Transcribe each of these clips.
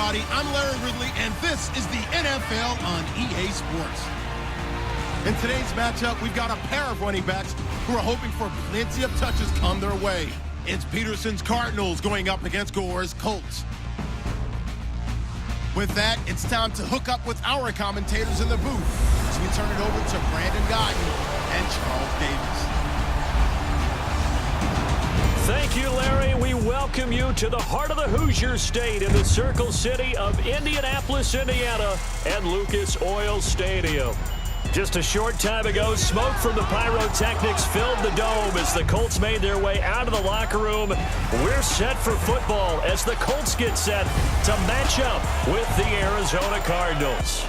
everybody. I'm Larry Ridley, and this is the NFL on EA Sports. In today's matchup, we've got a pair of running backs who are hoping for plenty of touches come their way. It's Peterson's Cardinals going up against Gore's Colts. With that, it's time to hook up with our commentators in the booth as we turn it over to Brandon Godden and Charles Davis. Thank you, Larry. We welcome you to the heart of the Hoosier State in the Circle City of Indianapolis, Indiana, and Lucas Oil Stadium. Just a short time ago, smoke from the pyrotechnics filled the dome as the Colts made their way out of the locker room. We're set for football as the Colts get set to match up with the Arizona Cardinals.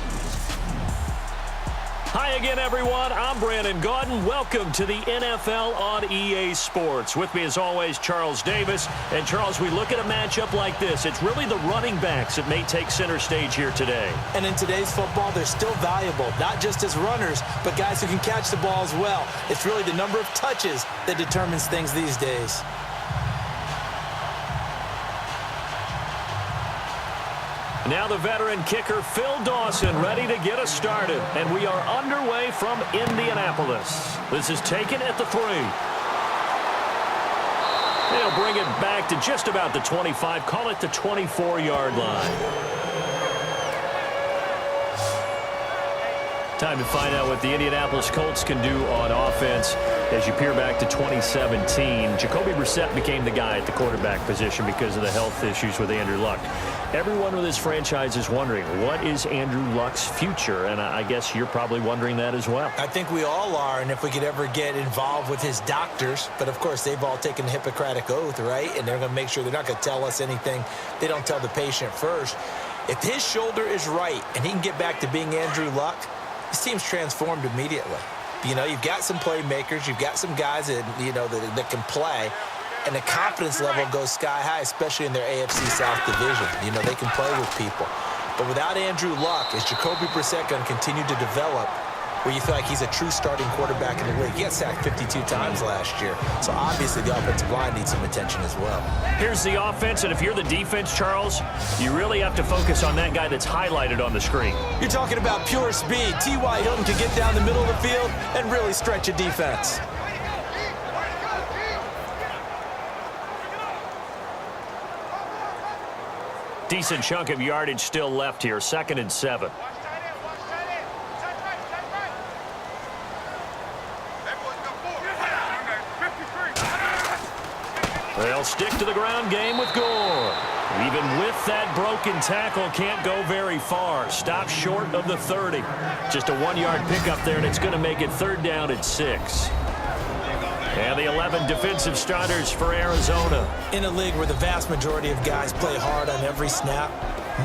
Hi again, everyone. I'm Brandon Gaudin. Welcome to the NFL on EA Sports. With me, as always, Charles Davis. And, Charles, we look at a matchup like this. It's really the running backs that may take center stage here today. And in today's football, they're still valuable, not just as runners, but guys who can catch the ball as well. It's really the number of touches that determines things these days. Now the veteran kicker, Phil Dawson, ready to get us started. And we are underway from Indianapolis. This is taken at the 3. They'll bring it back to just about the 25, call it the 24-yard line. Time to find out what the Indianapolis Colts can do on offense. As you peer back to 2017, Jacoby Brissett became the guy at the quarterback position because of the health issues with Andrew Luck. Everyone with this franchise is wondering, what is Andrew Luck's future? And I guess you're probably wondering that as well. I think we all are, and if we could ever get involved with his doctors, but of course they've all taken the Hippocratic Oath, right? And they're going to make sure they're not going to tell us anything they don't tell the patient first. If his shoulder is right and he can get back to being Andrew Luck, this team's transformed immediately. You know, you've got some playmakers, you've got some guys that, you know, that can play, and the confidence level goes sky high, especially in their AFC South division. You know, they can play with people. But without Andrew Luck, is Jacoby Brissett going to continue to develop where you feel like he's a true starting quarterback in the league? He got sacked 52 times last year, so obviously the offensive line needs some attention as well. Here's the offense, and if you're the defense, Charles, you really have to focus on that guy that's highlighted on the screen. You're talking about pure speed. T.Y. Hilton can get down the middle of the field and really stretch a defense. Decent chunk of yardage still left here, 2nd and 7. They'll stick to the ground game with Gore. Even with that broken tackle, can't go very far. Stop short of the 30. Just a 1-yard pickup there, and it's going to make it 3rd down at 6. And the 11 defensive starters for Arizona. In a league where the vast majority of guys play hard on every snap,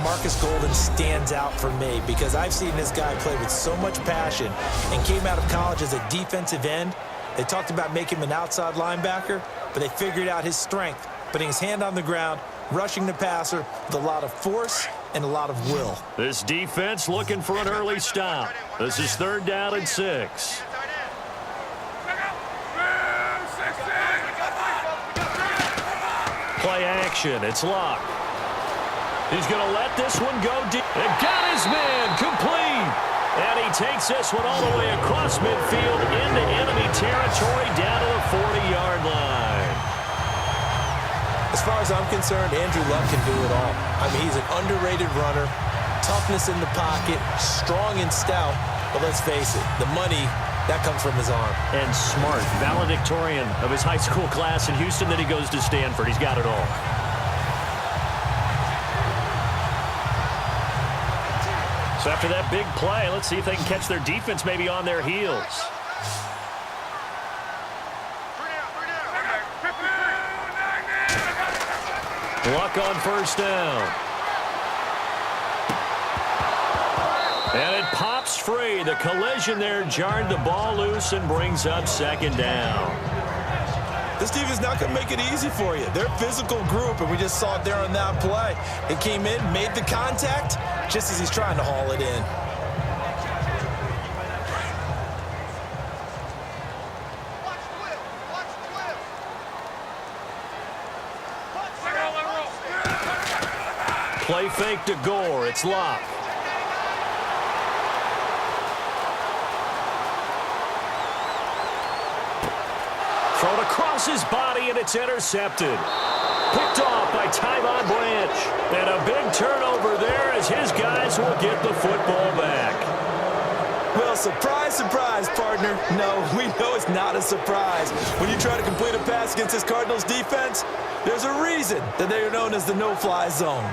Marcus Golden stands out for me because I've seen this guy play with so much passion and came out of college as a defensive end. They talked about making him an outside linebacker, but they figured out his strength, putting his hand on the ground, rushing the passer with a lot of force and a lot of will. This defense looking for an early stop. This is 3rd down and 6. Play action. It's Luck. He's going to let this one go deep. And got his man complete. And he takes this one all the way across midfield into enemy territory down to the 40-yard line. As far as I'm concerned, Andrew Luck can do it all. I mean, he's an underrated runner, toughness in the pocket, strong and stout. But let's face it, the money, that comes from his arm. And smart, valedictorian of his high school class in Houston. Then he goes to Stanford. He's got it all. So after that big play, let's see if they can catch their defense maybe on their heels. Luck on 1st down. And it pops free. The collision there jarred the ball loose and brings up 2nd down. This team is not going to make it easy for you. They're a physical group, and we just saw it there on that play. They came in, made the contact, just as he's trying to haul it in. Play fake to Gore. It's Locke. Thrown across his body, and it's intercepted. Picked off by Tyvon Branch. And a big turnover there as his guys will get the football back. Well, surprise, surprise, partner. No, we know it's not a surprise. When you try to complete a pass against this Cardinals defense, there's a reason that they are known as the no-fly zone.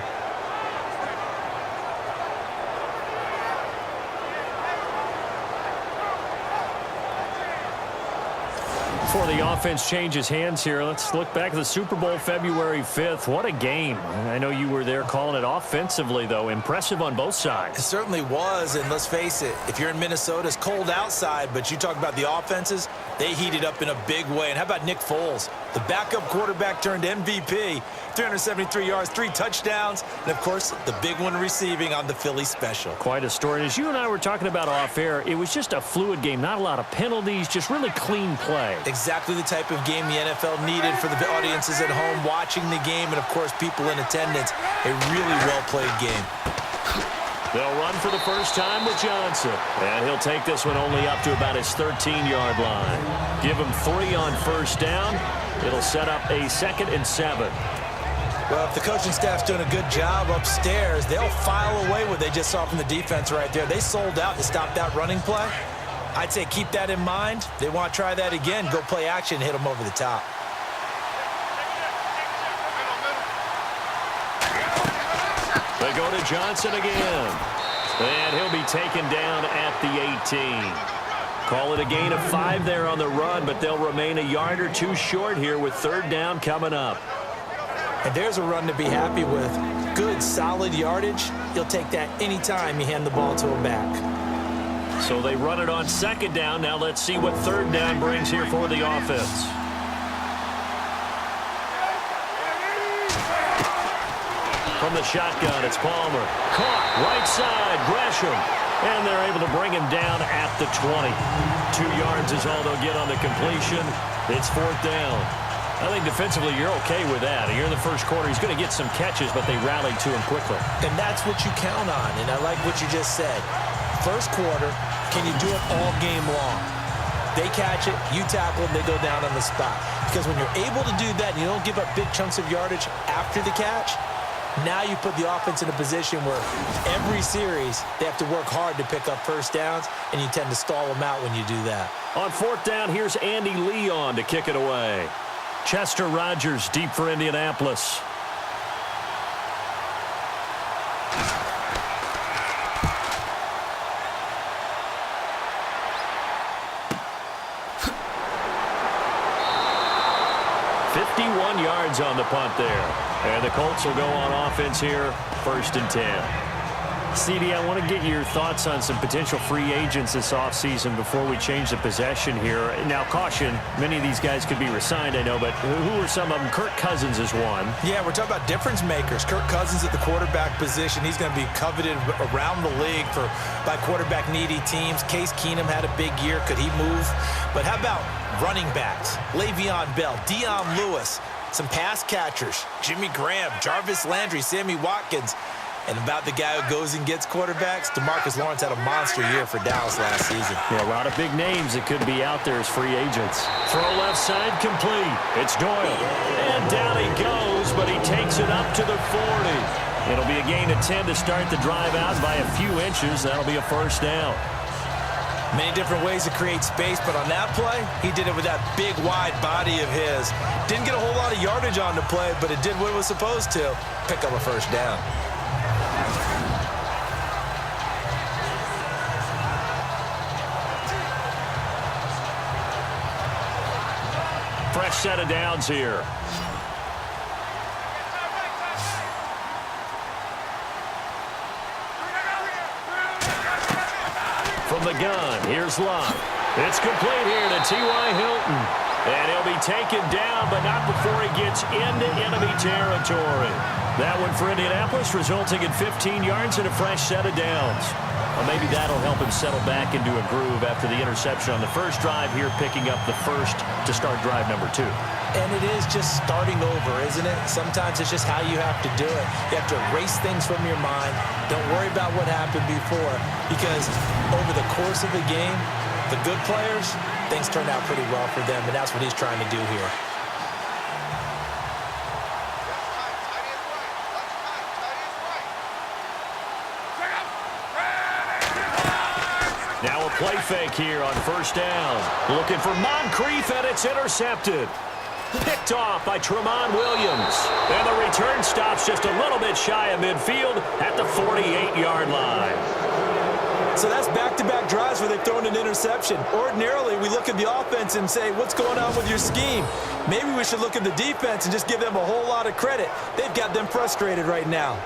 Before the offense changes hands here, let's look back at the Super Bowl February 5th. What a game. I know you were there calling it offensively, though. Impressive on both sides. It certainly was, and let's face it, if you're in Minnesota, it's cold outside, but you talk about the offenses, they heated up in a big way. And how about Nick Foles? The backup quarterback turned MVP, 373 yards, 3 touchdowns, and, of course, the big one receiving on the Philly special. Quite a story. And as you and I were talking about off air, it was just a fluid game. Not a lot of penalties, just really clean play. Exactly the type of game the NFL needed for the audiences at home watching the game and, of course, people in attendance. A really well-played game. They'll run for the first time with Johnson. And he'll take this one only up to about his 13-yard line. Give him 3 on first down. It'll set up a 2nd and 7. Well, if the coaching staff's doing a good job upstairs, they'll file away what they just saw from the defense right there. They sold out to stop that running play. I'd say keep that in mind. They want to try that again. Go play action, hit them over the top. They go to Johnson again. And he'll be taken down at the 18. Call it a gain of 5 there on the run, but they'll remain a yard or 2 short here with 3rd down coming up. And there's a run to be happy with. Good, solid yardage. You'll take that anytime you hand the ball to him back. So they run it on 2nd down. Now let's see what 3rd down brings here for the offense. From the shotgun, it's Palmer. Caught, right side, Gresham. And they're able to bring him down at the 20. 2 yards is all they'll get on the completion. It's 4th down. I think defensively you're okay with that. You're in the first quarter. He's going to get some catches, but they rallied to him quickly. And that's what you count on, and I like what you just said. First quarter, can you do it all game long? They catch it, you tackle them, they go down on the spot. Because when you're able to do that and you don't give up big chunks of yardage after the catch, now you put the offense in a position where every series they have to work hard to pick up first downs, and you tend to stall them out when you do that. On 4th down, here's Andy Leon to kick it away. Chester Rogers deep for Indianapolis. Yards on the punt there. And the Colts will go on offense here, 1st and 10. CD, I want to get your thoughts on some potential free agents this offseason before we change the possession here. Now, caution, many of these guys could be re-signed, I know, but who are some of them? Kirk Cousins is one. Yeah, we're talking about difference makers. Kirk Cousins at the quarterback position. He's going to be coveted around the league by quarterback-needy teams. Case Keenum had a big year. Could he move? But how about running backs? Le'Veon Bell, Dion Lewis, some pass catchers, Jimmy Graham, Jarvis Landry, Sammy Watkins. And about the guy who goes and gets quarterbacks, DeMarcus Lawrence had a monster year for Dallas last season. Yeah, a lot of big names that could be out there as free agents. Throw left side complete. It's Doyle. And down he goes, but he takes it up to the 40. It'll be a gain of 10 to start the drive out by a few inches. That'll be a 1st down. Many different ways to create space, but on that play, he did it with that big, wide body of his. Didn't get a whole lot of yardage on the play, but it did what it was supposed to. Pick up a 1st down. Fresh set of downs here. From the gun, here's Locke. It's complete here to T.Y. Hilton. And he'll be taken down, but not before he gets into enemy territory. That one for Indianapolis, resulting in 15 yards and a fresh set of downs. Well, maybe that'll help him settle back into a groove after the interception on the first drive here, picking up the first to start drive number 2. And it is just starting over, isn't it? Sometimes it's just how you have to do it. You have to erase things from your mind. Don't worry about what happened before, because over the course of the game, the good players, things turn out pretty well for them, and that's what he's trying to do here. Now a play fake here on first down. Looking for Moncrief, and it's intercepted. Picked off by Tramon Williams. And the return stops just a little bit shy of midfield at the 48-yard line. So that's back-to-back drives where they've thrown an interception. Ordinarily, we look at the offense and say, what's going on with your scheme? Maybe we should look at the defense and just give them a whole lot of credit. They've got them frustrated right now.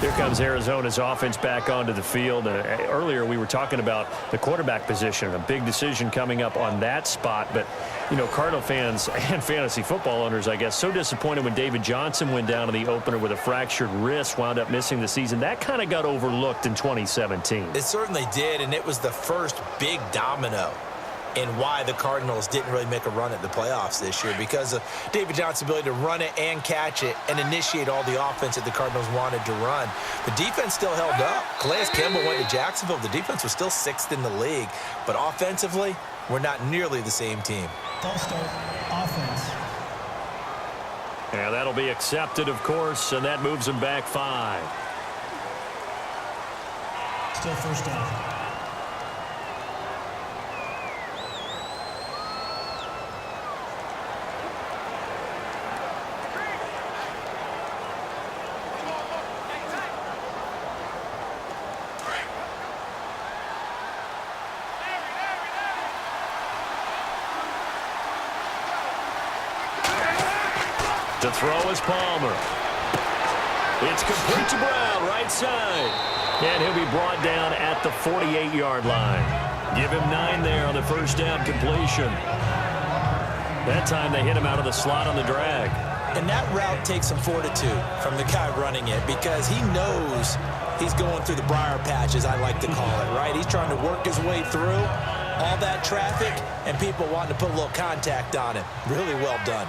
Here comes Arizona's offense back onto the field. Earlier we were talking about the quarterback position, a big decision coming up on that spot. But, you know, Cardinal fans and fantasy football owners, I guess, so disappointed when David Johnson went down in the opener with a fractured wrist, wound up missing the season. That kind of got overlooked in 2017. It certainly did, and it was the first big domino in why the Cardinals didn't really make a run at the playoffs this year, because of David Johnson's ability to run it and catch it and initiate all the offense that the Cardinals wanted to run. The defense still held up. Calais Campbell went to Jacksonville. The defense was still 6th in the league, but offensively, we're not nearly the same team. False start, offense. Yeah, that'll be accepted, of course, and that moves them back 5. Still first down. To throw is Palmer. It's complete to Brown, right side. And he'll be brought down at the 48-yard line. Give him 9 there on the first down completion. That time they hit him out of the slot on the drag. And that route takes some fortitude from the guy running it, because he knows he's going through the briar patch, as I like to call it, right? He's trying to work his way through all that traffic and people wanting to put a little contact on him. Really well done.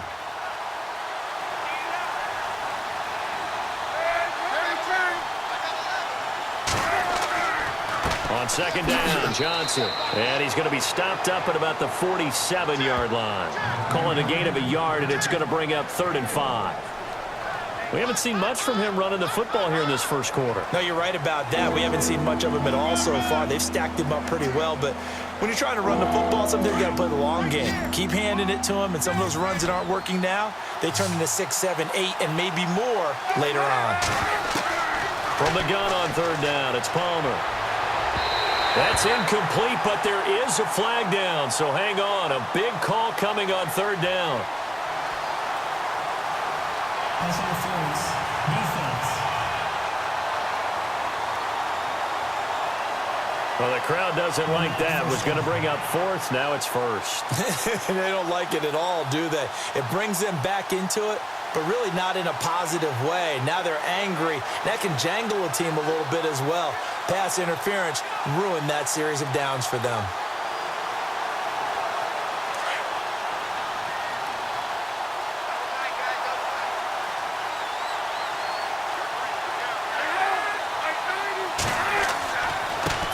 On second down, Johnson. And he's going to be stopped up at about the 47-yard line. Call it a gain of a yard, and it's going to bring up 3rd and 5. We haven't seen much from him running the football here in this first quarter. No, you're right about that. We haven't seen much of him at all so far. They've stacked him up pretty well, but when you're trying to run the football, sometimes you got to play the long game. Keep handing it to him, and some of those runs that aren't working now, they turn into 6, 7, 8, and maybe more later on. From the gun on 3rd down, it's Palmer. That's incomplete, but there is a flag down, so hang on. A big call coming on 3rd down. Pass interference. Defense. Well, the crowd doesn't like that. Was going to bring up 4th. Now it's 1st. They don't like it at all, do they? It brings them back into it, but really not in a positive way. Now they're angry. That can jangle a team a little bit as well. Pass interference ruined that series of downs for them.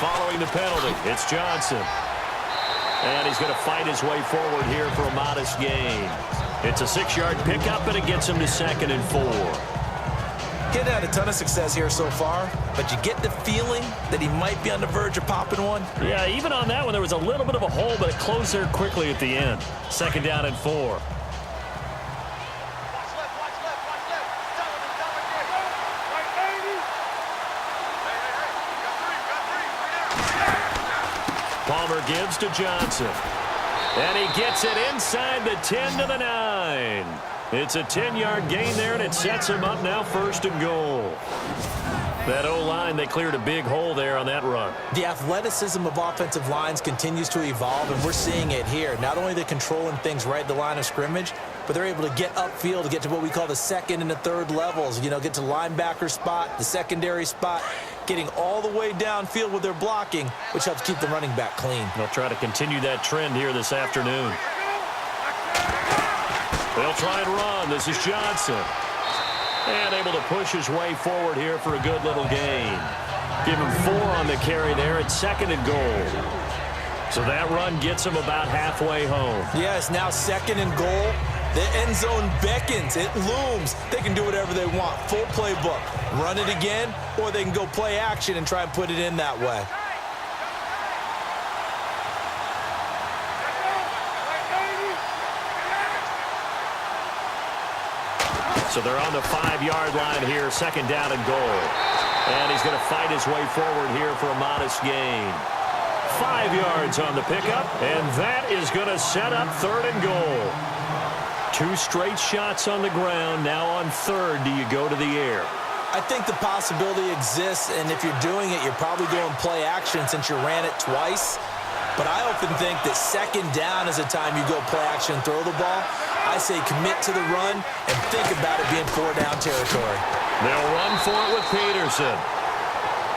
Following the penalty, it's Johnson. And he's going to fight his way forward here for a modest gain. It's a 6-yard pickup, and it gets him to 2nd and 4. He hadn't had a ton of success here so far, but you get the feeling that he might be on the verge of popping one. Yeah, even on that one, there was a little bit of a hole, but it closed there quickly at the end. 2nd down and 4. Palmer gives to Johnson. And he gets it inside the 10 to the 9. It's a 10-yard gain there, and it sets him up now 1st and goal. That O-line, they cleared a big hole there on that run. The athleticism of offensive lines continues to evolve, and we're seeing it here. Not only are they controlling things right at the line of scrimmage, but they're able to get upfield to get to what we call the second and the third levels. You know, get to linebacker spot, the secondary spot, getting all the way downfield with their blocking, which helps keep the running back clean. They'll try to continue that trend here this afternoon. They'll try and run. This is Johnson. And able to push his way forward here for a good little gain. Give him 4 on the carry there at 2nd and goal. So that run gets him about halfway home. Yeah, it's now 2nd and goal. The end zone beckons. It looms. They can do whatever they want. Full playbook. Run it again, or they can go play action and try and put it in that way. So they're on the 5-yard line here, 2nd down and goal. And he's going to fight his way forward here for a modest gain. 5 yards on the pickup, and that is going to set up 3rd and goal. 2 straight shots on the ground. Now on 3rd, do you go to the air? I think the possibility exists, and if you're doing it, you're probably going play action since you ran it twice. But I often think that 2nd down is the time you go play action and throw the ball. I say commit to the run and think about it being 4-down territory. They'll run for it with Peterson.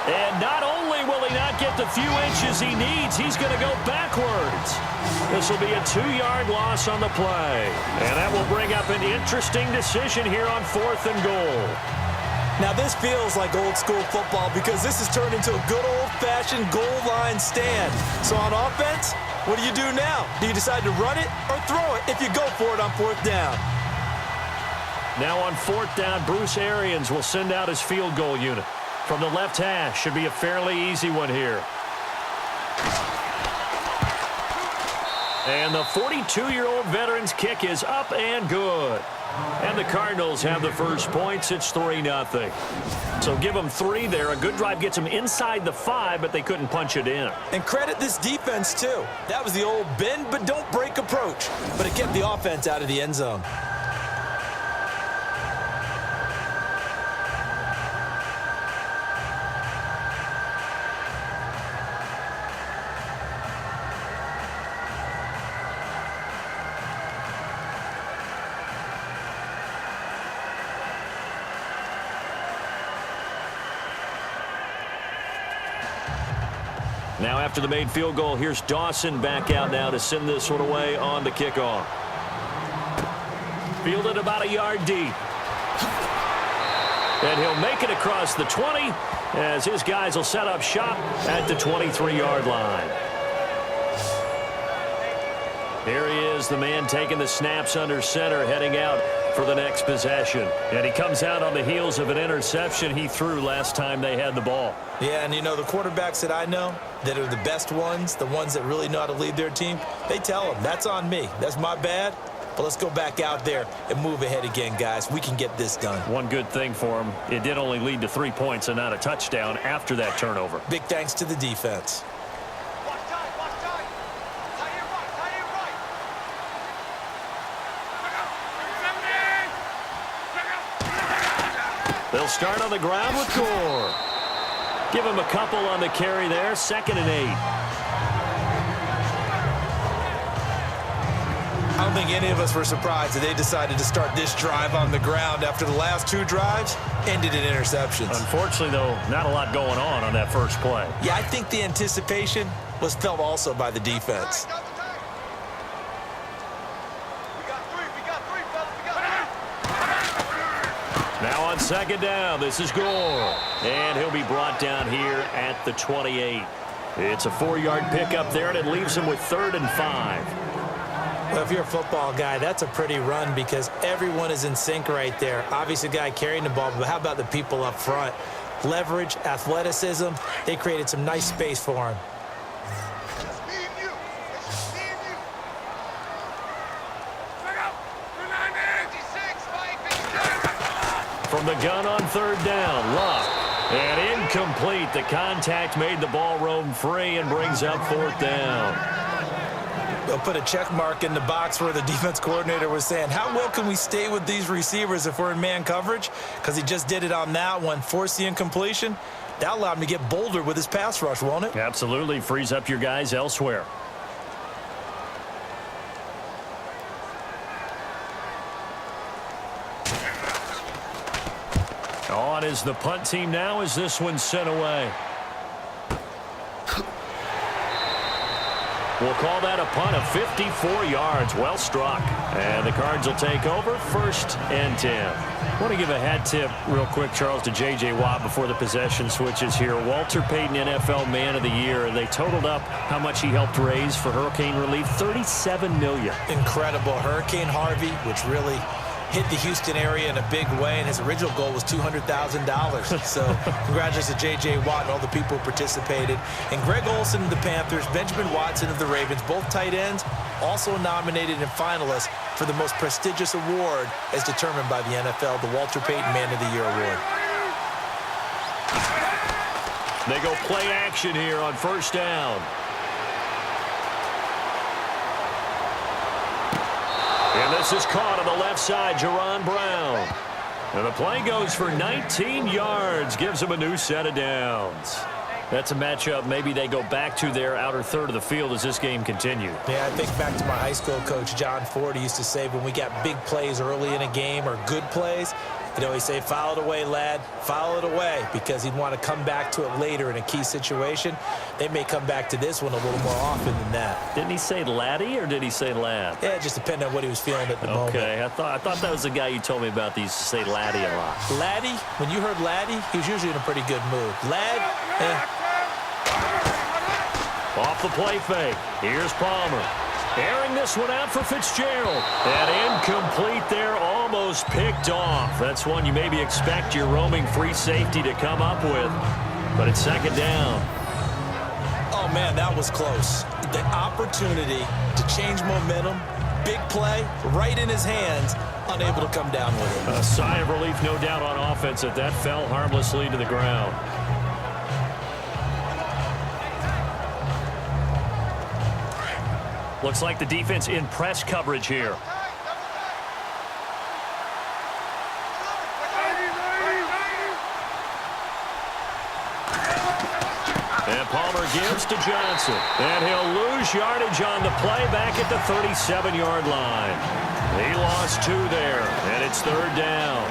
And not only will he not get the few inches he needs, he's going to go backwards. This will be a 2-yard loss on the play. And that will bring up an interesting decision here on 4th and goal. Now, this feels like old-school football because this has turned into a good old-fashioned goal line stand. So on offense, what do you do now? Do you decide to run it or throw it if you go for it on 4th down? Now on 4th down, Bruce Arians will send out his field goal unit. From the left hash, should be a fairly easy one here. And the 42-year-old veteran's kick is up and good. And the Cardinals have the first points. It's 3-0. So give them 3 there. A good drive gets them inside the 5, but they couldn't punch it in. And credit this defense, too. That was the old bend but don't break approach. But it kept the offense out of the end zone. Now after the made field goal, here's Dawson back out now to send this one away on the kickoff. Fielded about a yard deep. And he'll make it across the 20 as his guys will set up shop at the 23-yard line. Here he is, the man taking the snaps under center, heading out for the next possession. And he comes out on the heels of an interception he threw last time they had the ball. Yeah, and you know, the quarterbacks that I know that are the best ones, the ones that really know how to lead their team, they tell them, that's on me. That's my bad. But let's go back out there and move ahead again, guys. We can get this done. One good thing for him, it did only lead to 3 points and not a touchdown after that turnover. Big thanks to the defense. They'll start on the ground with Gore. Give him a couple on the carry there, 2nd and 8. I don't think any of us were surprised that they decided to start this drive on the ground after the last 2 drives ended in interceptions. Unfortunately, though, not a lot going on that first play. Yeah, I think the anticipation was felt also by the defense. Now on 2nd down, this is Gore. And he'll be brought down here at the 28. It's a 4-yard pickup there, and it leaves him with 3rd and 5. Well, if you're a football guy, that's a pretty run because everyone is in sync right there. Obviously, the guy carrying the ball, but how about the people up front? Leverage, athleticism, they created some nice space for him. From the gun on 3rd down, Luck. And incomplete. The contact made the ball roam free and brings up 4th down. They'll put a check mark in the box where the defense coordinator was saying, how well can we stay with these receivers if we're in man coverage? Because he just did it on that one, forced the incompletion. That allowed him to get bolder with his pass rush, won't it? Absolutely. Frees up your guys elsewhere. On is the punt team now as this one's sent away. We'll call that a punt of 54 yards. Well struck. And the Cards will take over 1st and 10. I want to give a hat tip real quick, Charles, to J.J. Watt before the possession switches here. Walter Payton, NFL Man of the Year. They totaled up how much he helped raise for hurricane relief, $37 million. Incredible. Hurricane Harvey, which really hit the Houston area in a big way, and his original goal was $200,000. So congratulations to J.J. Watt and all the people who participated. And Greg Olsen of the Panthers, Benjamin Watson of the Ravens, both tight ends, also nominated and finalists for the most prestigious award as determined by the NFL, the Walter Payton Man of the Year Award. They go play action here on 1st down. And this is caught on the left side, Jerron Brown. And the play goes for 19 yards, gives them a new set of downs. That's a matchup maybe they go back to their outer third of the field as this game continues. Yeah, I think back to my high school coach, John Ford. He used to say when we got big plays early in a game or good plays, he'd always say, foul it away, lad, foul it away, because he'd want to come back to it later in a key situation. They may come back to this one a little more often than that. Didn't he say laddie or did he say lad? Yeah, it just depended on what he was feeling at the moment. Okay, I thought that was the guy you told me about that used to say laddie a lot. Laddie, when you heard laddie, he was usually in a pretty good mood. Lad, Off the play fake. Here's Palmer. Airing this one out for Fitzgerald. And incomplete there, almost picked off. That's one you maybe expect your roaming free safety to come up with. But it's 2nd down. Oh, man, that was close. The opportunity to change momentum, big play, right in his hands, unable to come down with it. A sigh of relief, no doubt, on offense that fell harmlessly to the ground. Looks like the defense in press coverage here. And Palmer gives to Johnson. And he'll lose yardage on the play back at the 37-yard line. He lost 2 there, and it's 3rd down.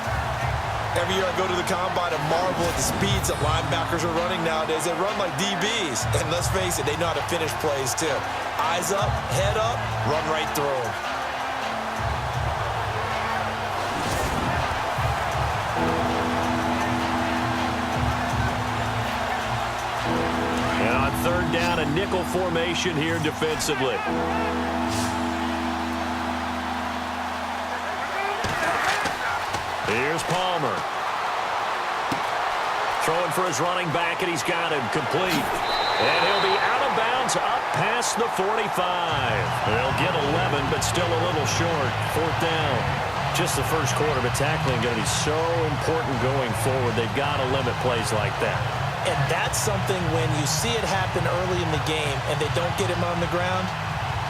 Every year I go to the combine and marvel at the speeds that linebackers are running nowadays. They run like DBs. And let's face it, they know how to finish plays too. Eyes up, head up, run right through them. And on 3rd down, a nickel formation here defensively. Here's Palmer. Throwing for his running back, and he's got him complete. And he'll be out of bounds up past the 45. They'll get 11, but still a little short. 4th down. Just the first quarter, but tackling going to be so important going forward. They've got to limit plays like that. And that's something when you see it happen early in the game and they don't get him on the ground,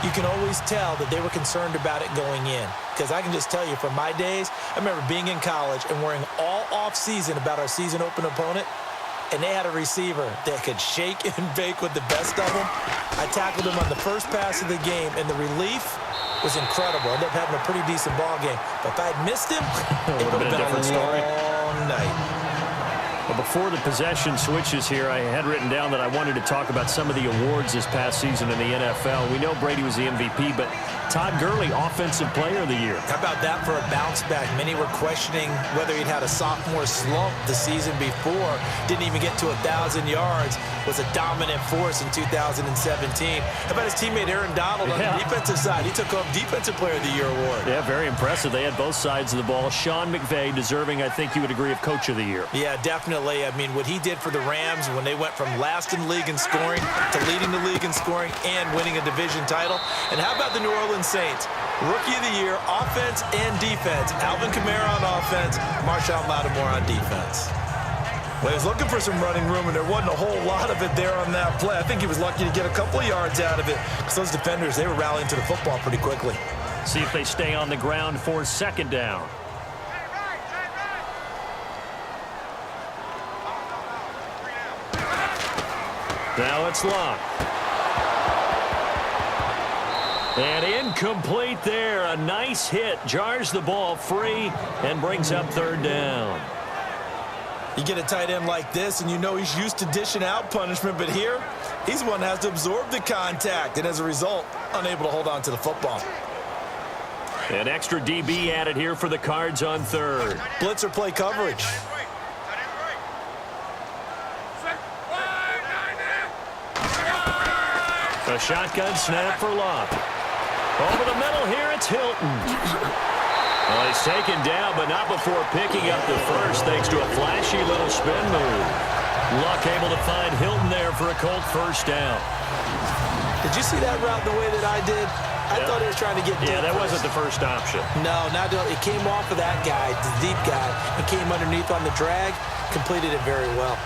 you can always tell that they were concerned about it going in. Because I can just tell you from my days, I remember being in college and worrying all off-season about our season open opponent, and they had a receiver that could shake and bake with the best of them. I tackled him on the first pass of the game, and the relief was incredible. I ended up having a pretty decent ball game. But if I had missed him, it would have been a long night. Well, before the possession switches here, I had written down that I wanted to talk about some of the awards this past season in the NFL. We know Brady was the MVP, but Todd Gurley, Offensive Player of the Year. How about that for a bounce back? Many were questioning whether he'd had a sophomore slump the season before. Didn't even get to 1,000 yards. Was a dominant force in 2017. How about his teammate Aaron Donald on the defensive side? He took home Defensive Player of the Year award. Yeah, very impressive. They had both sides of the ball. Sean McVay deserving, I think you would agree, of Coach of the Year. Yeah, definitely. I mean, what he did for the Rams when they went from last in the league in scoring to leading the league in scoring and winning a division title. And how about the New Orleans Saints? Rookie of the Year, offense and defense. Alvin Kamara on offense, Marshawn Lattimore on defense. Well, he was looking for some running room, and there wasn't a whole lot of it there on that play. I think he was lucky to get a couple of yards out of it because those defenders, they were rallying to the football pretty quickly. See if they stay on the ground for second down. Now it's Luck. And incomplete there. A nice hit. Jars the ball free and brings up third down. You get a tight end like this, and you know he's used to dishing out punishment, but here, he's the one that has to absorb the contact, and as a result, unable to hold on to the football. An extra DB added here for the Cards on third. Blitzer play coverage. A shotgun snap for Luck. Over the middle here, it's Hilton. Well, he's taken down, but not before picking up the first, thanks to a flashy little spin move. Luck able to find Hilton there for a Colt first down. Did you see that route the way that I did? I thought he was trying to get deep. Yeah, that first. wasn't the first option. No, not it came off of that guy, the deep guy, and came underneath on the drag, completed it very well.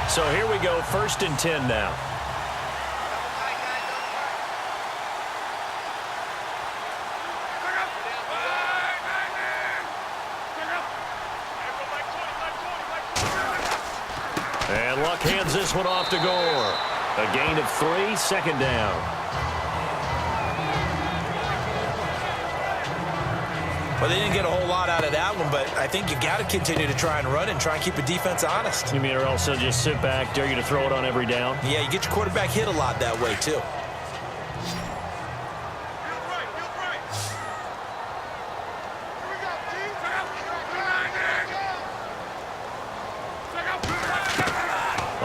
So here we go, 1st and 10 now. And Luck hands this one off to Gore. A gain of 3, second down. Well, they didn't get a whole lot out of that one, but I think you got to continue to try and run and try and keep the defense honest. You mean or also just sit back, dare you to throw it on every down? Yeah, you get your quarterback hit a lot that way, too.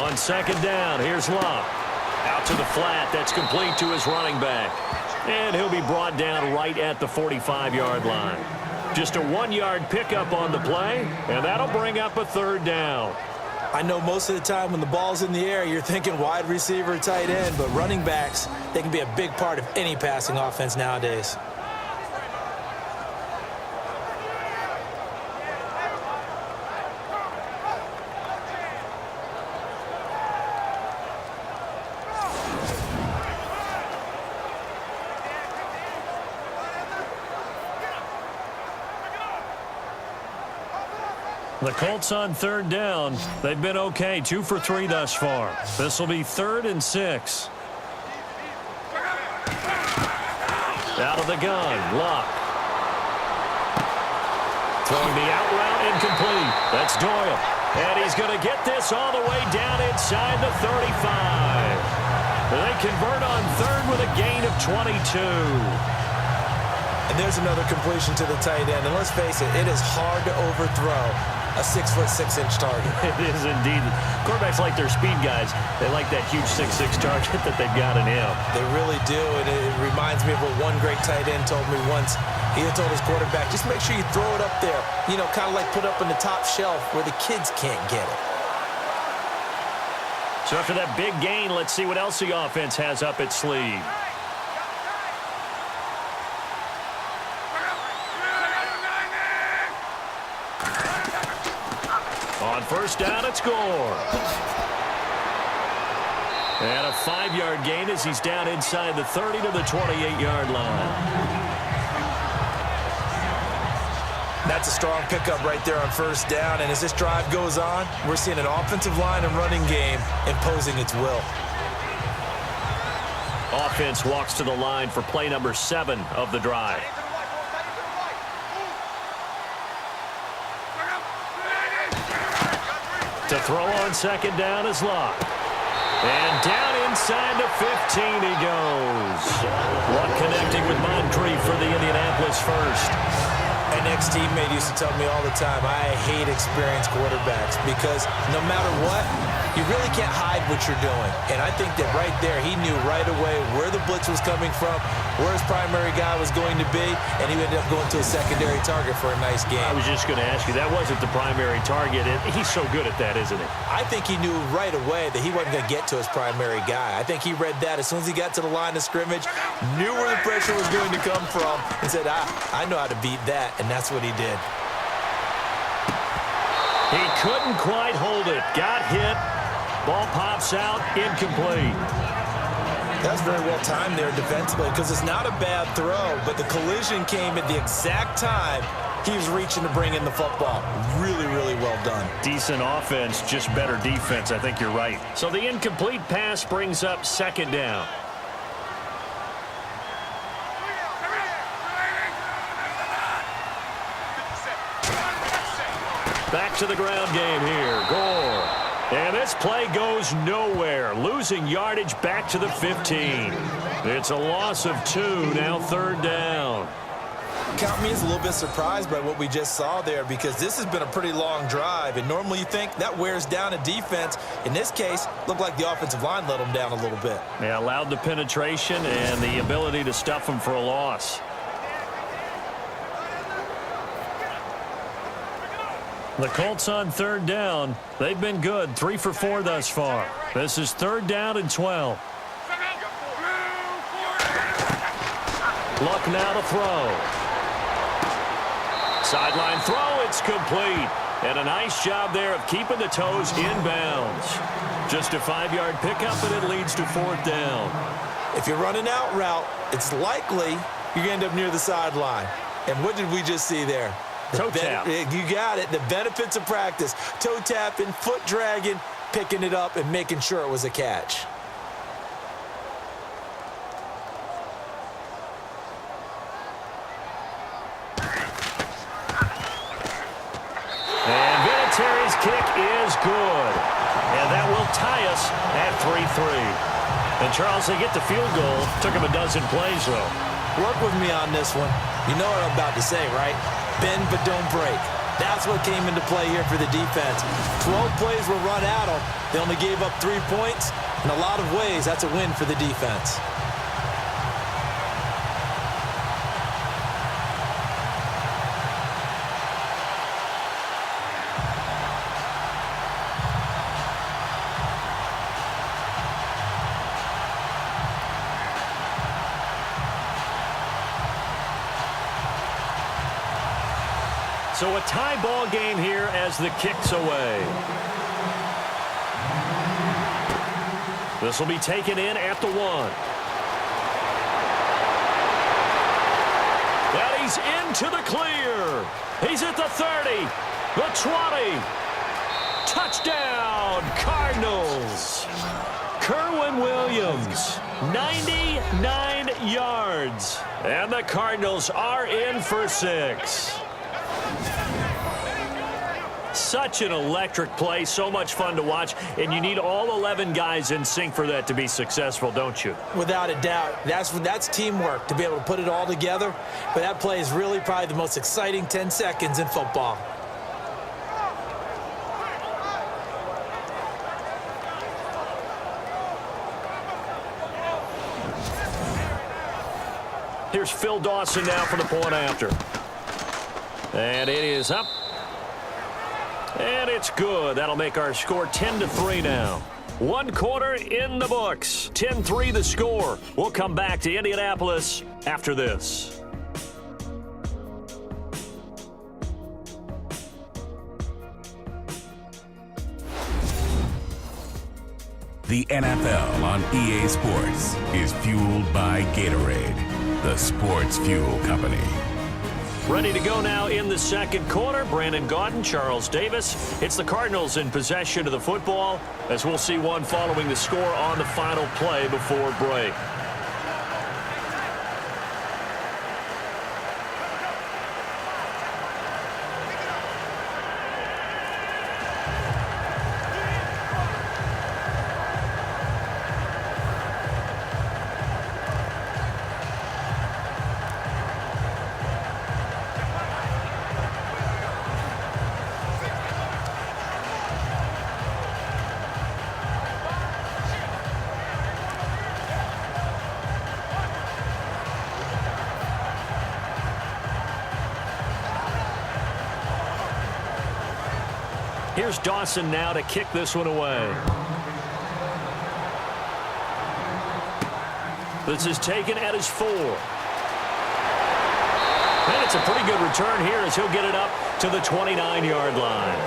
On second down, here's Luck. Out to the flat, that's complete to his running back. And he'll be brought down right at the 45-yard line. Just a 1-yard pickup on the play, and that'll bring up a third down. I know most of the time when the ball's in the air, you're thinking wide receiver, tight end, but running backs, they can be a big part of any passing offense nowadays. The Colts on third down. They've been okay, 2 for 3 thus far. This will be 3rd and 6. Out of the gun, Luck. Throwing the out route incomplete. That's Doyle. And he's going to get this all the way down inside the 35. They convert on third with a gain of 22. And there's another completion to the tight end. And let's face it, it is hard to overthrow a 6'6" target. It is indeed. Quarterbacks like their speed guys. They like that huge 6'6" target that they've got in him. They really do, and it reminds me of what one great tight end told me once. He had told his quarterback, just make sure you throw it up there, you know, kind of like put it up on the top shelf where the kids can't get it. So after that big gain, let's see what else the offense has up its sleeve. On first down, it's Gore. And a 5-yard gain as he's down inside the 30 to the 28-yard line. That's a strong pickup right there on first down. And as this drive goes on, we're seeing an offensive line and running game imposing its will. Offense walks to the line for play number 7 of the drive. To throw on second down is Luck. And down inside the 15 he goes. Luck connecting with Moncrief for the Indianapolis first. An ex-teammate used to tell me all the time, I hate experienced quarterbacks because no matter what, you really can't hide what you're doing. And I think that right there, he knew right away where the blitz was coming from, where his primary guy was going to be, and he ended up going to a secondary target for a nice game. I was just going to ask you, that wasn't the primary target. He's so good at that, isn't he? I think he knew right away that he wasn't going to get to his primary guy. I think he read that as soon as he got to the line of scrimmage, knew where the pressure was going to come from, and said, I know how to beat that, and that's what he did. He couldn't quite hold it. Got hit. Ball pops out, incomplete. That's very well timed there defensively because it's not a bad throw, but the collision came at the exact time he was reaching to bring in the football. Really, really well done. Decent offense, just better defense. I think you're right. So the incomplete pass brings up second down. Back to the ground game here. Gore. And this play goes nowhere. Losing yardage back to the 15. It's a loss of 2, now third down. Count me as a little bit surprised by what we just saw there because this has been a pretty long drive, and normally you think that wears down a defense. In this case, looked like the offensive line let them down a little bit. They allowed the penetration and the ability to stuff them for a loss. The Colts on third down. They've been good, 3 for 4 thus far. This is third down and 12. Luck now to throw. Sideline throw, it's complete. And a nice job there of keeping the toes in bounds. Just a 5-yard pickup, and it leads to fourth down. If you're running out route, it's likely you're going to end up near the sideline. And what did we just see there? Toe tap. You got it. The benefits of practice. Toe tapping, foot dragging, picking it up, and making sure it was a catch. And Vinatieri's kick is good. And that will tie us at 3-3. And, Charles, they get the field goal. Took him a dozen plays, though. Work with me on this one. You know what I'm about to say, right? Bend but don't break. That's what came into play here for the defense. 12 plays were run at them. They only gave up 3 points. In a lot of ways, that's a win for the defense. So a tie ball game here as the kick's away. This will be taken in at the 1. And he's into the clear. He's at the 30, the 20. Touchdown, Cardinals. Kerwin Williams, 99 yards. And the Cardinals are in for 6. Such an electric play, so much fun to watch, and you need all 11 guys in sync for that to be successful, don't you? Without a doubt. That's teamwork, to be able to put it all together. But that play is really probably the most exciting 10 seconds in football. Here's Phil Dawson now for the point after. And it is up. And it's good. That'll make our score 10-3 now. 1 quarter in the books. 10-3 the score. We'll come back to Indianapolis after this. The NFL on EA Sports is fueled by Gatorade, the sports fuel company. Ready to go now in the second quarter. Brandon Gaudin, Charles Davis. It's the Cardinals in possession of the football, as we'll see one following the score on the final play before break. Here's Dawson now to kick this one away. This is taken at his 4. And it's a pretty good return here as he'll get it up to the 29-yard line.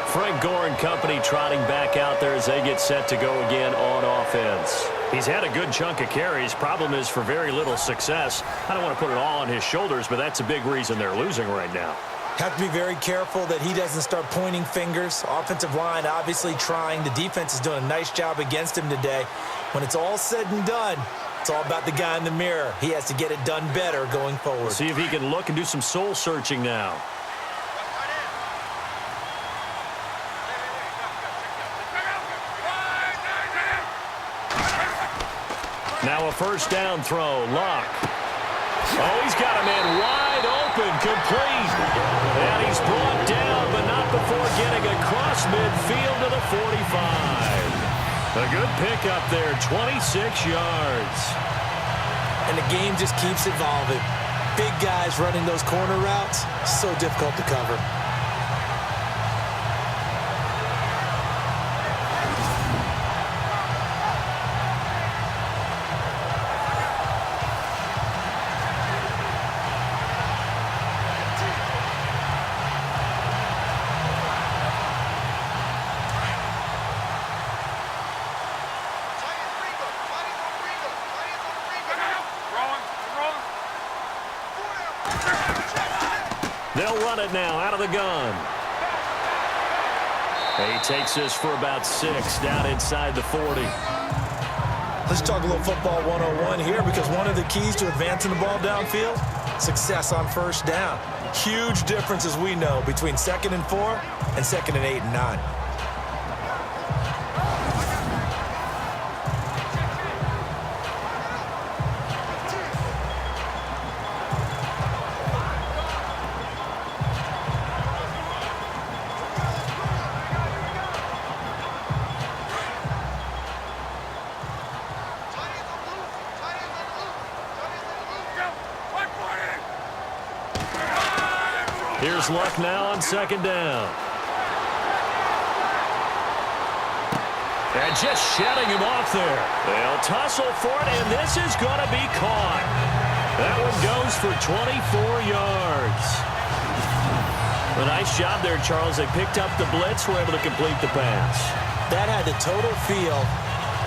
Frank Gore and company trotting back out there as they get set to go again on offense. He's had a good chunk of carries. Problem is for very little success. I don't want to put it all on his shoulders, but that's a big reason they're losing right now. Have to be very careful that he doesn't start pointing fingers. Offensive line obviously trying. The defense is doing a nice job against him today. When it's all said and done, it's all about the guy in the mirror. He has to get it done better going forward. See if he can look and do some soul searching now. Now a first down throw. Luck. Oh, he's got a man wide open, complete. And he's brought down, but not before getting across midfield to the 45. A good pickup there, 26 yards. And the game just keeps evolving. Big guys running those corner routes, so difficult to cover. They'll run it now out of the gun. He takes this for about 6 down inside the 40. Let's talk a little football 101 here, because one of the keys to advancing the ball downfield, success on first down. Huge difference, as we know, between 2nd and 4 and 2nd and 8 and 9. Here's Luck now on 2nd down. And just shedding him off there. They'll tussle for it, and this is going to be caught. That one goes for 24 yards. A nice job there, Charles. They picked up the blitz, were able to complete the pass. That had the total feel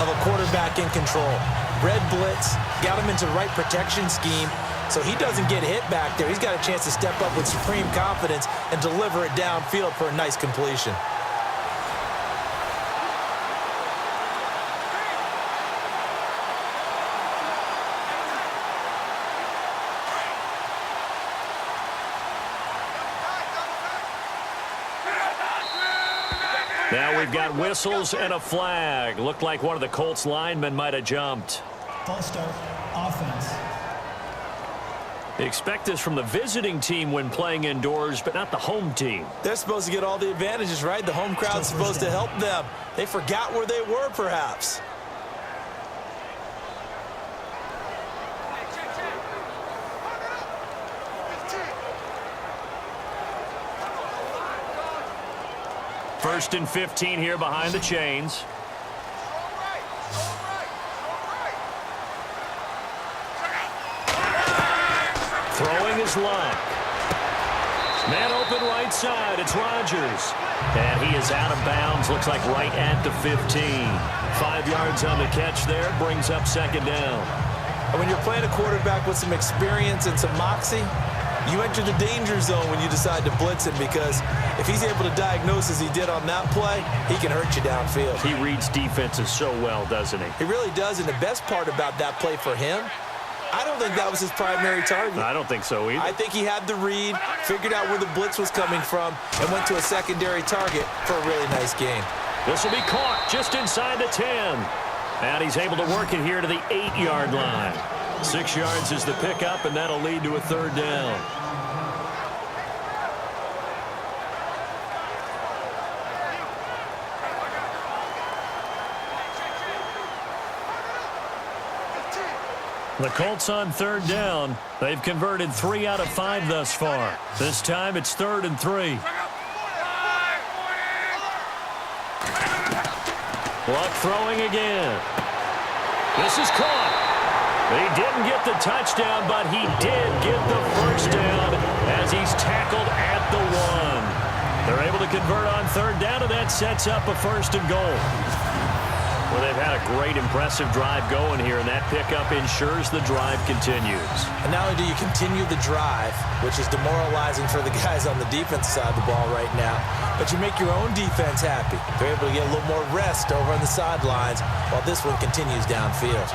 of a quarterback in control. Red blitz, got him into the right protection scheme, so he doesn't get hit back there. He's got a chance to step up with supreme confidence and deliver it downfield for a nice completion. Now we've got whistles and a flag. Looked like one of the Colts linemen might have jumped. False start, offense. They expect this from the visiting team when playing indoors, but not the home team. They're supposed to get all the advantages, right? The home crowd's supposed to help them. They forgot where they were, perhaps. First and 15 here behind the chains. Throwing is Luck. Man open right side. It's Rodgers. And he is out of bounds. Looks like right at the 15. 5 yards on the catch there. Brings up 2nd down. And when you're playing a quarterback with some experience and some moxie, you enter the danger zone when you decide to blitz him, because if he's able to diagnose as he did on that play, he can hurt you downfield. He reads defenses so well, doesn't he? He really does, and the best part about that play for him, I don't think that was his primary target. I don't think so either. I think he had the read, figured out where the blitz was coming from, and went to a secondary target for a really nice gain. This will be caught just inside the 10. And he's able to work it here to the 8-yard line. 6 yards is the pickup, and that'll lead to a 3rd down. The Colts on third down. They've converted 3 out of 5 thus far. This time it's 3rd and 3. Luck throwing again. This is caught. He didn't get the touchdown, but he did get the first down as he's tackled at the 1. They're able to convert on third down, and that sets up a 1st and goal. Well, they've had a great, impressive drive going here, and that pickup ensures the drive continues. And not only do you continue the drive, which is demoralizing for the guys on the defense side of the ball right now, but you make your own defense happy. They're able to get a little more rest over on the sidelines while this one continues downfield.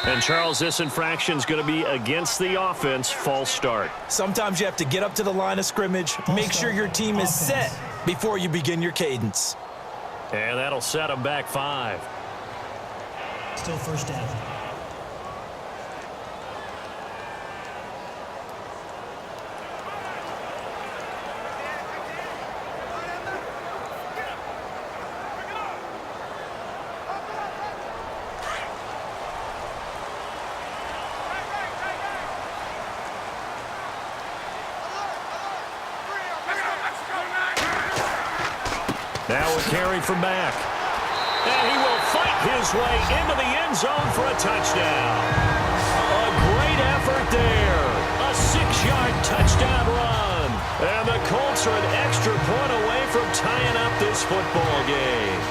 And, Charles, this infraction is going to be against the offense. False start. Sometimes you have to get up to the line of scrimmage, make sure your team is set before you begin your cadence. And that'll set them back 5. Still first down. Now a carry from back. And he will fight his way into the end zone for a touchdown. A great effort there. A 6-yard touchdown run. And the Colts are an extra point away from tying up this football game.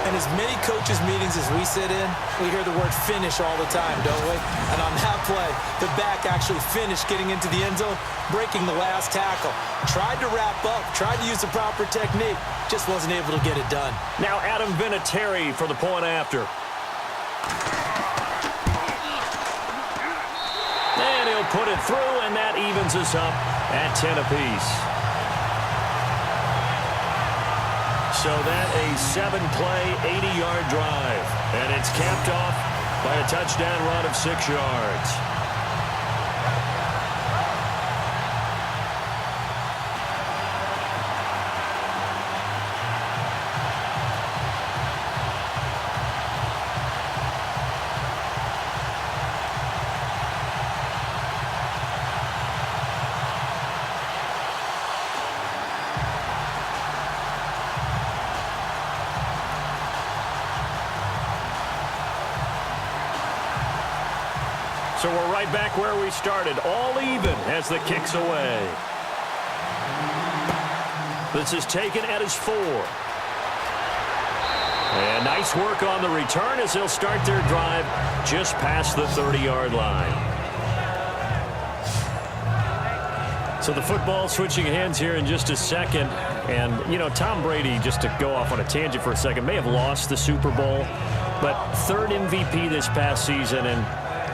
And as many coaches' meetings as we sit in, we hear the word finish all the time, don't we? And on that play, the back actually finished getting into the end zone, breaking the last tackle. Tried to wrap up, tried to use the proper technique, just wasn't able to get it done. Now Adam Vinatieri for the point after. And he'll put it through, and that evens us up at 10 apiece. So that a 7-play, 80-yard drive. And it's capped off by a touchdown run of 6 yards. So we're right back where we started, all even as the kick's away. This is taken at his 4. And nice work on the return as they'll start their drive just past the 30-yard line. So the football switching hands here in just a second. And, you know, Tom Brady, just to go off on a tangent for a second, may have lost the Super Bowl, but 3rd MVP this past season, and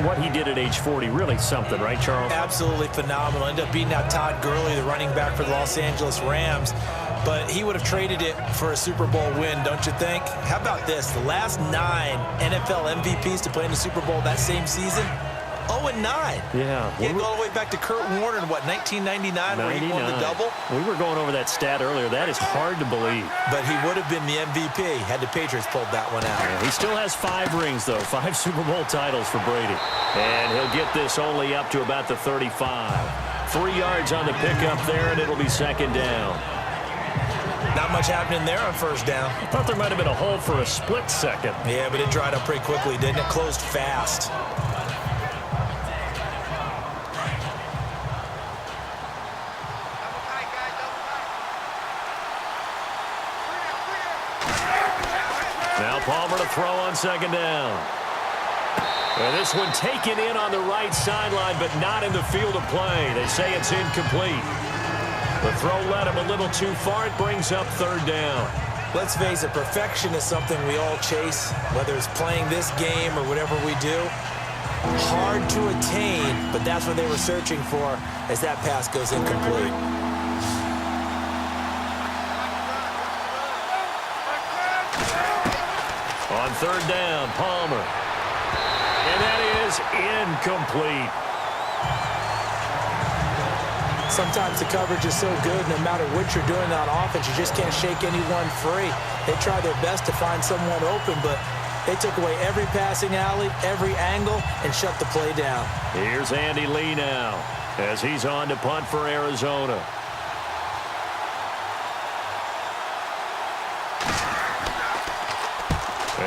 what he did at age 40, really something, right, Charles? Absolutely phenomenal. Ended up beating out Todd Gurley, the running back for the Los Angeles Rams. But he would have traded it for a Super Bowl win, don't you think? How about this? The last 9 NFL MVPs to play in the Super Bowl that same season, 0-9. Yeah. You go all the way back to Kurt Warner in, what, 1999, where he won the double? We were going over that stat earlier. That is hard to believe. But he would have been the MVP had the Patriots pulled that one out. Yeah, he still has 5 rings, though. 5 Super Bowl titles for Brady. And he'll get this only up to about the 35. 3 yards on the pickup there, and it'll be 2nd down. Not much happening there on 1st down. I thought there might have been a hole for a split second. Yeah, but it dried up pretty quickly, didn't it? Closed fast. Now Palmer to throw on 2nd down. And this one taken in on the right sideline, but not in the field of play. They say it's incomplete. The throw led him a little too far. It brings up 3rd down. Let's face it, perfection is something we all chase, whether it's playing this game or whatever we do. Hard to attain, but that's what they were searching for as that pass goes incomplete. On 3rd down, Palmer. And that is incomplete. Sometimes the coverage is so good, no matter what you're doing on offense, you just can't shake anyone free. They try their best to find someone open, but they took away every passing alley, every angle, and shut the play down. Here's Andy Lee now as he's on to punt for Arizona.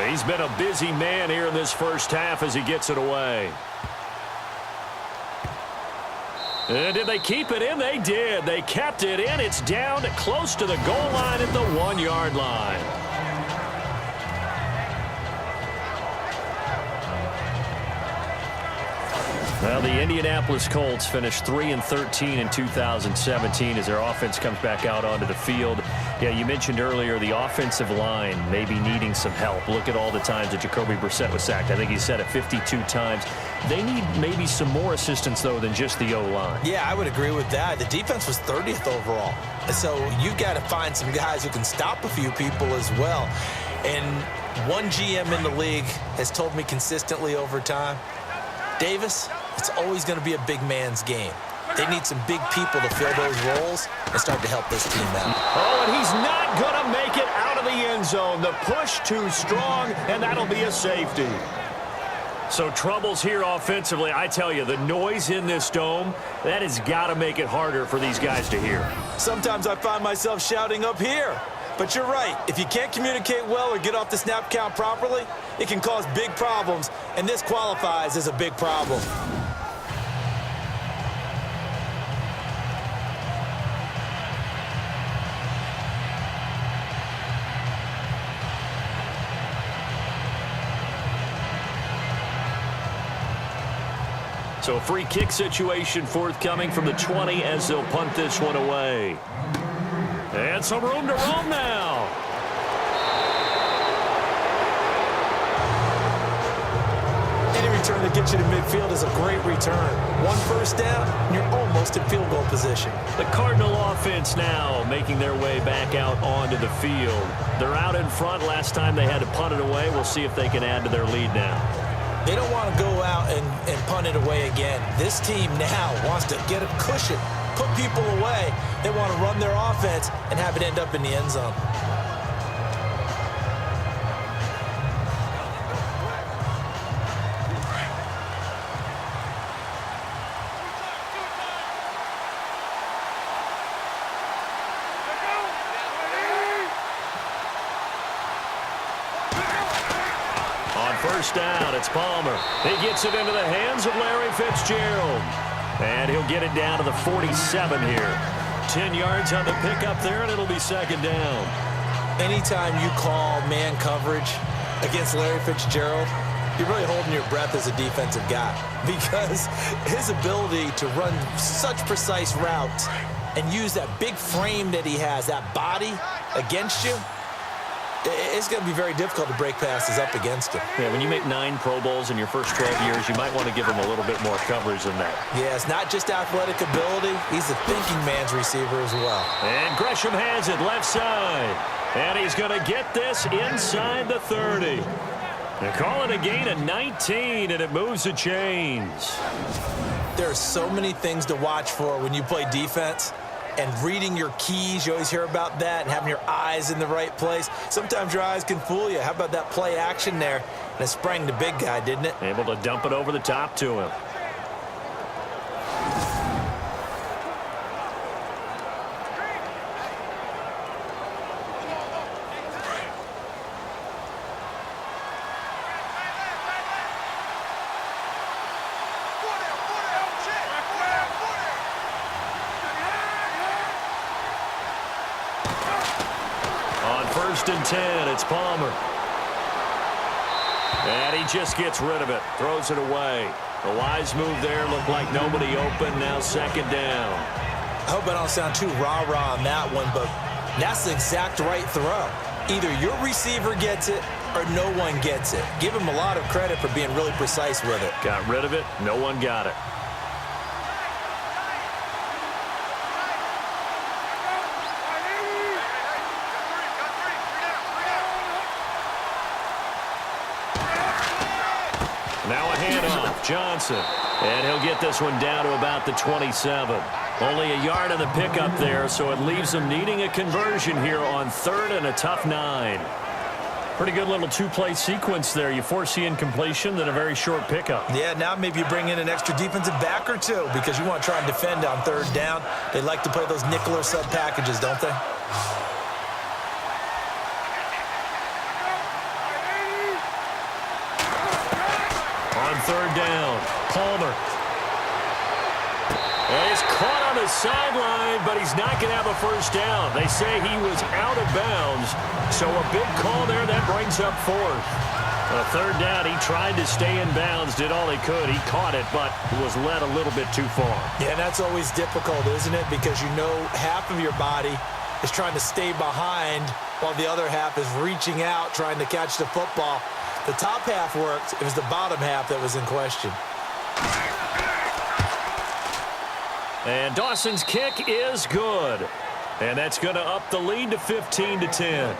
He's been a busy man here in this first half as he gets it away. And did they keep it in? They did. They kept it in. It's down close to the goal line at the 1-yard line. Well, the Indianapolis Colts finished 3-13 in 2017 as their offense comes back out onto the field. Yeah, you mentioned earlier the offensive line maybe needing some help. Look at all the times that Jacoby Brissett was sacked. I think he said it 52 times. They need maybe some more assistance, though, than just the O-line. Yeah, I would agree with that. The defense was 30th overall. So you got to find some guys who can stop a few people as well. And one GM in the league has told me consistently over time, Davis, it's always going to be a big man's game. They need some big people to fill those roles and start to help this team out. Oh, and he's not going to make it out of the end zone. The push too strong, and that'll be a safety. So troubles here offensively. I tell you, the noise in this dome, that has got to make it harder for these guys to hear. Sometimes I find myself shouting up here. But you're right. If you can't communicate well or get off the snap count properly, it can cause big problems, and this qualifies as a big problem. So a free kick situation forthcoming from the 20 as they'll punt this one away. And some room to roam now. Any return that gets you to midfield is a great return. One first down, and you're almost in field goal position. The Cardinal offense now making their way back out onto the field. They're out in front. Last time they had to punt it away. We'll see if they can add to their lead now. They don't want to go out and punt it away again. This team now wants to get a cushion, put people away. They want to run their offense and have it end up in the end zone. First down, it's Palmer. He gets it into the hands of Larry Fitzgerald. And he'll get it down to the 47 here. 10 yards on the pickup there, and it'll be second down. Anytime you call man coverage against Larry Fitzgerald, you're really holding your breath as a defensive guy, because his ability to run such precise routes and use that big frame that he has, that body against you, it's going to be very difficult to break passes up against him. Yeah, when you make 9 Pro Bowls in your first 12 years, you might want to give him a little bit more coverage than that. Yeah, it's not just athletic ability. He's a thinking man's receiver as well. And Gresham has it left side. And he's going to get this inside the 30. They call it a gain of 19, and it moves the chains. There are so many things to watch for when you play defense. And reading your keys, you always hear about that, and having your eyes in the right place. Sometimes your eyes can fool you. How about that play action there? And it sprang the big guy, didn't it? Able to dump it over the top to him. First and 10, it's Palmer. And he just gets rid of it, throws it away. A wise move there, looked like nobody open, now second down. I hope I don't sound too rah-rah on that one, but that's the exact right throw. Either your receiver gets it or no one gets it. Give him a lot of credit for being really precise with it. Got rid of it, no one got it. Now a handoff, Johnson. And he'll get this one down to about the 27. Only a yard on the pickup there, so it leaves them needing a conversion here on 3rd and a tough 9. Pretty good little two-play sequence there. You force the incompletion, then a very short pickup. Yeah, now maybe you bring in an extra defensive back or two because you want to try and defend on 3rd down. They like to play those nickel or sub packages, don't they? On 3rd down, Palmer. And he's caught on the sideline, but he's not going to have a first down. They say he was out of bounds, so a big call there. That brings up 4th. On 3rd down, he tried to stay in bounds, did all he could. He caught it, but was led a little bit too far. Yeah, and that's always difficult, isn't it? Because you know half of your body is trying to stay behind while the other half is reaching out, trying to catch the football. The top half worked. It was the bottom half that was in question. And Dawson's kick is good. And that's going to up the lead to 15-10.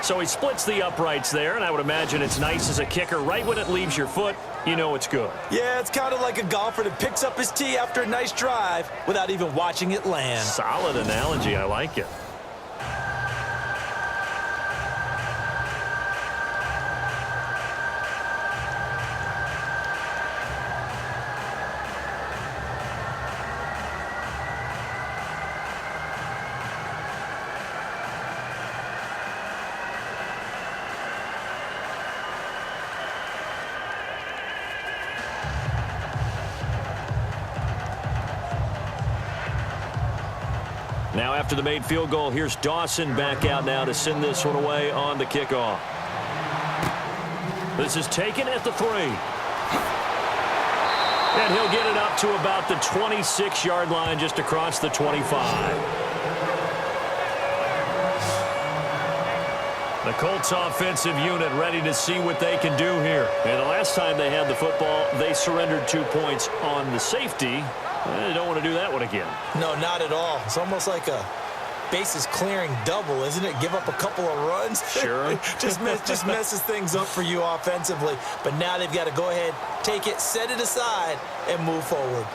So he splits the uprights there, and I would imagine it's nice as a kicker. Right when it leaves your foot, you know it's good. Yeah, it's kind of like a golfer that picks up his tee after a nice drive without even watching it land. Solid analogy. I like it. Now after the made field goal, here's Dawson back out now to send this one away on the kickoff. This is taken at the 3. And he'll get it up to about the 26-yard line, just across the 25. The Colts offensive unit ready to see what they can do here. And the last time they had the football, they surrendered 2 points on the safety. They don't want to do that one again. No, not at all. It's almost like a bases clearing double, isn't it? Give up a couple of runs. Sure. just messes things up for you offensively. But now they've got to go ahead, take it, set it aside, and move forward.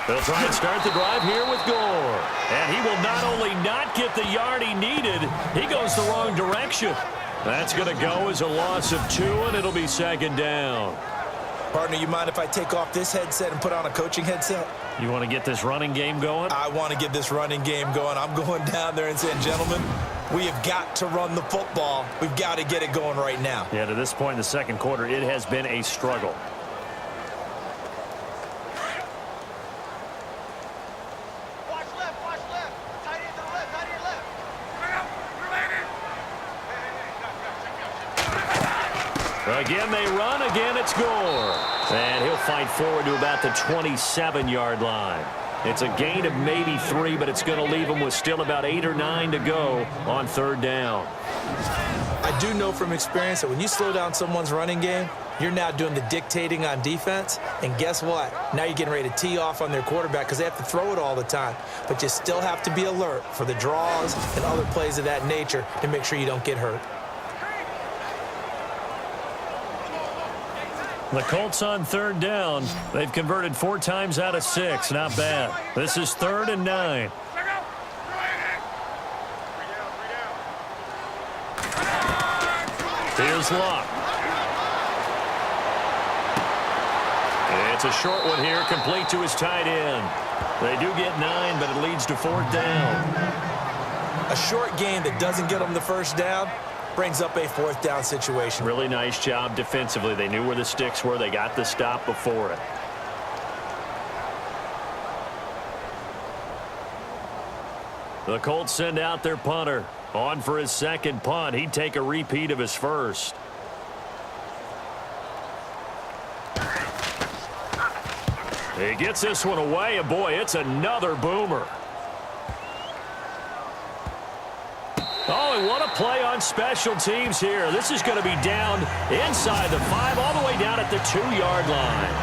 They'll try and start the drive here with Gore. And he will not only not get the yard he needed, he goes the wrong direction. That's going to go as a loss of 2, and it'll be 2nd down. Partner, you mind if I take off this headset and put on a coaching headset? You want to get this running game going? I want to get this running game going. I'm going down there and saying, gentlemen, we have got to run the football. We've got to get it going right now. Yeah, to this point in the second quarter, it has been a struggle. Again, they run. Again, it's Gore. And he'll fight forward to about the 27-yard line. It's a gain of maybe 3, but it's going to leave him with still about 8 or 9 to go on 3rd down. I do know from experience that when you slow down someone's running game, you're now doing the dictating on defense. And guess what? Now you're getting ready to tee off on their quarterback because they have to throw it all the time. But you still have to be alert for the draws and other plays of that nature to make sure you don't get hurt. The Colts on 3rd down. They've converted 4 times out of 6. Not bad. This is 3rd and 9. Here's Luck. It's a short one here, complete to his tight end. They do get 9, but it leads to 4th down. A short game that doesn't get them the first down brings up a 4th down situation. Really nice job defensively. They knew where the sticks were. They got the stop before it. The Colts send out their punter. On for his second punt. He'd take a repeat of his first. He gets this one away, and boy, it's another boomer. Oh, and what a play on special teams here. This is going to be down inside the 5, all the way down at the 2-yard line.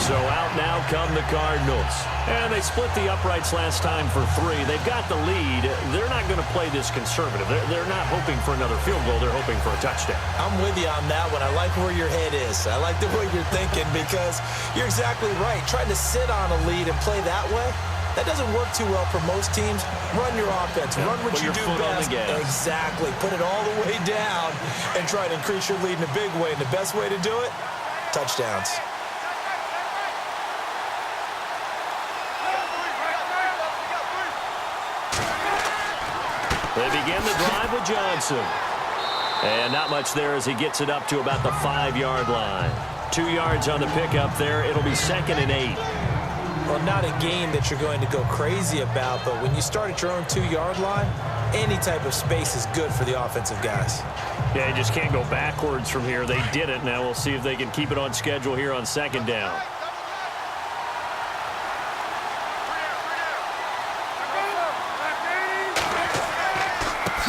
So out now come the Cardinals. And they split the uprights last time for 3. They've got the lead. They're not going to play this conservative. They're not hoping for another field goal. They're hoping for a touchdown. I'm with you on that one. I like where your head is. I like the way you're thinking because you're exactly right. Trying to sit on a lead and play that way, that doesn't work too well for most teams. Run your offense. Run what you do best. Exactly. Put it all the way down and try to increase your lead in a big way. And the best way to do it, touchdowns. They begin the drive with Johnson. And not much there as he gets it up to about the 5-yard line. 2 yards on the pickup there. It'll be 2nd and 8. Well, not a game that you're going to go crazy about, but when you start at your own 2-yard line, any type of space is good for the offensive guys. Yeah, you just can't go backwards from here. They did it. Now we'll see if they can keep it on schedule here on 2nd down.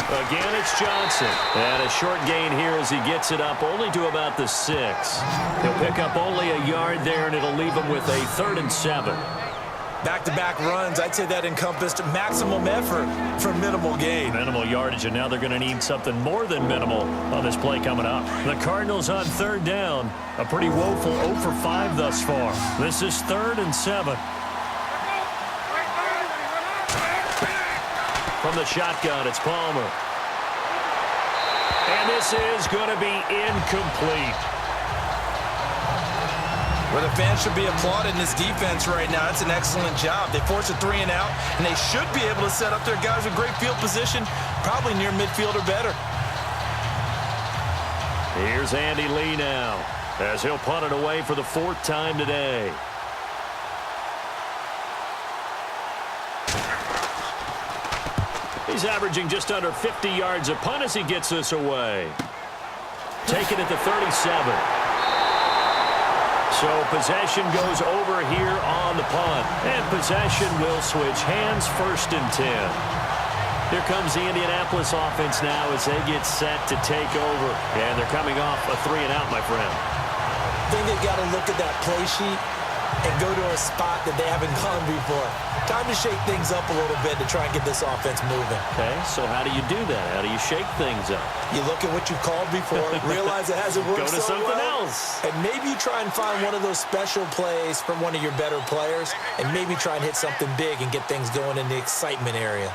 Again, it's Johnson. And a short gain here as he gets it up only to about the 6. He'll pick up only a yard there, and it'll leave him with a 3rd and 7. Back-to-back runs, I'd say that encompassed maximum effort for minimal gain. Minimal yardage, and now they're going to need something more than minimal on this play coming up. The Cardinals on 3rd down. A pretty woeful 0 for 5 thus far. This is 3rd and 7. From the shotgun, it's Palmer. And this is going to be incomplete. Well, the fans should be applauding this defense right now. It's an excellent job. They force a 3 and out, and they should be able to set up their guys with great field position, probably near midfield or better. Here's Andy Lee now, as he'll punt it away for the 4th time today. He's averaging just under 50 yards a punt as he gets this away. Taken at the 37. So possession goes over here on the punt. And possession will switch hands, 1st and 10. Here comes the Indianapolis offense now as they get set to take over. And they're coming off a 3 and out, my friend. I think they've got to look at that play sheet and go to a spot that they haven't gone before. Time to shake things up a little bit to try and get this offense moving. Okay, so how do you do that? How do you shake things up? You look at what you called before, realize it hasn't worked Go to so something well, else. and maybe you try and find one of those special plays from one of your better players, and maybe try and hit something big and get things going in the excitement area.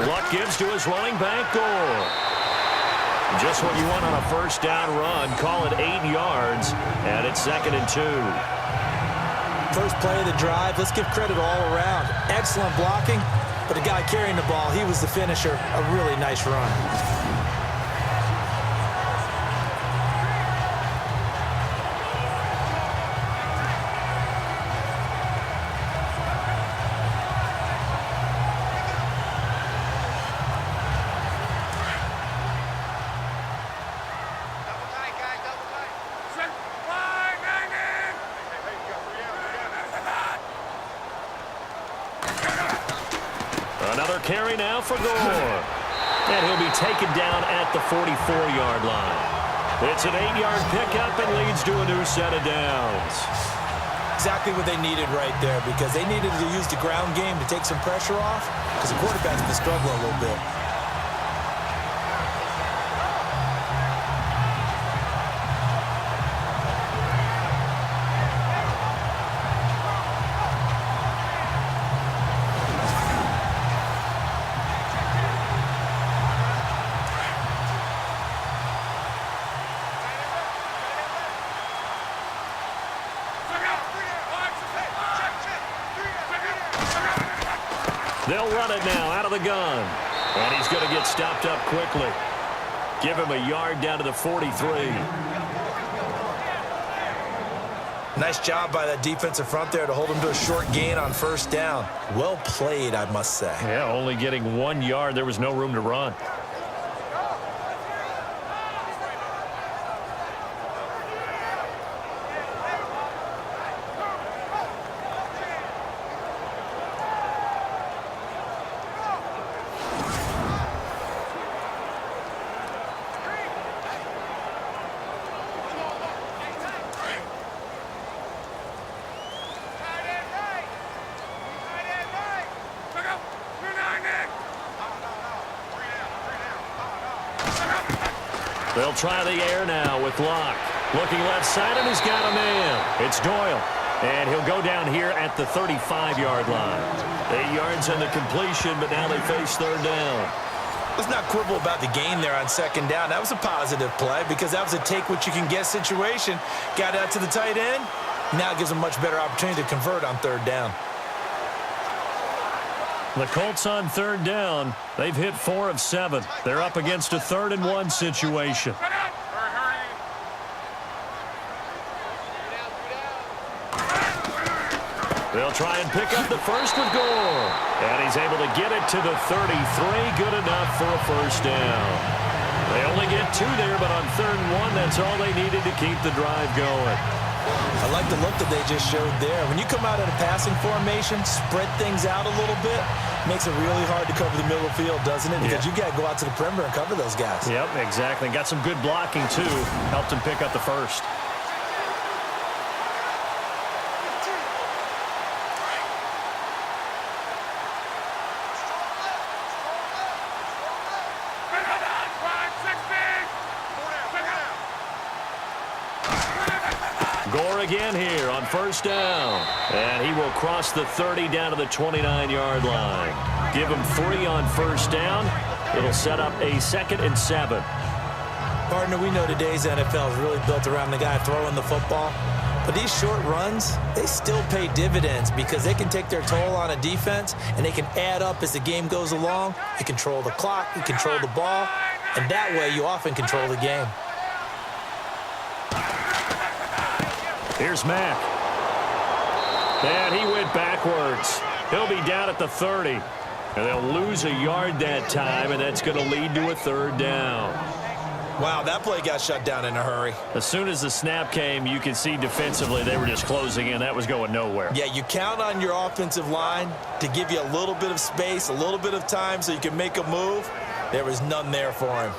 Luck gives to his running back, Gore. Just what you want on a 1st down run. Call it 8 yards, and it's 2nd and 2. First play of the drive, let's give credit all around. Excellent blocking, but the guy carrying the ball, he was the finisher. A really nice run. Another carry now for Gore. And he'll be taken down at the 44-yard line. It's an 8-yard pickup and leads to a new set of downs. Exactly what they needed right there, because they needed to use the ground game to take some pressure off, because the quarterback's been struggling a little bit. They'll run it now out of the gun. And he's going to get stopped up quickly. Give him a yard down to the 43. Nice job by that defensive front there to hold him to a short gain on 1st down. Well played, I must say. Yeah, only getting 1 yard. There was no room to run. They'll try the air now with Locke. Looking left side, and he's got a man. It's Doyle. And he'll go down here at the 35-yard line. 8 yards on the completion, but now they face third down. Let's not quibble about the gain there on second down. That was a positive play because that was a take-what-you-can-get situation. Got out to the tight end. Now it gives them a much better opportunity to convert on third down. The Colts on third down. They've hit 4 of 7. They're up against a 3rd and 1 situation. They'll try and pick up the first with Gore. And he's able to get it to the 33. Good enough for a first down. They only get 2 there, but on 3rd and 1, that's all they needed to keep the drive going. I like the look that they just showed there. When you come out in a passing formation, spread things out a little bit, makes it really hard to cover the middle of the field, doesn't it? Because you got to go out to the perimeter and cover those guys. Yep, exactly. Got some good blocking, too. Helped him pick up the first. Gore again here on first down. And he will cross the 30 down to the 29-yard line. Give him 3 on first down. It'll set up a 2nd and 7. Partner, we know today's NFL is really built around the guy throwing the football. But these short runs, they still pay dividends because they can take their toll on a defense and they can add up as the game goes along. You control the clock, you control the ball, and that way you often control the game. Here's Mack. And he went backwards. He'll be down at the 30. And they'll lose a yard that time, and that's going to lead to a 3rd down. Wow, that play got shut down in a hurry. As soon as the snap came, you could see defensively they were just closing in. That was going nowhere. Yeah, you count on your offensive line to give you a little bit of space, a little bit of time so you can make a move. There was none there for him.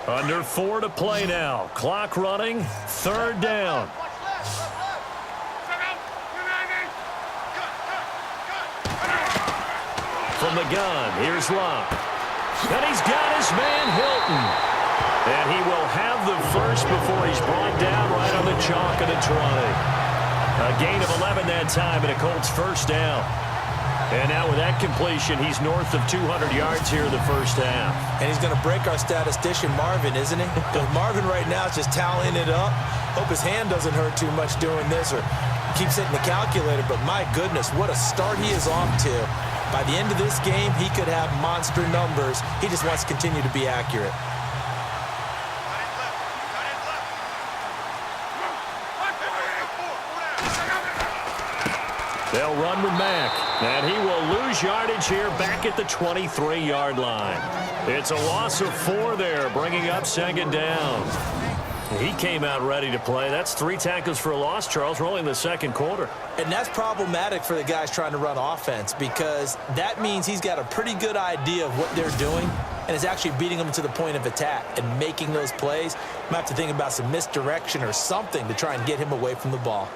Under 4 to play now. Clock running. 3rd down. From the gun, here's Locke. And he's got his man Hilton. And he will have the first before he's brought down right on the chalk of the 20. A gain of 11 that time and a Colts first down. And now with that completion, he's north of 200 yards here in the first half. And he's going to break our statistician, Marvin, isn't he? Because Marvin right now is just tallying it up. Hope his hand doesn't hurt too much doing this or keeps hitting the calculator. But my goodness, what a start he is off to. By the end of this game, he could have monster numbers. He just wants to continue to be accurate. They'll run with Mack, and he will lose yardage here back at the 23-yard line. It's a loss of 4 there, bringing up 2nd down. He came out ready to play. That's 3 tackles for a loss, Charles, rolling the 2nd quarter. And that's problematic for the guys trying to run offense because that means he's got a pretty good idea of what they're doing and is actually beating them to the point of attack and making those plays. Might have to think about some misdirection or something to try and get him away from the ball.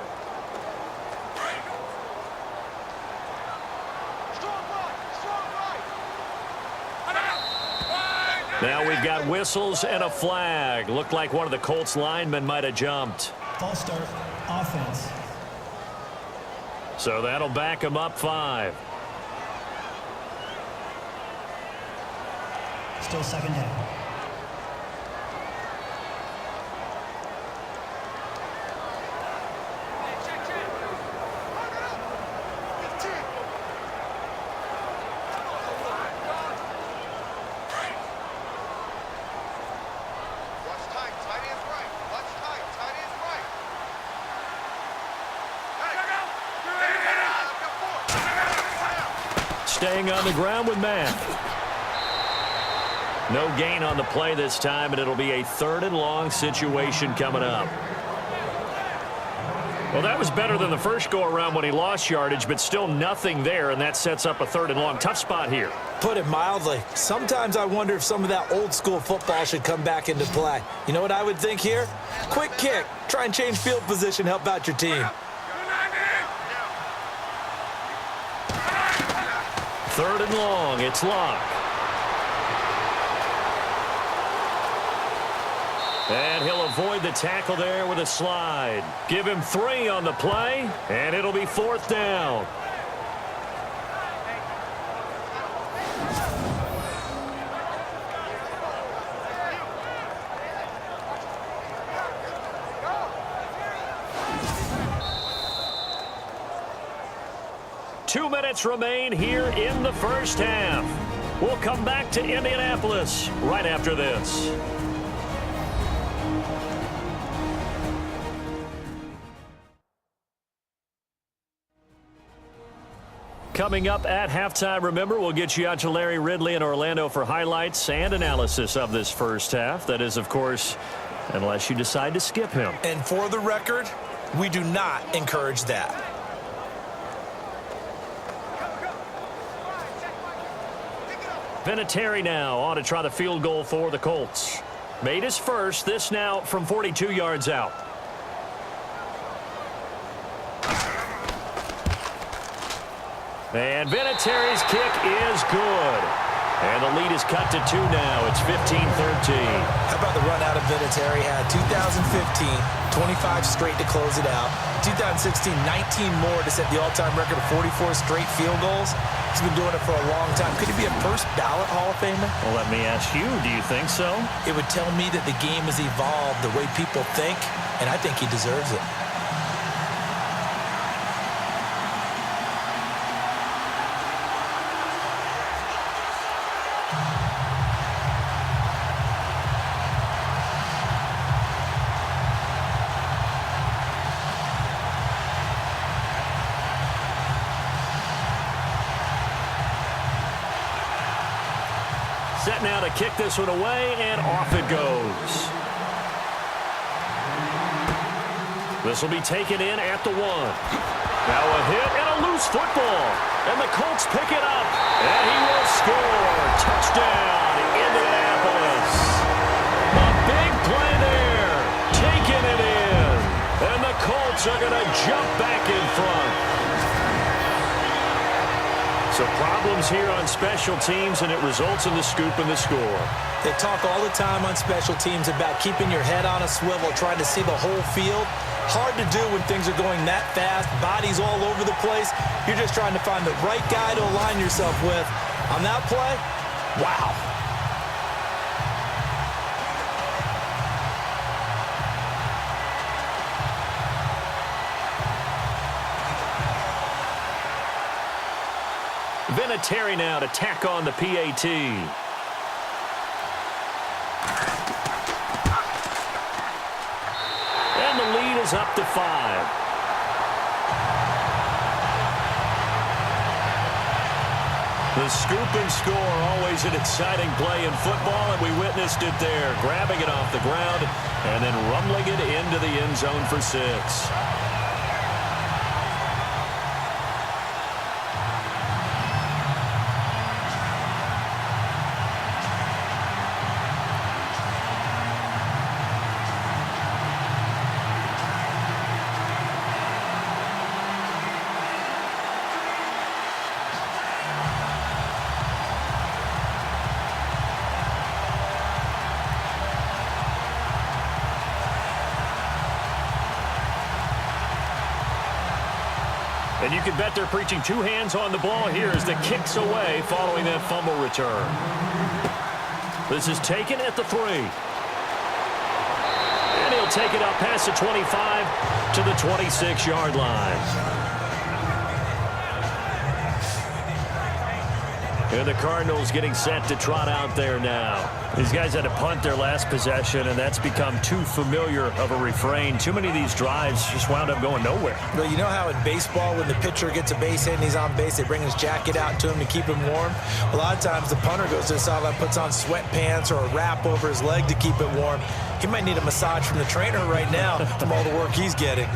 Now we've got whistles and a flag. Looked like one of the Colts linemen might have jumped. False start, offense. So that'll back him up 5. Still 2nd down. Staying on the ground with Mack. No gain on the play this time, and it'll be a 3rd and long situation coming up. Well, that was better than the first go-around when he lost yardage, but still nothing there, and that sets up a 3rd and long. Tough spot here. Put it mildly. Sometimes I wonder if some of that old-school football should come back into play. You know what I would think here? Quick kick. Try and change field position, help out your team. 3rd and long. It's Locke. And he'll avoid the tackle there with a slide. Give him 3 on the play, and it'll be 4th down. Two minutes remain here in the first half. We'll come back to Indianapolis right after this. Coming up at halftime, remember, we'll get you out to Larry Ridley in Orlando for highlights and analysis of this first half. That is, of course, unless you decide to skip him. And for the record, we do not encourage that. Vinatieri now on to try the field goal for the Colts. Made his first, this now from 42 yards out. And Vinatieri's kick is good. And the lead is cut to 2 now. It's 15-13. How about the run out of Vinatieri? Had 2015, 25 straight to close it out. 2016, 19 more to set the all-time record of 44 straight field goals. He's been doing it for a long time. Could he be a first ballot Hall of Famer? Well, let me ask you, do you think so? It would tell me that the game has evolved the way people think, and I think he deserves it. Set now to kick this one away, and off it goes. This will be taken in at the 1. Now a hit and a loose football. And the Colts pick it up. And he will score. Touchdown, Indianapolis. A big play there. Taking it in. And the Colts are going to jump back in front. So problems here on special teams, and it results in the scoop and the score. They talk all the time on special teams about keeping your head on a swivel, trying to see the whole field. Hard to do when things are going that fast, bodies all over the place. You're just trying to find the right guy to align yourself with. On that play, wow. Vinatieri now to tack on the PAT. And the lead is up to 5. The scoop and score, always an exciting play in football, and we witnessed it there, grabbing it off the ground and then rumbling it into the end zone for 6. And you can bet they're preaching 2 hands on the ball here as the kick's away following that fumble return. This is taken at the 3. And he'll take it up past the 25 to the 26-yard line. And the Cardinals getting set to trot out there now. These guys had to punt their last possession, and that's become too familiar of a refrain. Too many of these drives just wound up going nowhere. Well, you know how in baseball, when the pitcher gets a base hit and he's on base, they bring his jacket out to him to keep him warm? A lot of times the punter goes to the sideline, puts on sweatpants or a wrap over his leg to keep it warm. He might need a massage from the trainer right now from all the work he's getting.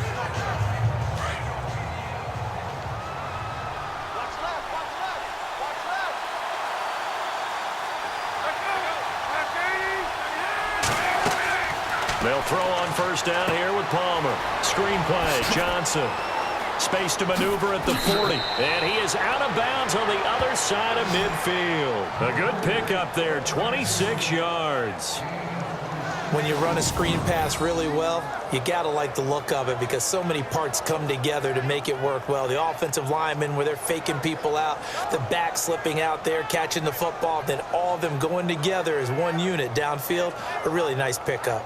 They'll throw on first down here with Palmer. Screen play, Johnson. Space to maneuver at the 40. And he is out of bounds on the other side of midfield. A good pickup there, 26 yards. When you run a screen pass really well, you got to like the look of it because so many parts come together to make it work well. The offensive linemen, where they're faking people out, the back slipping out there, catching the football, then all of them going together as one unit downfield. A really nice pickup.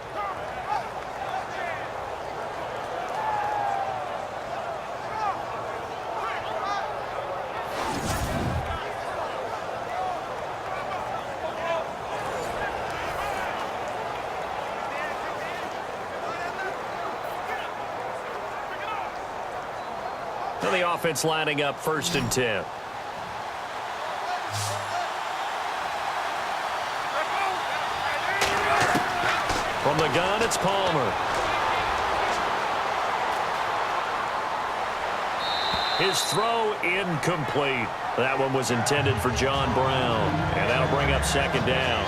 The offense lining up 1st and 10. From the gun, it's Palmer. His throw incomplete. That one was intended for John Brown, and that'll bring up 2nd down.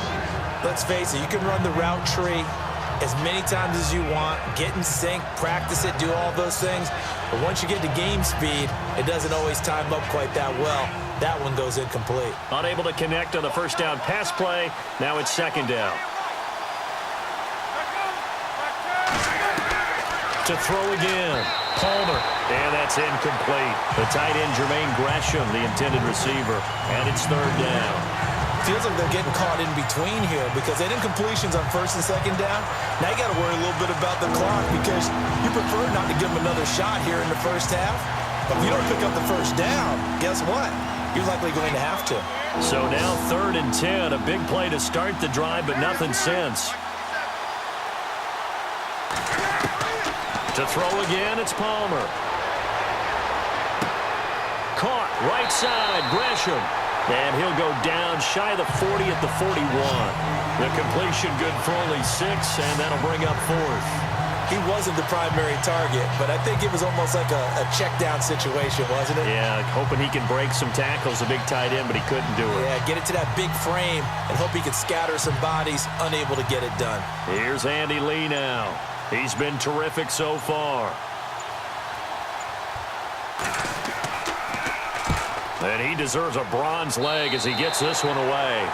Let's face it, you can run the route tree as many times as you want, get in sync, practice it, do all those things. But once you get to game speed, it doesn't always time up quite that well. That one goes incomplete. Unable to connect on the 1st down pass play. Now it's 2nd down. To throw again. Palmer. And that's incomplete. The tight end, Jermaine Gresham, the intended receiver. And it's 3rd down. Feels like they're getting caught in between here because they did incompletions on 1st and 2nd down. Now you got to worry a little bit about the clock because you prefer not to give them another shot here in the 1st half. But if you don't pick up the 1st down, guess what? You're likely going to have to. So now 3rd and 10. A big play to start the drive, but nothing since. To throw again, it's Palmer. Caught right side, Gresham. And he'll go down shy of the 40 at the 41. The completion good for only 6, and that'll bring up 4th. He wasn't the primary target, but I think it was almost like a check-down situation, wasn't it? Yeah, hoping he can break some tackles, a big tight end, but he couldn't do it. Yeah, get it to that big frame and hope he could scatter some bodies, unable to get it done. Here's Andy Lee now. He's been terrific so far. And he deserves a bronze leg as he gets this one away.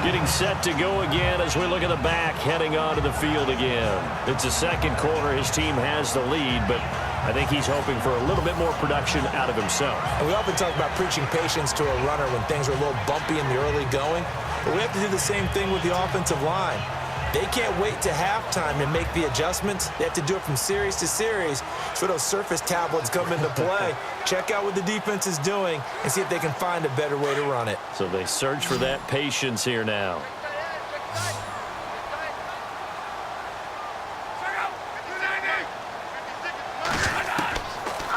Getting set to go again as we look at the back, heading onto the field again. It's a 2nd quarter. His team has the lead, but I think he's hoping for a little bit more production out of himself. And we often talk about preaching patience to a runner when things are a little bumpy in the early going, but we have to do the same thing with the offensive line. They can't wait to halftime to make the adjustments. They have to do it from series to series. So those surface tablets come into play. Check out what the defense is doing and see if they can find a better way to run it. So they search for that patience here now.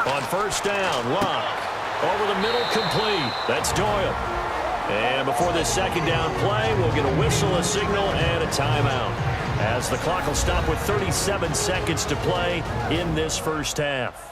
On 1st down, Locke. Over the middle, complete. That's Doyle. And before this 2nd down play, we'll get a whistle, a signal, and a timeout, as the clock will stop with 37 seconds to play in this 1st half.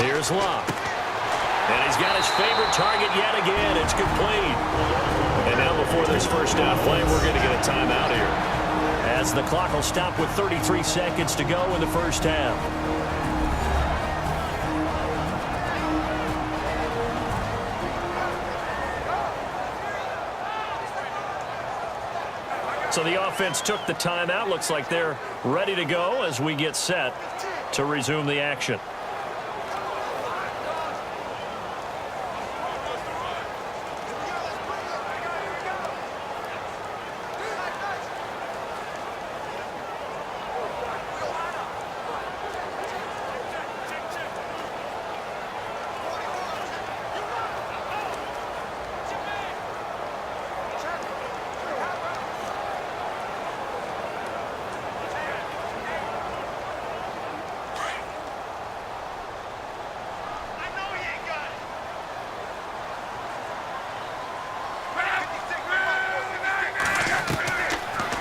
Here's Locke. And he's got his favorite target yet again. It's complete. And now before this 1st down play, we're going to get a timeout here, as the clock will stop with 33 seconds to go in the 1st half. So the offense took the timeout. Looks like they're ready to go as we get set to resume the action.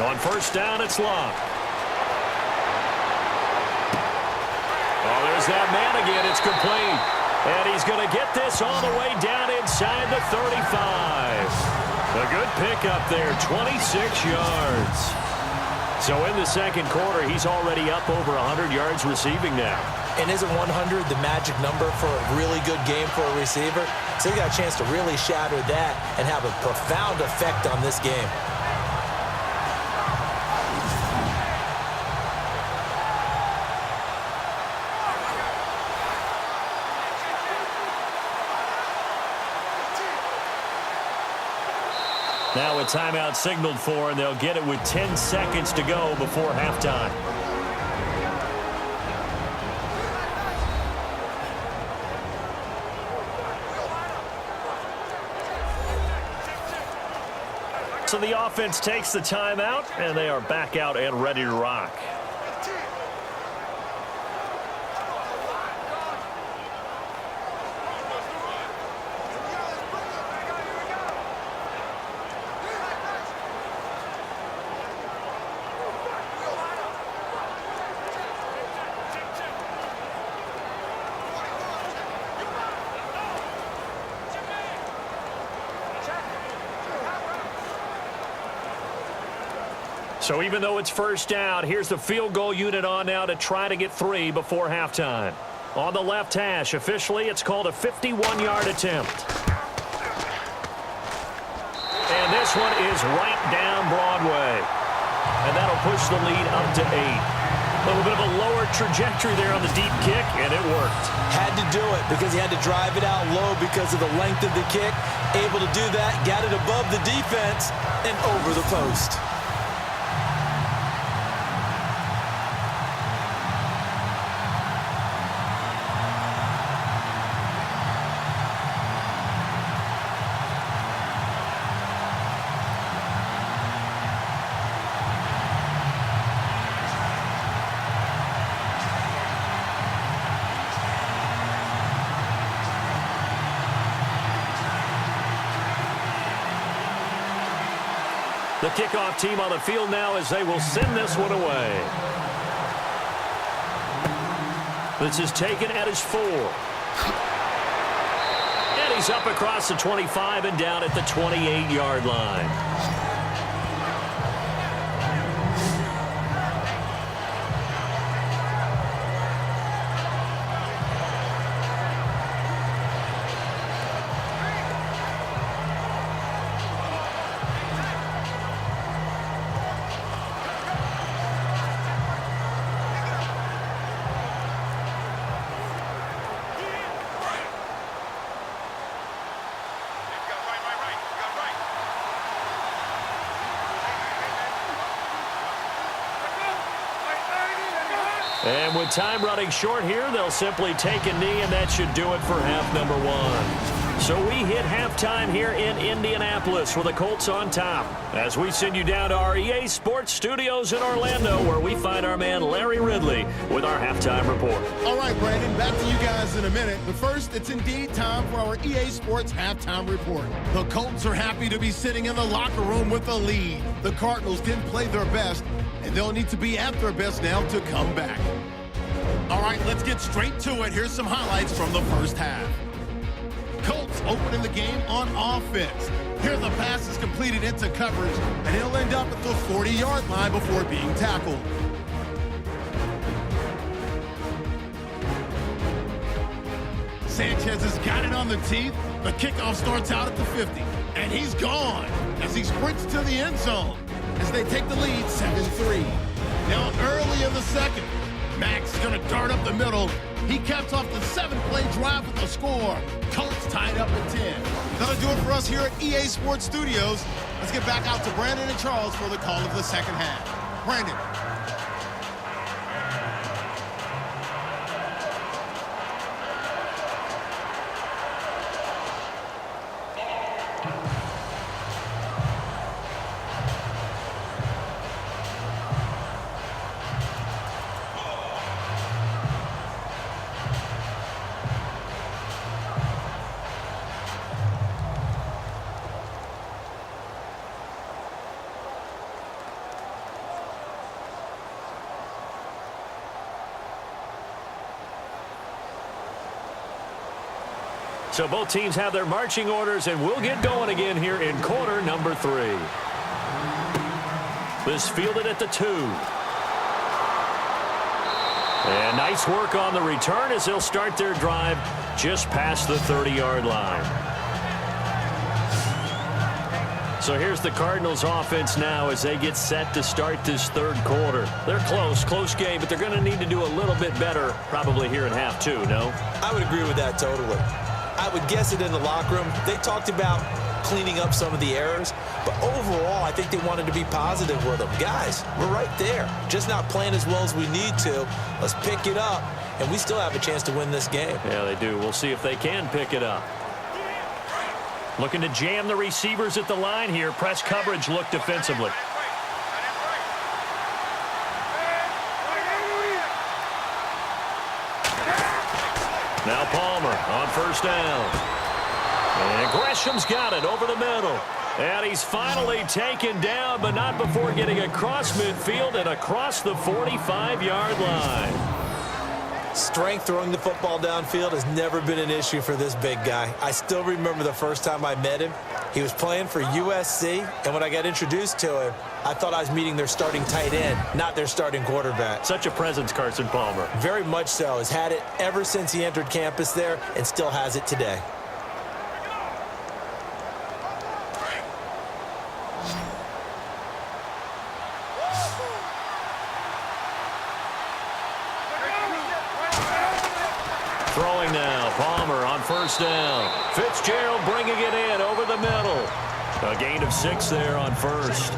On first down, it's Love. Oh, there's that man again. It's complete. And he's going to get this all the way down inside the 35. A good pickup there, 26 yards. So in the second quarter, he's already up over 100 yards receiving now. And isn't 100 the magic number for a really good game for a receiver? So he got a chance to really shatter that and have a profound effect on this game. Now a timeout signaled for, and they'll get it with 10 seconds to go before halftime. So the offense takes the timeout, and they are back out and ready to rock. So even though it's first down, here's the field goal unit on now to try to get 3 before halftime. On the left hash, officially, it's called a 51-yard attempt. And this one is right down Broadway. And that'll push the lead up to 8. A little bit of a lower trajectory there on the deep kick, and it worked. Had to do it because he had to drive it out low because of the length of the kick. Able to do that, got it above the defense and over the post. The kickoff team on the field now as they will send this one away. This is taken at his 4. And he's up across the 25 and down at the 28-yard line. And with time running short here, they'll simply take a knee, and that should do it for half number 1. So we hit halftime here in Indianapolis with the Colts on top as we send you down to our EA Sports studios in Orlando, where we find our man Larry Ridley with our halftime report. All right, Brandon, back to you guys in a minute. But first, it's indeed time for our EA Sports halftime report. The Colts are happy to be sitting in the locker room with a lead. The Cardinals didn't play their best, and they'll need to be at their best now to come back. All right, let's get straight to it. Here's some highlights from the first half. Colts opening the game on offense. Here the pass is completed into coverage, and he'll end up at the 40-yard line before being tackled. Sanchez has got it on the teeth. The kickoff starts out at the 50, and he's gone as he sprints to the end zone as they take the lead 7-3. Now early in the second, Max is going to dart up the middle. He caps off the 7-play drive with the score. Colts tied up at 10. That'll do it for us here at EA Sports Studios. Let's get back out to Brandon and Charles for the call of the second half. Brandon. So both teams have their marching orders, and we'll get going again here in quarter number 3. This fielded at the 2. And nice work on the return as they'll start their drive just past the 30-yard line. So here's the Cardinals offense now as they get set to start this third quarter. They're close game, but they're going to need to do a little bit better probably here in half 2, no? I would agree with that totally. I would guess it in the locker room. They talked about cleaning up some of the errors, but overall, I think they wanted to be positive with them. Guys, we're right there. Just not playing as well as we need to. Let's pick it up, and we still have a chance to win this game. Yeah, they do. We'll see if they can pick it up. Looking to jam the receivers at the line here. Press coverage look defensively. Now Palmer on first down. And Gresham's got it over the middle. And he's finally taken down, but not before getting across midfield and across the 45-yard line. Strength throwing the football downfield has never been an issue for this big guy. I still remember the first time I met him. He was playing for USC, and when I got introduced to him, I thought I was meeting their starting tight end, not their starting quarterback. Such a presence, Carson Palmer. Very much so. Has had it ever since he entered campus there and still has it today. Throwing now, Palmer on first down. Fitzgerald bringing it in over the middle. A gain of 6 there on first.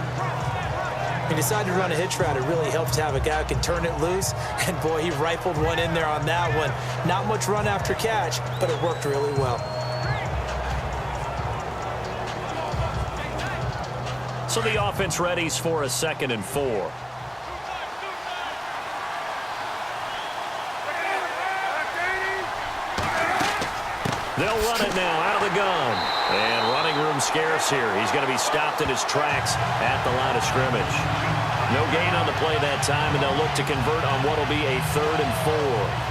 He decided to run a hitch route. It really helps to have a guy who can turn it loose. And, boy, he rifled one in there on that one. Not much run after catch, but it worked really well. So the offense readies for a 2nd and 4. They'll run it now out of the gun. And running room scarce here. He's going to be stopped in his tracks at the line of scrimmage. No gain on the play that time, and they'll look to convert on what will be a 3rd and 4.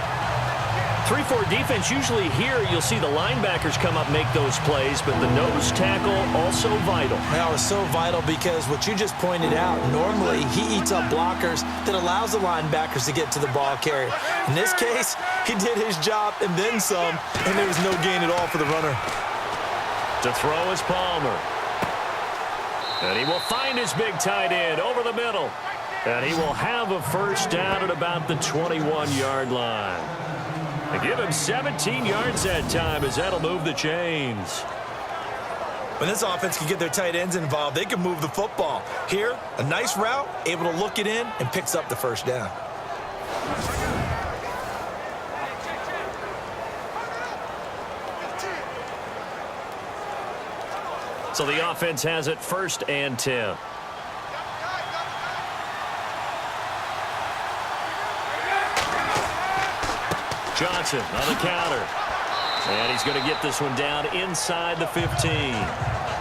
3-4 defense, usually here you'll see the linebackers come up make those plays, but the nose tackle also vital. That was so vital because what you just pointed out, normally he eats up blockers that allows the linebackers to get to the ball carrier. In this case, he did his job and then some, and there was no gain at all for the runner. To throw is Palmer. And he will find his big tight end over the middle. And he will have a first down at about the 21-yard line. They give him 17 yards that time as that'll move the chains. When this offense can get their tight ends involved, they can move the football. Here, a nice route, able to look it in, and picks up the first down. So the offense has it 1st and 10. Johnson on the counter. And he's going to get this one down inside the 15.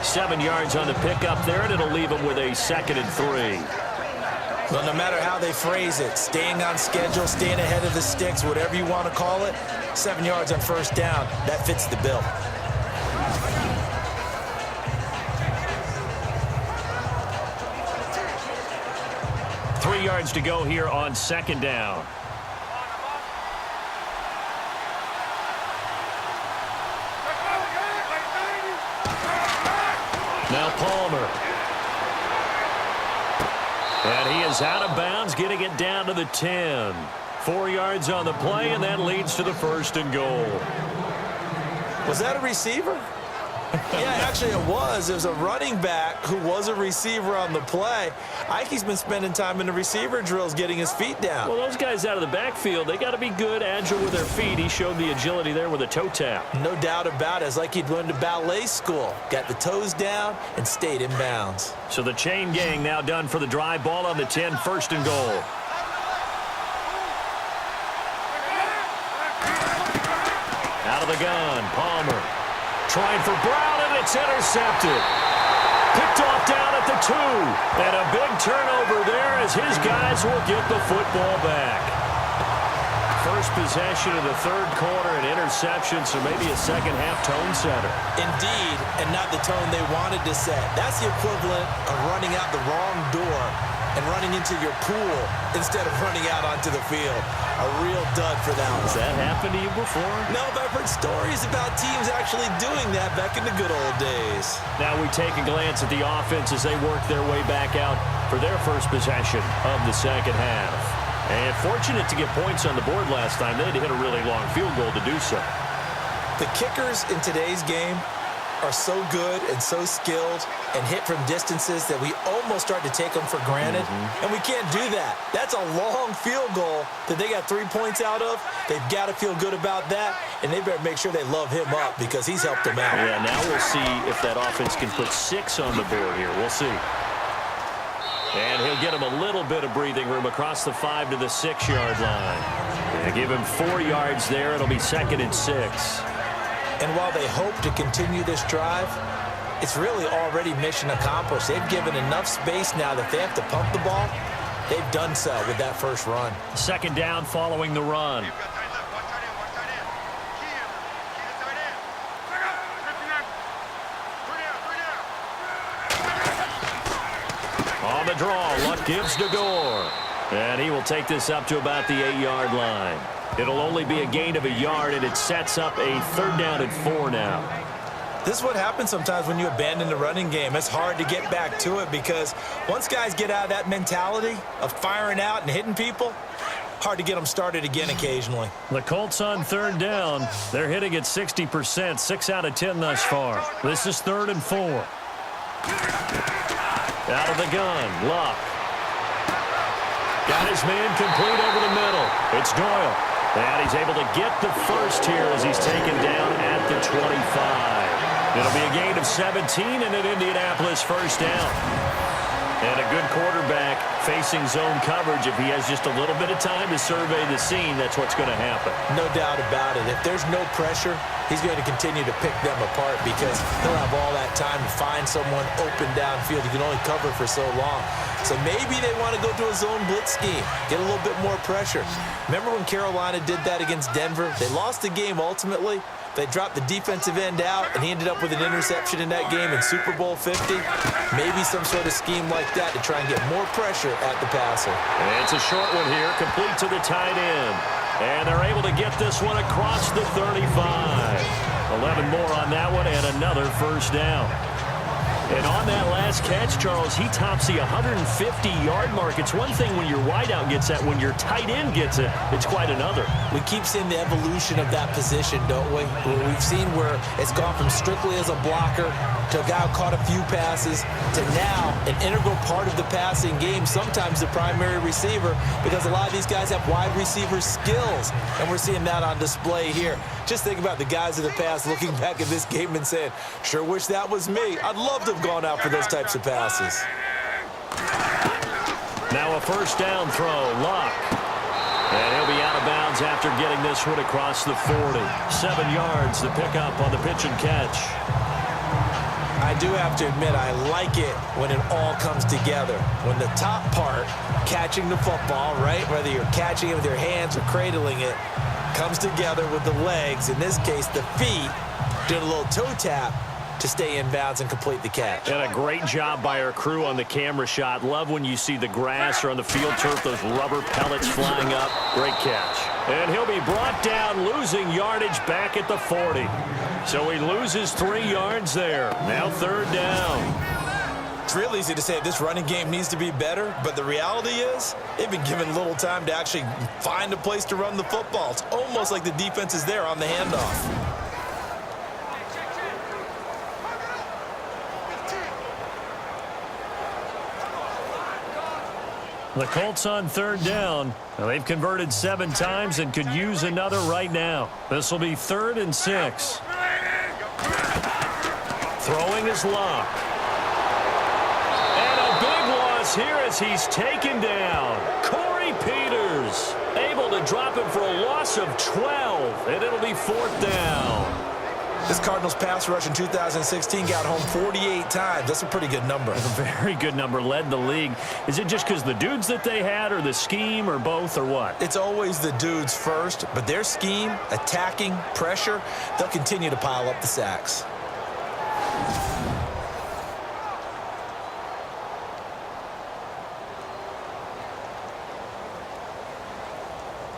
7 yards on the pickup there, and it'll leave him with a 2nd and 3. Well, no matter how they phrase it, staying on schedule, staying ahead of the sticks, whatever you want to call it, 7 yards on first down, that fits the bill. Three yards to go here on 2nd down. Now Palmer. And he is out of bounds, getting it down to the 10. 4 yards on the play, and that leads to the 1st and goal. Was that a receiver? Yeah, actually it was. It was a running back who was a receiver on the play. Ikey's been spending time in the receiver drills getting his feet down. Well, those guys out of the backfield, they got to be good, agile with their feet. He showed the agility there with a toe tap. No doubt about it. It's like he'd learned to ballet school. Got the toes down and stayed in bounds. So the chain gang now done for the drive. Ball on the 10, 1st and goal. Out of the gun, Palmer. Trying for Brown, and it's intercepted. Picked off down at the 2. And a big turnover there as his guys will get the football back. First possession of the 3rd quarter, an interception. interception, so maybe a second-half tone setter. Indeed, and not the tone they wanted to set. That's the equivalent of running out the wrong door and running into your pool instead of running out onto the field. A real dud for that one. Has that happened to you before? No, but I've heard stories about teams actually doing that back in the good old days. Now we take a glance at the offense as they work their way back out for their first possession of the second half. And fortunate to get points on the board last time. They had to hit a really long field goal to do so. The kickers in today's game are so good and so skilled and hit from distances that we almost start to take them for granted. And we can't do that. That's a long field goal that they got 3 points out of. They've got to feel good about that, and they better make sure they love him up because he's helped them out. Yeah, now we'll see if that offense can put 6 on the board here. We'll see. And he'll get him a little bit of breathing room across the 5 to the 6-yard line. And give him 4 yards there. It'll be 2nd and 6. And while they hope to continue this drive, it's really already mission accomplished. They've given enough space now that they have to pump the ball. They've done so with that first run. 2nd down following the run. On the draw, Luck gives to Gore. And he will take this up to about the 8-yard line. It'll only be a gain of a yard, and it sets up a 3rd down and 4 now. This is what happens sometimes when you abandon the running game. It's hard to get back to it because once guys get out of that mentality of firing out and hitting people, hard to get them started again occasionally. The Colts on 3rd down. They're hitting at 60%, 6 out of 10 thus far. This is 3rd and 4. Out of the gun, Luck. Got his man complete over the middle. It's Doyle. And he's able to get the first here as he's taken down at the 25. It'll be a gain of 17 and an Indianapolis 1st down. And a good quarterback facing zone coverage. If he has just a little bit of time to survey the scene, that's what's going to happen. No doubt about it. If there's no pressure, he's going to continue to pick them apart because he'll have all that time to find someone open downfield. He can only cover for so long. So maybe they want to go to a zone blitz scheme, get a little bit more pressure. Remember when Carolina did that against Denver? They lost the game ultimately. They dropped the defensive end out, and he ended up with an interception in that game in Super Bowl 50. Maybe some sort of scheme like that to try and get more pressure at the passer. And it's a short one here, complete to the tight end. And they're able to get this one across the 35. 11 more on that one, and another 1st down. And on that last catch, Charles, he tops the 150-yard mark. It's one thing when your wideout gets that. When your tight end gets it, it's quite another. We keep seeing the evolution of that position, don't we? We've seen where it's gone from strictly as a blocker to a guy who caught a few passes to now an integral part of the passing game, sometimes the primary receiver, because a lot of these guys have wide receiver skills, and we're seeing that on display here. Just think about the guys of the past looking back at this game and saying, sure wish that was me. I'd love to have gone out for those types of passes. Now a 1st down throw, Luck. And he'll be out of bounds after getting this one across the 40. 7 yards, the pickup on the pitch and catch. I do have to admit, I like it when it all comes together. When the top part, catching the football, right, whether you're catching it with your hands or cradling it, comes together with the legs, in this case the feet, doing a little toe tap to stay in bounds and complete the catch. And a great job by our crew on the camera shot. Love when you see the grass or on the field turf, those rubber pellets flying up. Great catch. And he'll be brought down, losing yardage back at the 40. So he loses 3 yards there. Now 3rd down. It's real easy to say this running game needs to be better, but the reality is they've been given little time to actually find a place to run the football. It's almost like the defense is there on the handoff. The Colts on 3rd down. Now they've converted 7 times and could use another right now. This will be 3rd and 6. Throwing is Luck. And a big loss here as he's taken down. Corey Peters able to drop him for a loss of 12, and it'll be 4th down. This Cardinals pass rush in 2016 got home 48 times. That's a pretty good number. A very good number, led the league. Is it just because the dudes that they had, or the scheme, or both, or what? It's always the dudes first, but their scheme, attacking, pressure, they'll continue to pile up the sacks.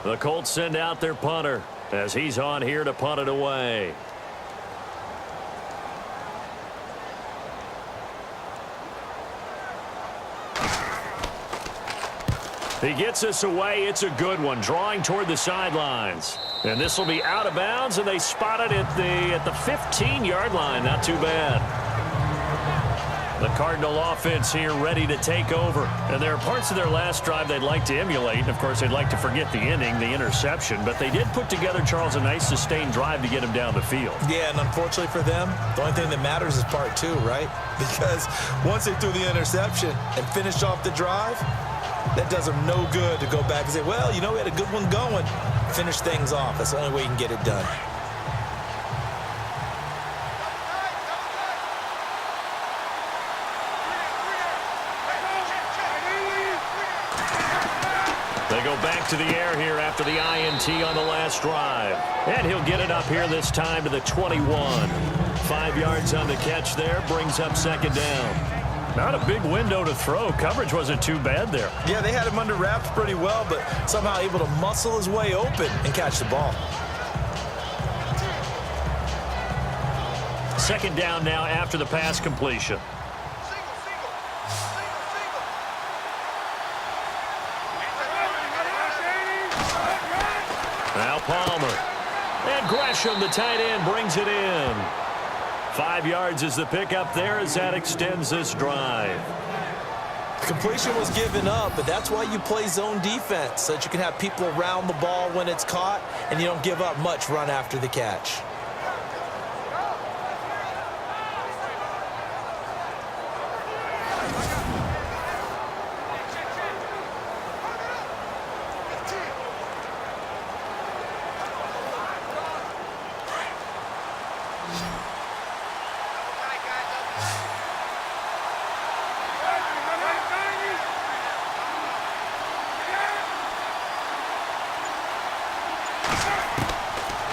The Colts send out their punter as he's on here to punt it away. He gets us away. It's a good one, drawing toward the sidelines. And this will be out of bounds, and they spot it at the 15-yard line. Not too bad. The Cardinal offense here ready to take over. And there are parts of their last drive they'd like to emulate. And, of course, they'd like to forget the inning, the interception. But they did put together, Charles, a nice sustained drive to get him down the field. Yeah, and unfortunately for them, the only thing that matters is part two, right? Because once they threw the interception and finished off the drive, that does them no good to go back and say, well, you know, we had a good one going. Finish things off. That's the only way you can get it done. They go back to the air here after the INT on the last drive. And he'll get it up here this time to the 21. 5 yards on the catch there, brings up second down. Not a big window to throw. Coverage wasn't too bad there. Yeah, they had him under wraps pretty well, but somehow able to muscle his way open and catch the ball. Second down now after the pass completion. Now Palmer. And Gresham, the tight end, brings it in. 5 yards is the pickup there as that extends this drive. The completion was given up, but that's why you play zone defense, so that you can have people around the ball when it's caught, and you don't give up much run after the catch.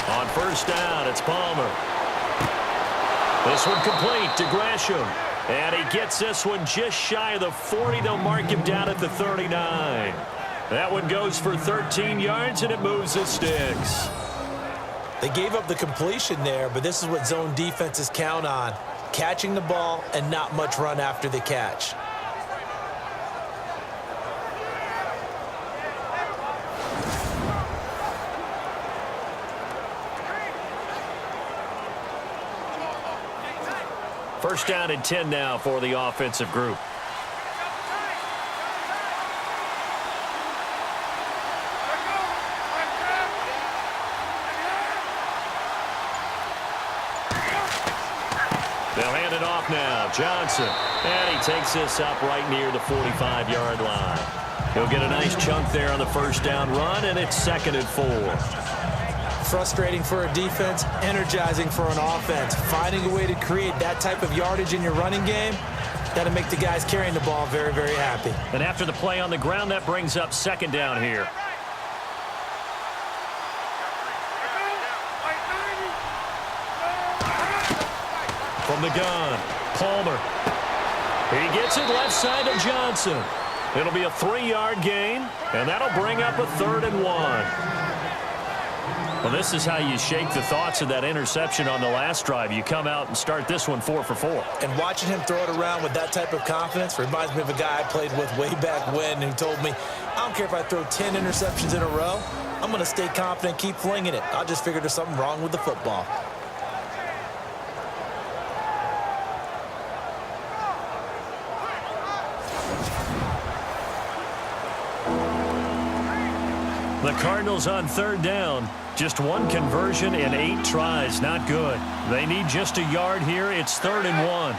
On first down, it's Palmer. This one complete to Gresham. And he gets this one just shy of the 40. They'll mark him down at the 39. That one goes for 13 yards, and it moves the sticks. They gave up the completion there, but this is what zone defenses count on. Catching the ball and not much run after the catch. First down and 10 now for the offensive group. They'll hand it off now. Johnson. And he takes this up right near the 45-yard line. He'll get a nice chunk there on the first down run, and it's 2nd and 4. Frustrating for a defense, energizing for an offense. Finding a way to create that type of yardage in your running game, that'll make the guys carrying the ball very, very happy. And after the play on the ground, that brings up second down here. From the gun, Palmer. He gets it left side to Johnson. It'll be a 3-yard gain, and that'll bring up a 3rd and 1. Well, this is how you shake the thoughts of that interception on the last drive. You come out and start this one 4 for 4. And watching him throw it around with that type of confidence reminds me of a guy I played with way back when who told me, I don't care if I throw 10 interceptions in a row. I'm going to stay confident, keep flinging it. I just figured there's something wrong with the football. The Cardinals on 3rd down. Just 1 conversion in 8 tries. Not good. They need just a yard here. It's 3rd and 1.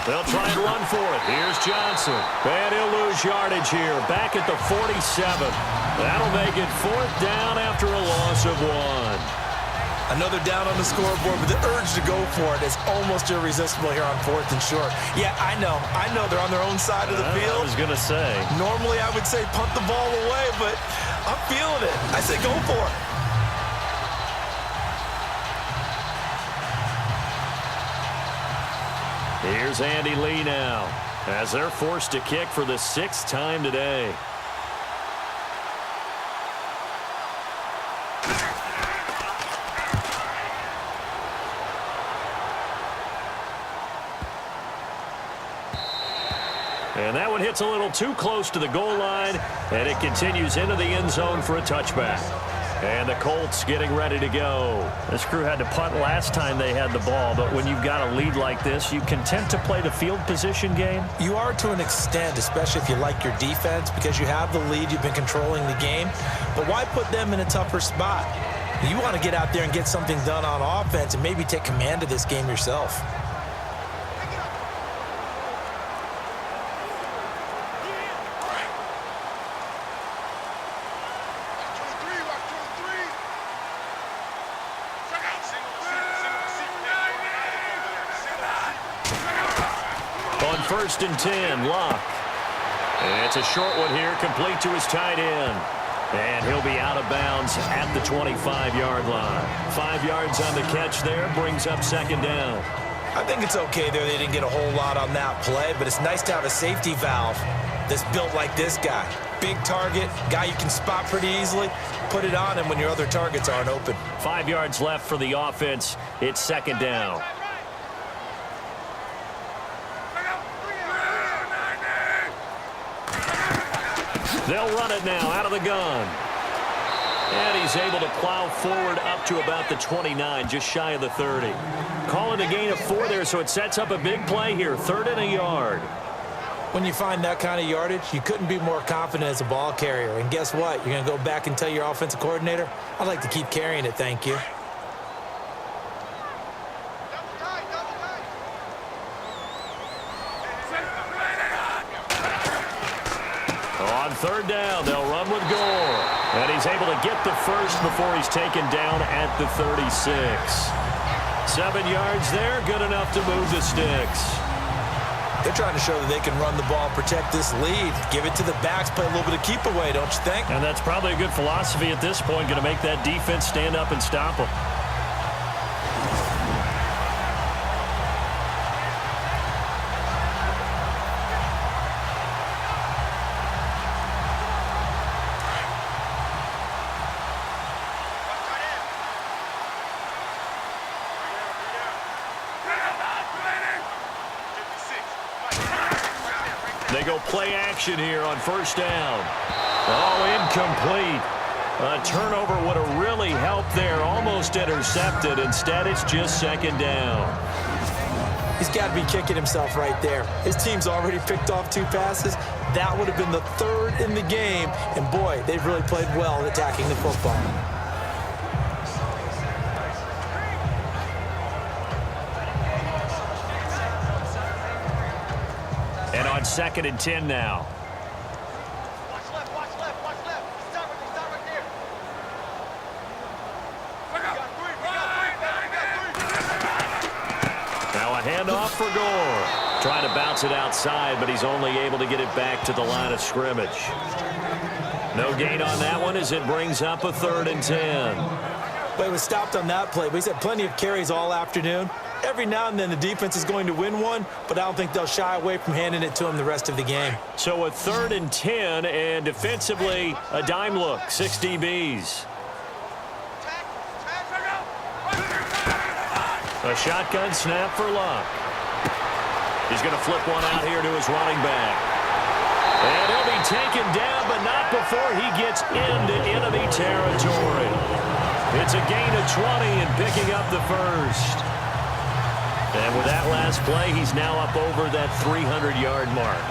They'll try and run for it. Here's Johnson. And he'll lose yardage here. Back at the 47. That'll make it 4th down after a loss of 1. Another down on the scoreboard, but the urge to go for it is almost irresistible here on 4th and short. Yeah, I know they're on their own side of the field. I was going to say. Normally I would say punt the ball away, but I'm feeling it. I say go for it. Here's Andy Lee now, as they're forced to kick for the 6th time today. And that one hits a little too close to the goal line, and it continues into the end zone for a touchback. And the Colts getting ready to go. This crew had to punt last time they had the ball, but when you've got a lead like this, you content to play the field position game? You are to an extent, especially if you like your defense, because you have the lead, you've been controlling the game. But why put them in a tougher spot? You want to get out there and get something done on offense and maybe take command of this game yourself. On 1st and 10, Locke. And it's a short one here, complete to his tight end. And he'll be out of bounds at the 25-yard line. 5 yards on the catch there, brings up 2nd down. I think it's okay there. They didn't get a whole lot on that play, but it's nice to have a safety valve that's built like this guy. Big target, guy you can spot pretty easily. Put it on him when your other targets aren't open. 5 yards left for the offense. It's 2nd down. They'll run it now out of the gun. And he's able to plow forward up to about the 29, just shy of the 30. Calling a gain of 4 there, so it sets up a big play here. 3rd and a yard. When you find that kind of yardage, you couldn't be more confident as a ball carrier. And guess what? You're going to go back and tell your offensive coordinator, I'd like to keep carrying it, thank you. On 3rd down, they'll run with Gore. And he's able to get the first before he's taken down at the 36. 7 yards there, good enough to move the sticks. They're trying to show that they can run the ball, protect this lead, give it to the backs, play a little bit of keep away, don't you think? And that's probably a good philosophy at this point, going to make that defense stand up and stop them. They go play action here on 1st down. Oh, incomplete. A turnover would have really helped there. Almost intercepted. Instead, it's just 2nd down. He's got to be kicking himself right there. His team's already picked off 2 passes. That would have been the 3rd in the game. And, boy, they've really played well at attacking the football. And on 2nd and 10 now. Watch left. Start right there. Now a handoff for Gore. Trying to bounce it outside, but he's only able to get it back to the line of scrimmage. No gain on that one as it brings up a 3rd and 10. Well, he was stopped on that play, but he's had plenty of carries all afternoon. Every now and then the defense is going to win one, but I don't think they'll shy away from handing it to him the rest of the game. So a 3rd and 10, and defensively a dime look, 6 DBs. A shotgun snap for Luck. He's going to flip one out here to his running back. And he'll be taken down, but not before he gets into enemy territory. It's a gain of 20 and picking up the first. And with that last play, he's now up over that 300-yard mark.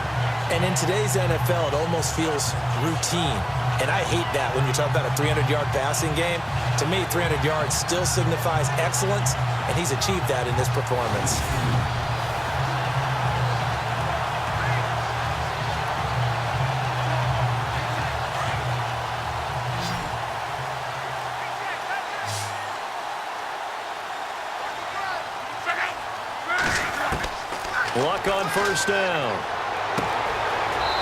And in today's NFL, it almost feels routine. And I hate that when you talk about a 300-yard passing game. To me, 300 yards still signifies excellence, and he's achieved that in this performance. Luck on first down.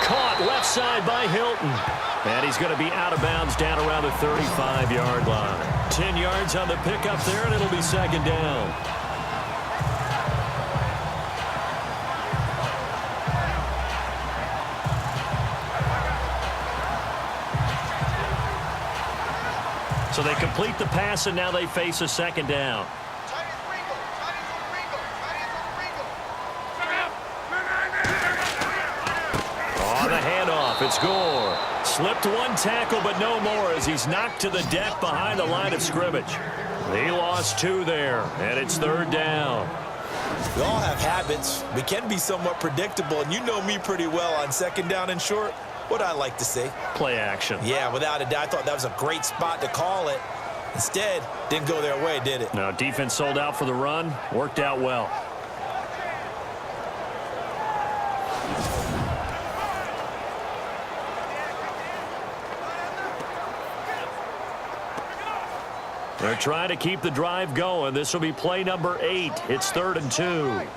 Caught left side by Hilton. And he's going to be out of bounds down around the 35-yard line. 10 yards on the pickup there, and it'll be second down. So they complete the pass, and now they face a second down. On the handoff, it's Gore. Slipped one tackle, but no more as he's knocked to the deck behind the line of scrimmage. He lost 2 there, and it's third down. We all have habits. We can be somewhat predictable, and you know me pretty well on second down and short. What I like to see. Play action. Yeah, without a doubt. I thought that was a great spot to call it. Instead, didn't go their way, did it? No, defense sold out for the run. Worked out well. They're trying to keep the drive going. This will be play number 8. It's 3rd and 2.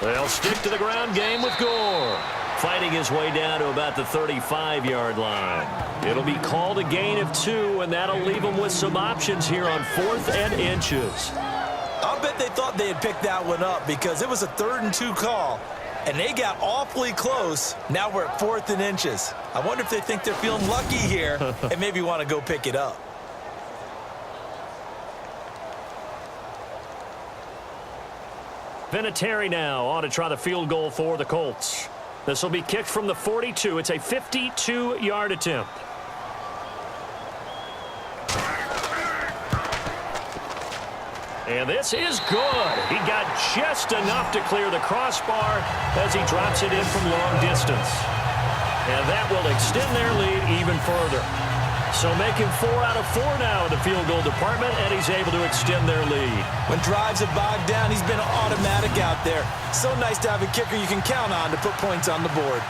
They'll stick to the ground game with Gore. Fighting his way down to about the 35-yard line. It'll be called a gain of 2, and that'll leave them with some options here on 4th and inches. I'll bet they thought they had picked that one up because it was a 3rd and 2 call, and they got awfully close. Now we're at 4th and inches. I wonder if they think they're feeling lucky here and maybe want to go pick it up. Vinatieri now on to try the field goal for the Colts. This will be kicked from the 42. It's a 52-yard attempt. And this is good. He got just enough to clear the crossbar as he drops it in from long distance. And that will extend their lead even further. So making 4 out of 4 now in the field goal department, and he's able to extend their lead. When drives have bogged down, he's been automatic out there. So nice to have a kicker you can count on to put points on the board.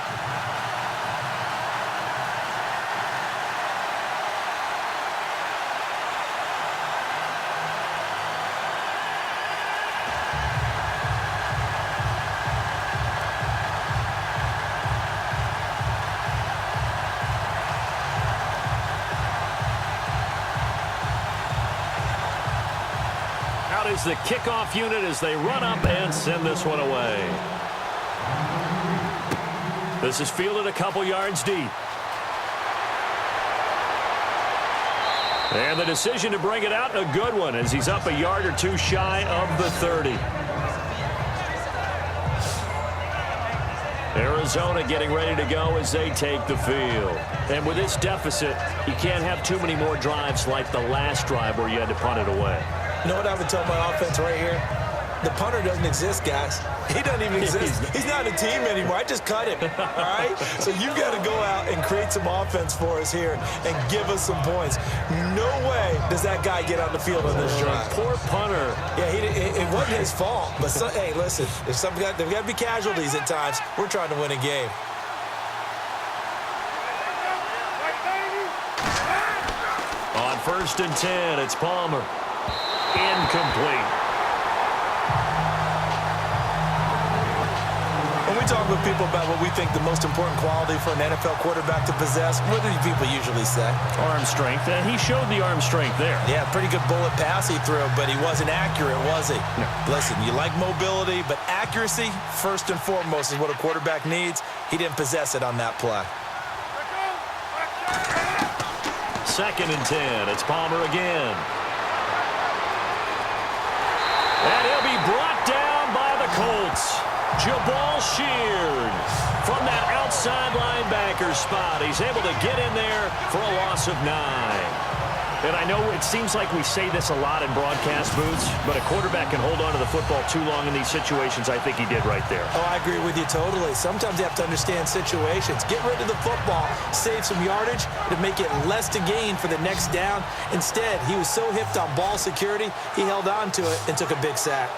Is the kickoff unit as they run up and send this one away. This is fielded a couple yards deep. And the decision to bring it out, a good one, as he's up a yard or 2 shy of the 30. Arizona getting ready to go as they take the field. And with this deficit, you can't have too many more drives like the last drive where you had to punt it away. You know what I would tell my offense right here? The punter doesn't exist, guys. He doesn't even exist. He's not a team anymore. I just cut him, all right? So you've got to go out and create some offense for us here and give us some points. No way does that guy get on the field on this drive. Poor punter. Yeah, it wasn't his fault. But, hey, listen, if there's got to be casualties at times. We're trying to win a game. On 1st and 10, it's Palmer. Incomplete. When we talk with people about what we think the most important quality for an NFL quarterback to possess, what do people usually say? Arm strength. And he showed the arm strength there. Yeah, pretty good bullet pass he threw, but he wasn't accurate, was he? No. Listen, you like mobility, but accuracy, first and foremost, is what a quarterback needs. He didn't possess it on that play. 2nd and 10. It's Palmer again. And he'll be brought down by the Colts. Jabal Sheard from that outside linebacker spot. He's able to get in there for a loss of 9. And I know it seems like we say this a lot in broadcast booths, but a quarterback can hold on to the football too long in these situations. I think he did right there. Oh, I agree with you totally. Sometimes you have to understand situations. Get rid of the football, save some yardage to make it less to gain for the next down. Instead, he was so hipped on ball security, he held on to it and took a big sack.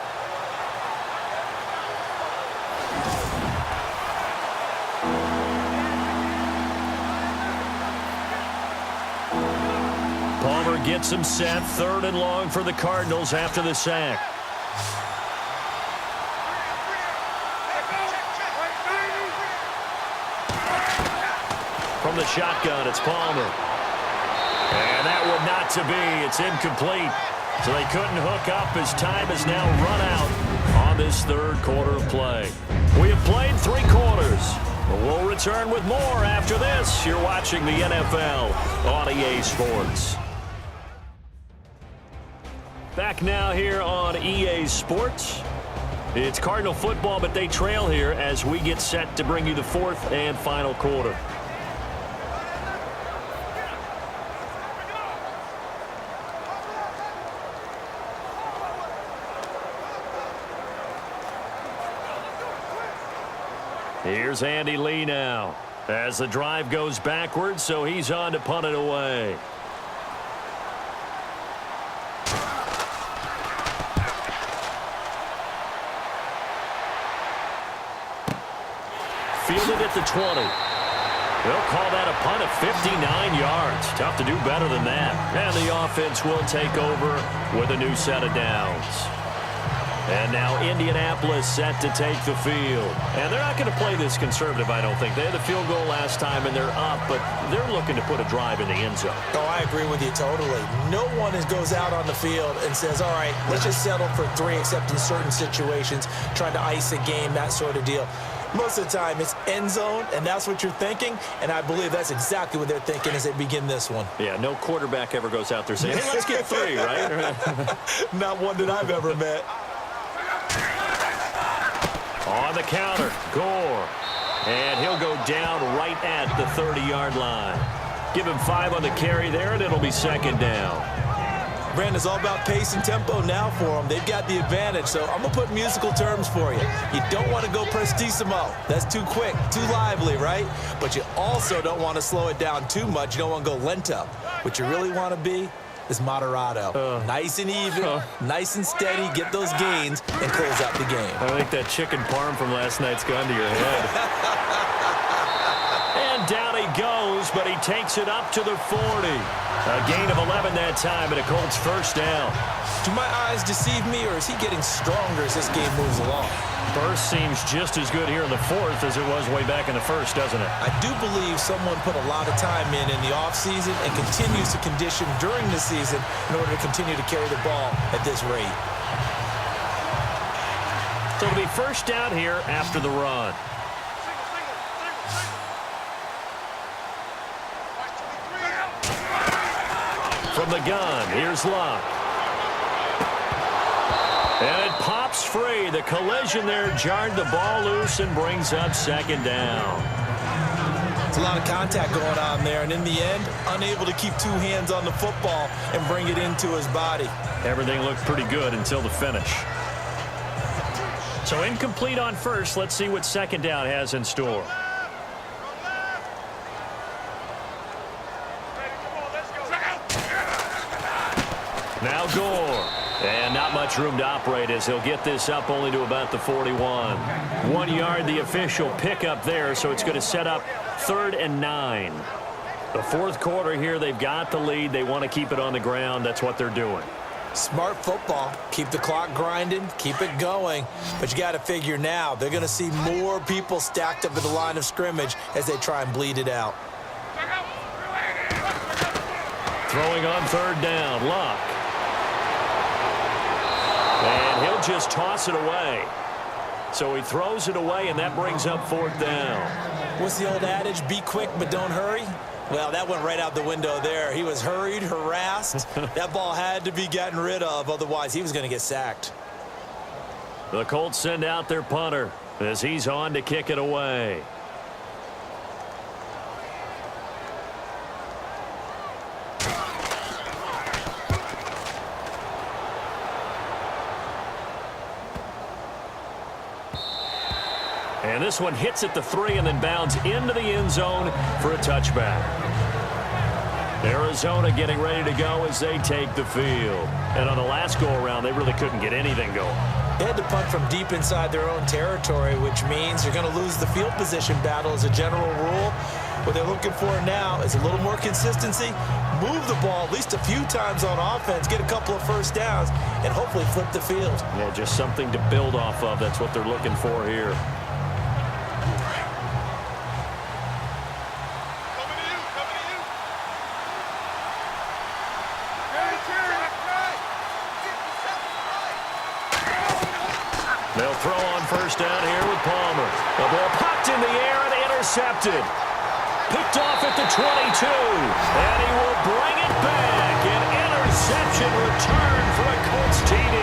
gets him set. 3rd and long for the Cardinals after the sack. From the shotgun, it's Palmer. And that one not to be. It's incomplete. So they couldn't hook up as time has now run out on this 3rd quarter of play. We have played 3 quarters. We'll return with more after this. You're watching the NFL on EA Sports. Back now here on EA Sports. It's Cardinal football, but they trail here as we get set to bring you the 4th and final quarter. Here's Andy Lee now as the drive goes backwards, so he's on to punt it away. Fielded at the 20. They'll call that a punt of 59 yards. Tough to do better than that. And the offense will take over with a new set of downs. And now Indianapolis set to take the field. And they're not going to play this conservative, I don't think. They had the field goal last time, and they're up, but they're looking to put a drive in the end zone. Oh, I agree with you totally. No one goes out on the field and says, all right, let's just settle for 3, except in certain situations, trying to ice a game, that sort of deal. Most of the time, it's end zone, and that's what you're thinking, and I believe that's exactly what they're thinking as they begin this one. Yeah, no quarterback ever goes out there saying, hey, let's get 3, right? Not one that I've ever met. On the counter, Gore. And he'll go down right at the 30-yard line. Give him 5 on the carry there, and it'll be 2nd down. Brandon, it's all about pace and tempo now for them. They've got the advantage, so I'm going to put musical terms for you. You don't want to go prestissimo. That's too quick, too lively, right? But you also don't want to slow it down too much. You don't want to go lento. What you really want to be is moderato. Nice and even, nice and steady, get those gains, and close out the game. I think that chicken parm from last night's gone to your head. And down he goes, but he takes it up to the 40. A gain of 11 that time, and a Colts 1st down. Do my eyes deceive me, or is he getting stronger as this game moves along? First seems just as good here in the 4th as it was way back in the 1st, doesn't it? I do believe someone put a lot of time in the offseason and continues to condition during the season in order to continue to carry the ball at this rate. So it'll be 1st down here after the run. From the gun, here's Luck. And it pops free. The collision there jarred the ball loose and brings up 2nd down. It's a lot of contact going on there, and in the end, unable to keep 2 hands on the football and bring it into his body. Everything looked pretty good until the finish. So incomplete on 1st. Let's see what 2nd down has in store. Now Gore. And not much room to operate as he'll get this up only to about the 41. 1 yard, the official pickup there, so it's going to set up 3rd and 9. The 4th quarter here, they've got the lead. They want to keep it on the ground. That's what they're doing. Smart football. Keep the clock grinding. Keep it going. But you got to figure now, they're going to see more people stacked up at the line of scrimmage as they try and bleed it out. Throwing on 3rd down, Luck. And he'll just toss it away. So he throws it away, and that brings up 4th down. What's the old adage? Be quick, but don't hurry? Well, that went right out the window there. He was hurried, harassed. That ball had to be gotten rid of, otherwise he was going to get sacked. The Colts send out their punter as he's on to kick it away. And this one hits at the 3 and then bounds into the end zone for a touchback. Arizona getting ready to go as they take the field. And on the last go-around, they really couldn't get anything going. They had to punt from deep inside their own territory, which means you're going to lose the field position battle as a general rule. What they're looking for now is a little more consistency, move the ball at least a few times on offense, get a couple of first downs, and hopefully flip the field. Yeah, just something to build off of. That's what they're looking for here. They'll throw on first down here with Palmer. The ball popped in the air and intercepted. Picked off at the 22. And he will bring it back. An interception return for a Colts TD.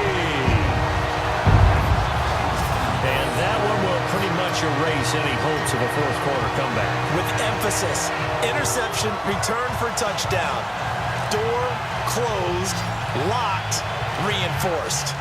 And that one will pretty much erase any hopes of a fourth quarter comeback. With emphasis, interception, return for touchdown. Door closed, locked, reinforced.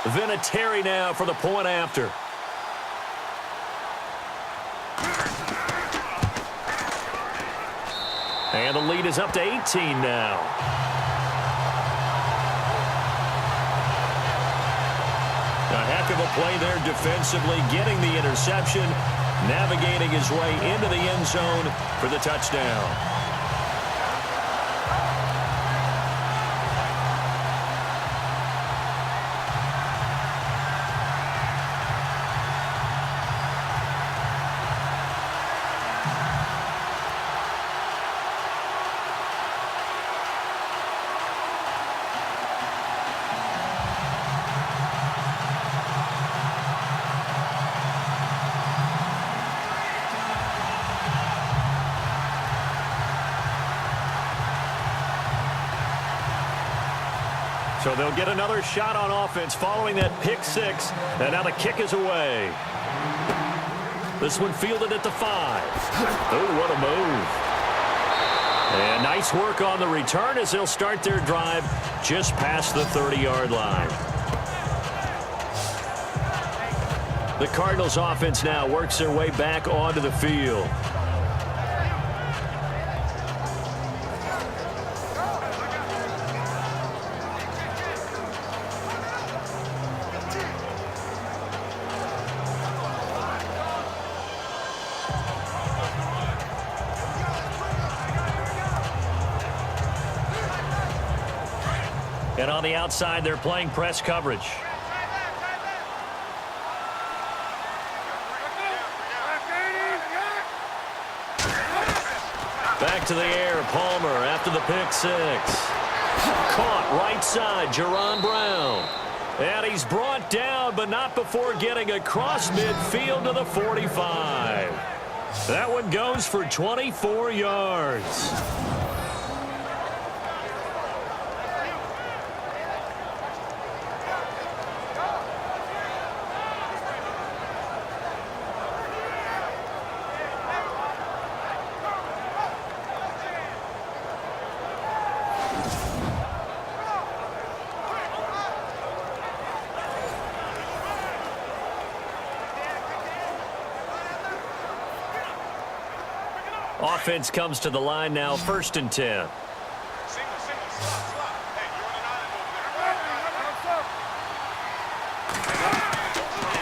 Vinatieri now for the point after. And the lead is up to 18 now. A heck of a play there defensively, getting the interception, navigating his way into the end zone for the touchdown. So they'll get another shot on offense following that pick six. And now the kick is away. This one fielded at the 5. Oh, what a move. And nice work on the return as they'll start their drive just past the 30-yard line. The Cardinals offense now works their way back onto the field. And on the outside, they're playing press coverage. Back to the air, Palmer after the pick six. Caught right side, Jerron Brown. And he's brought down, but not before getting across midfield to the 45. That one goes for 24 yards. Offense comes to the line now, 1st and 10.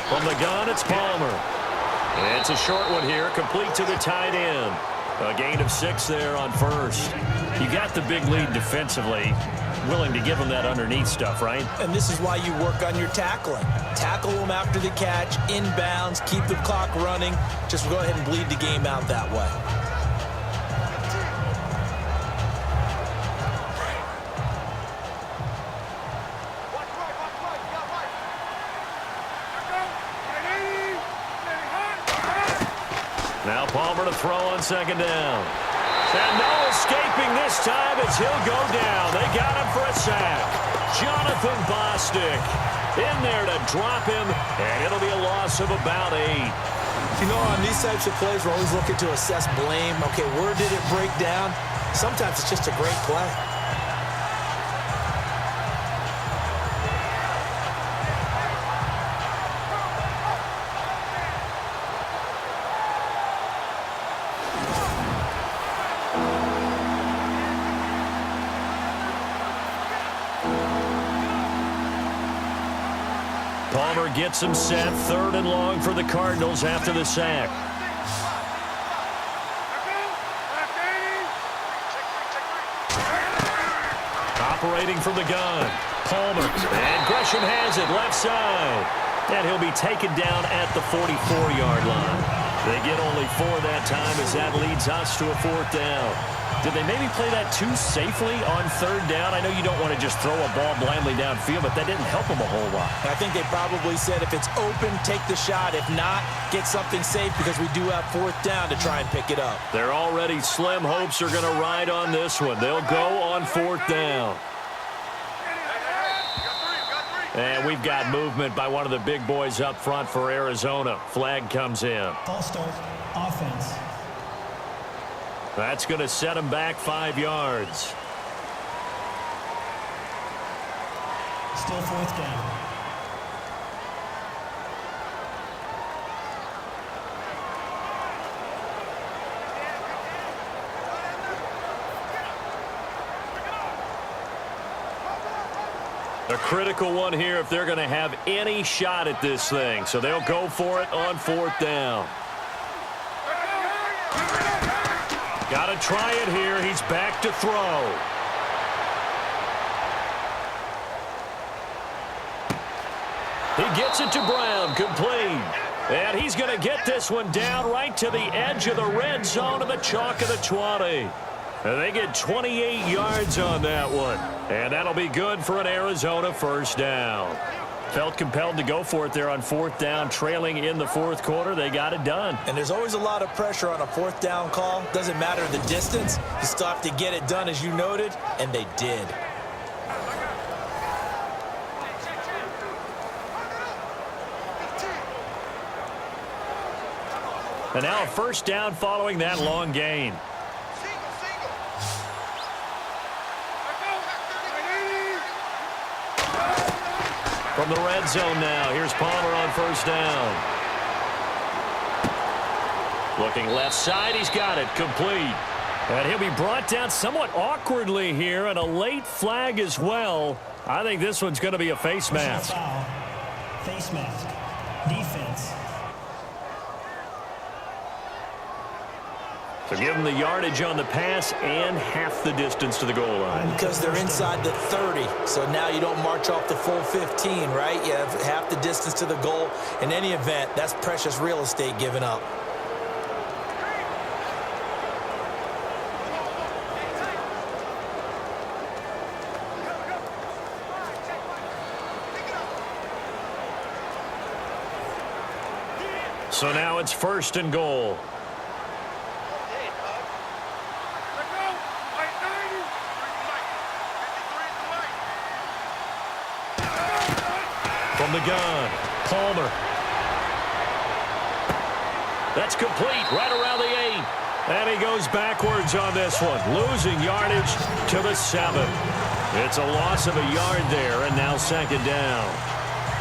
From the gun, it's Palmer. And it's a short one here, complete to the tight end. A gain of 6 there on first. You got the big lead defensively. Willing to give them that underneath stuff, right? And this is why you work on your tackling. Tackle them after the catch, inbounds, keep the clock running. Just go ahead and bleed the game out that way. Now Palmer to throw on 2nd down. And no escaping this time as he'll go down. They got him for a sack. Jonathan Bostic in there to drop him, and it'll be a loss of about 8. You know, on these types of plays, we're always looking to assess blame. Okay, where did it break down? Sometimes it's just a great play. Palmer gets him set, 3rd and long for the Cardinals after the sack. Operating from the gun, Palmer, and Gresham has it left side. And he'll be taken down at the 44-yard line. They get only 4 that time as that leads us to a 4th down. Did they maybe play that too safely on 3rd down? I know you don't want to just throw a ball blindly downfield, but that didn't help them a whole lot. I think they probably said if it's open, take the shot. If not, get something safe because we do have 4th down to try and pick it up. Their already slim hopes are going to ride on this one. They'll go on 4th down. And we've got movement by one of the big boys up front for Arizona. Flag comes in. False start. Offense. That's going to set him back 5 yards. Still 4th down. A critical one here if they're going to have any shot at this thing. So they'll go for it on 4th down. Got to try it here. He's back to throw. He gets it to Brown, complete. And he's going to get this one down right to the edge of the red zone of the chalk of the 20. And they get 28 yards on that one. And that'll be good for an Arizona 1st down. Felt compelled to go for it there on 4th down, trailing in the 4th quarter. They got it done. And there's always a lot of pressure on a 4th down call. Doesn't matter the distance. You still have to get it done, as you noted, and they did. And now a 1st down following that long gain. From the red zone now, here's Palmer on 1st down. Looking left side, he's got it, complete. And he'll be brought down somewhat awkwardly here, and a late flag as well. I think this one's going to be a face mask. Foul. Face mask. Defense. So give them the yardage on the pass and half the distance to the goal line. Because they're inside the 30, so now you don't march off the full 15, right? You have half the distance to the goal. In any event, that's precious real estate given up. So now it's 1st and goal. From the gun, Palmer. That's complete right around the 8. And he goes backwards on this one, losing yardage to the 7. It's a loss of a yard there, and now 2nd down.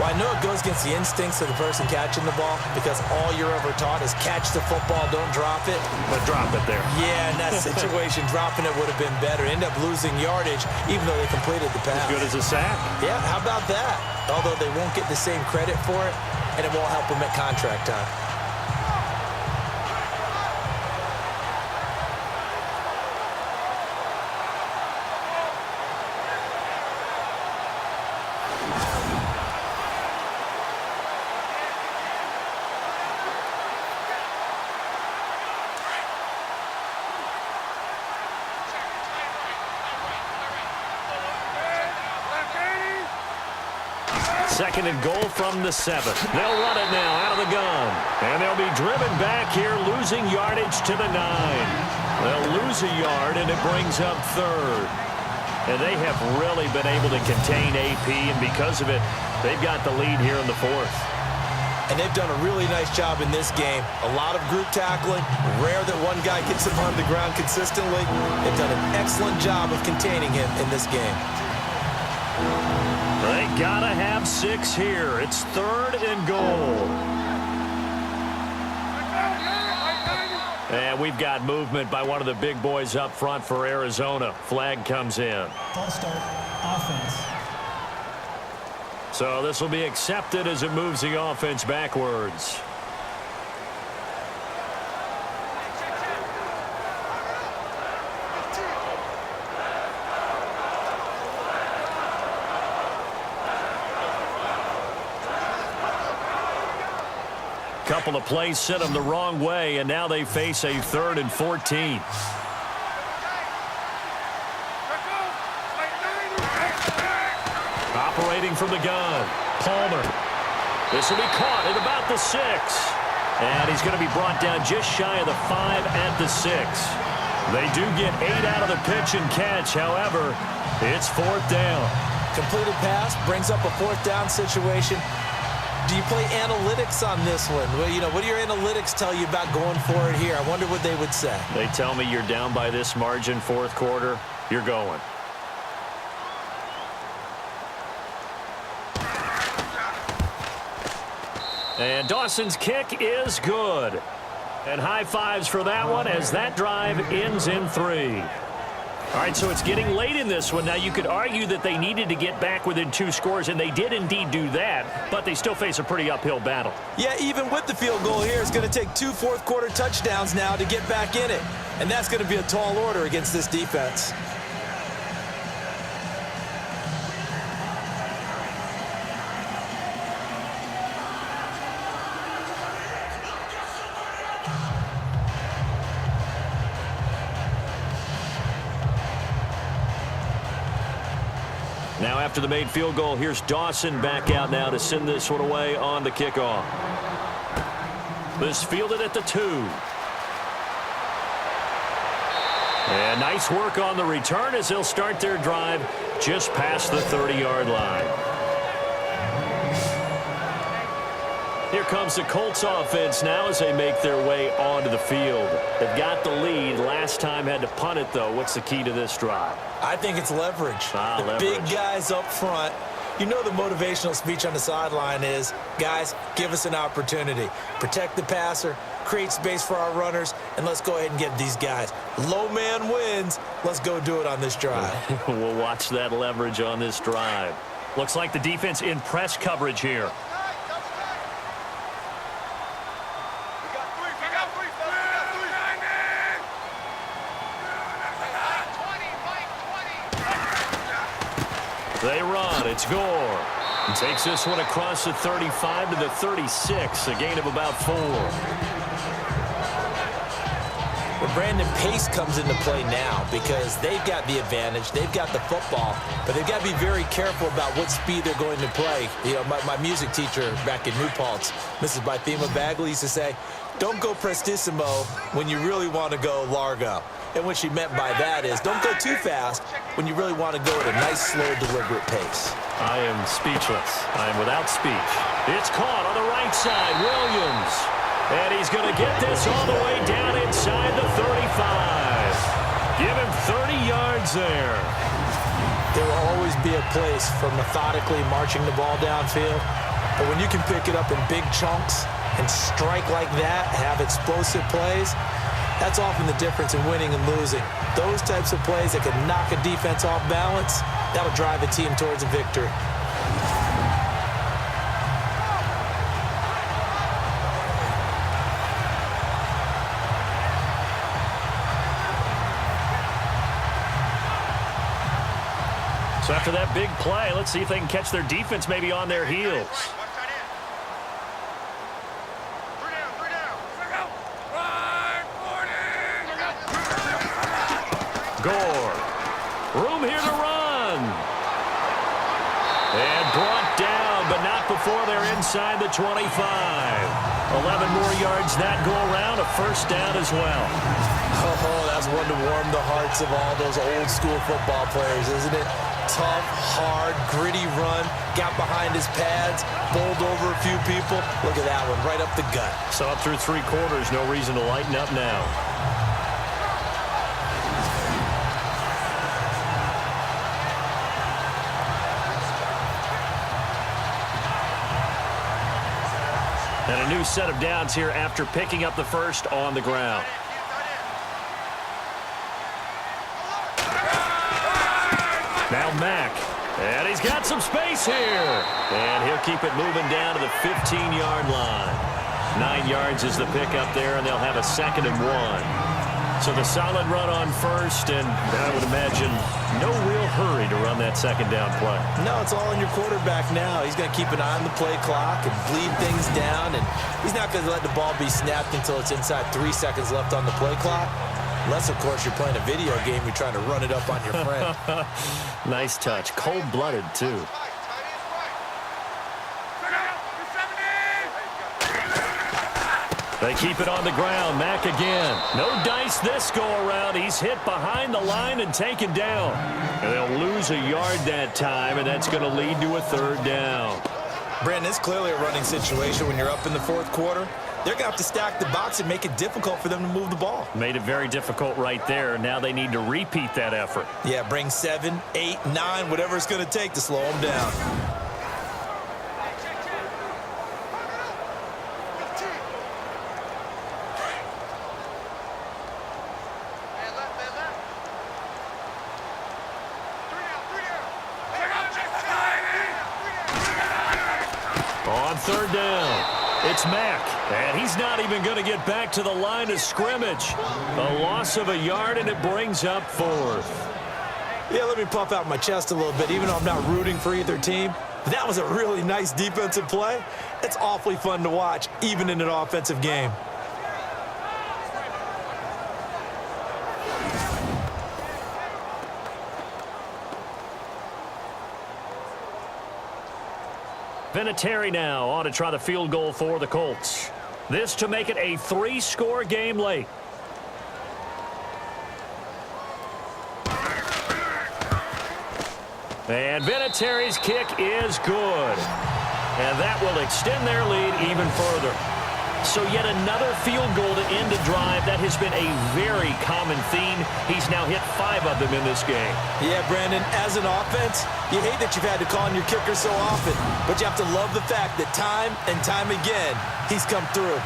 Well, I know it goes against the instincts of the person catching the ball because all you're ever taught is catch the football, don't drop it. But drop it there. Yeah, in that situation, dropping it would have been better. End up losing yardage even though they completed the pass. As good as a sack. Yeah, how about that? Although they won't get the same credit for it, and it won't help them at contract time. Second and goal from the 7. They'll run it now out of the gun. And they'll be driven back here, losing yardage to the 9. They'll lose a yard, and it brings up 3rd. And they have really been able to contain AP, and because of it, they've got the lead here in the 4th. And they've done a really nice job in this game. A lot of group tackling. Rare that one guy gets him on the ground consistently. They've done an excellent job of containing him in this game. They gotta have 6 here. It's 3rd and goal. And we've got movement by one of the big boys up front for Arizona. Flag comes in. False start. Offense. So this will be accepted as it moves the offense backwards. Couple of plays sent them the wrong way, and now they face a 3rd and 14. Operating from the gun, Palmer. This will be caught at about the 6. And he's going to be brought down just shy of the 5 at the 6. They do get 8 out of the pitch and catch. However, it's 4th down. Completed pass brings up a 4th down situation. Do you play analytics on this one? Well, you know, what do your analytics tell you about going for it here? I wonder what they would say. They tell me you're down by this margin 4th quarter, you're going. And Dawson's kick is good. And high fives for that one as that drive ends in 3. All right, so it's getting late in this one. Now, you could argue that they needed to get back within 2 scores, and they did indeed do that, but they still face a pretty uphill battle. Yeah, even with the field goal here, it's going to take 2 fourth-quarter touchdowns now to get back in it. And that's going to be a tall order against this defense. Now after the made field goal, here's Dawson back out now to send this one away on the kickoff. This fielded at the 2. And nice work on the return as they'll start their drive just past the 30-yard line. Here comes the Colts offense now as they make their way onto the field. They've got the lead. Last time had to punt it, though. What's the key to this drive? I think it's leverage. Leverage. Big guys up front. You know the motivational speech on the sideline is, guys, give us an opportunity. Protect the passer, create space for our runners, and let's go ahead and get these guys. Low man wins. Let's go do it on this drive. We'll watch that leverage on this drive. Looks like the defense in press coverage here. They run. It's Gore. He takes this one across the 35 to the 36, a gain of about 4. Well, Brandon, pace comes into play now because they've got the advantage. They've got the football, but they've got to be very careful about what speed they're going to play. You know, my music teacher back in New Paltz, Mrs. Bythema Bagley, used to say, don't go prestissimo when you really want to go largo. And what she meant by that is don't go too fast when you really want to go at a nice, slow, deliberate pace. I am speechless. I am without speech. It's caught on the right side. Williams. And he's going to get this all the way down inside the 35. Give him 30 yards there. There will always be a place for methodically marching the ball downfield. But when you can pick it up in big chunks and strike like that, have explosive plays, that's often the difference in winning and losing. Those types of plays that can knock a defense off balance, that'll drive a team towards a victory. So after that big play, let's see if they can catch their defense maybe on their heels. Gore. Room here to run. And brought down, but not before they're inside the 25. 11 more yards that go around, a first down as well. Oh, that's one to warm the hearts of all those old school football players, isn't it? Tough, hard, gritty run, got behind his pads, bowled over a few people. Look at that one, right up the gut. Saw it through 3 quarters, no reason to lighten up now. And a new set of downs here after picking up the first on the ground. Now Mack, and he's got some space here. And he'll keep it moving down to the 15-yard line. 9 yards is the pickup there, and they'll have a 2nd and 1. So the solid run on first, and I would imagine no real hurry to run that 2nd down play. No, it's all on your quarterback now. He's going to keep an eye on the play clock and bleed things down, and he's not going to let the ball be snapped until it's inside 3 seconds left on the play clock. Unless, of course, you're playing a video game, you're trying to run it up on your friend. Nice touch. Cold-blooded, too. They keep it on the ground. Mack again. No dice this go-around. He's hit behind the line and taken down. And they'll lose a yard that time, and that's going to lead to a 3rd down. Brandon, it's clearly a running situation when you're up in the 4th quarter. They're going to have to stack the box and make it difficult for them to move the ball. Made it very difficult right there. Now they need to repeat that effort. Yeah, bring 7, 8, 9, whatever it's going to take to slow them down. On 3rd down. It's Mack, and he's not even going to get back to the line of scrimmage. A loss of a yard, and it brings up 4th. Yeah, let me puff out my chest a little bit, even though I'm not rooting for either team. That was a really nice defensive play. It's awfully fun to watch, even in an offensive game. Vinatieri now on to try the field goal for the Colts. This to make it a 3-score game late. And Vinatieri's kick is good. And that will extend their lead even further. So yet another field goal to end a drive. That has been a very common theme. He's now hit 5 of them in this game. Yeah, Brandon, as an offense, you hate that you've had to call on your kicker so often, but you have to love the fact that time and time again, he's come through.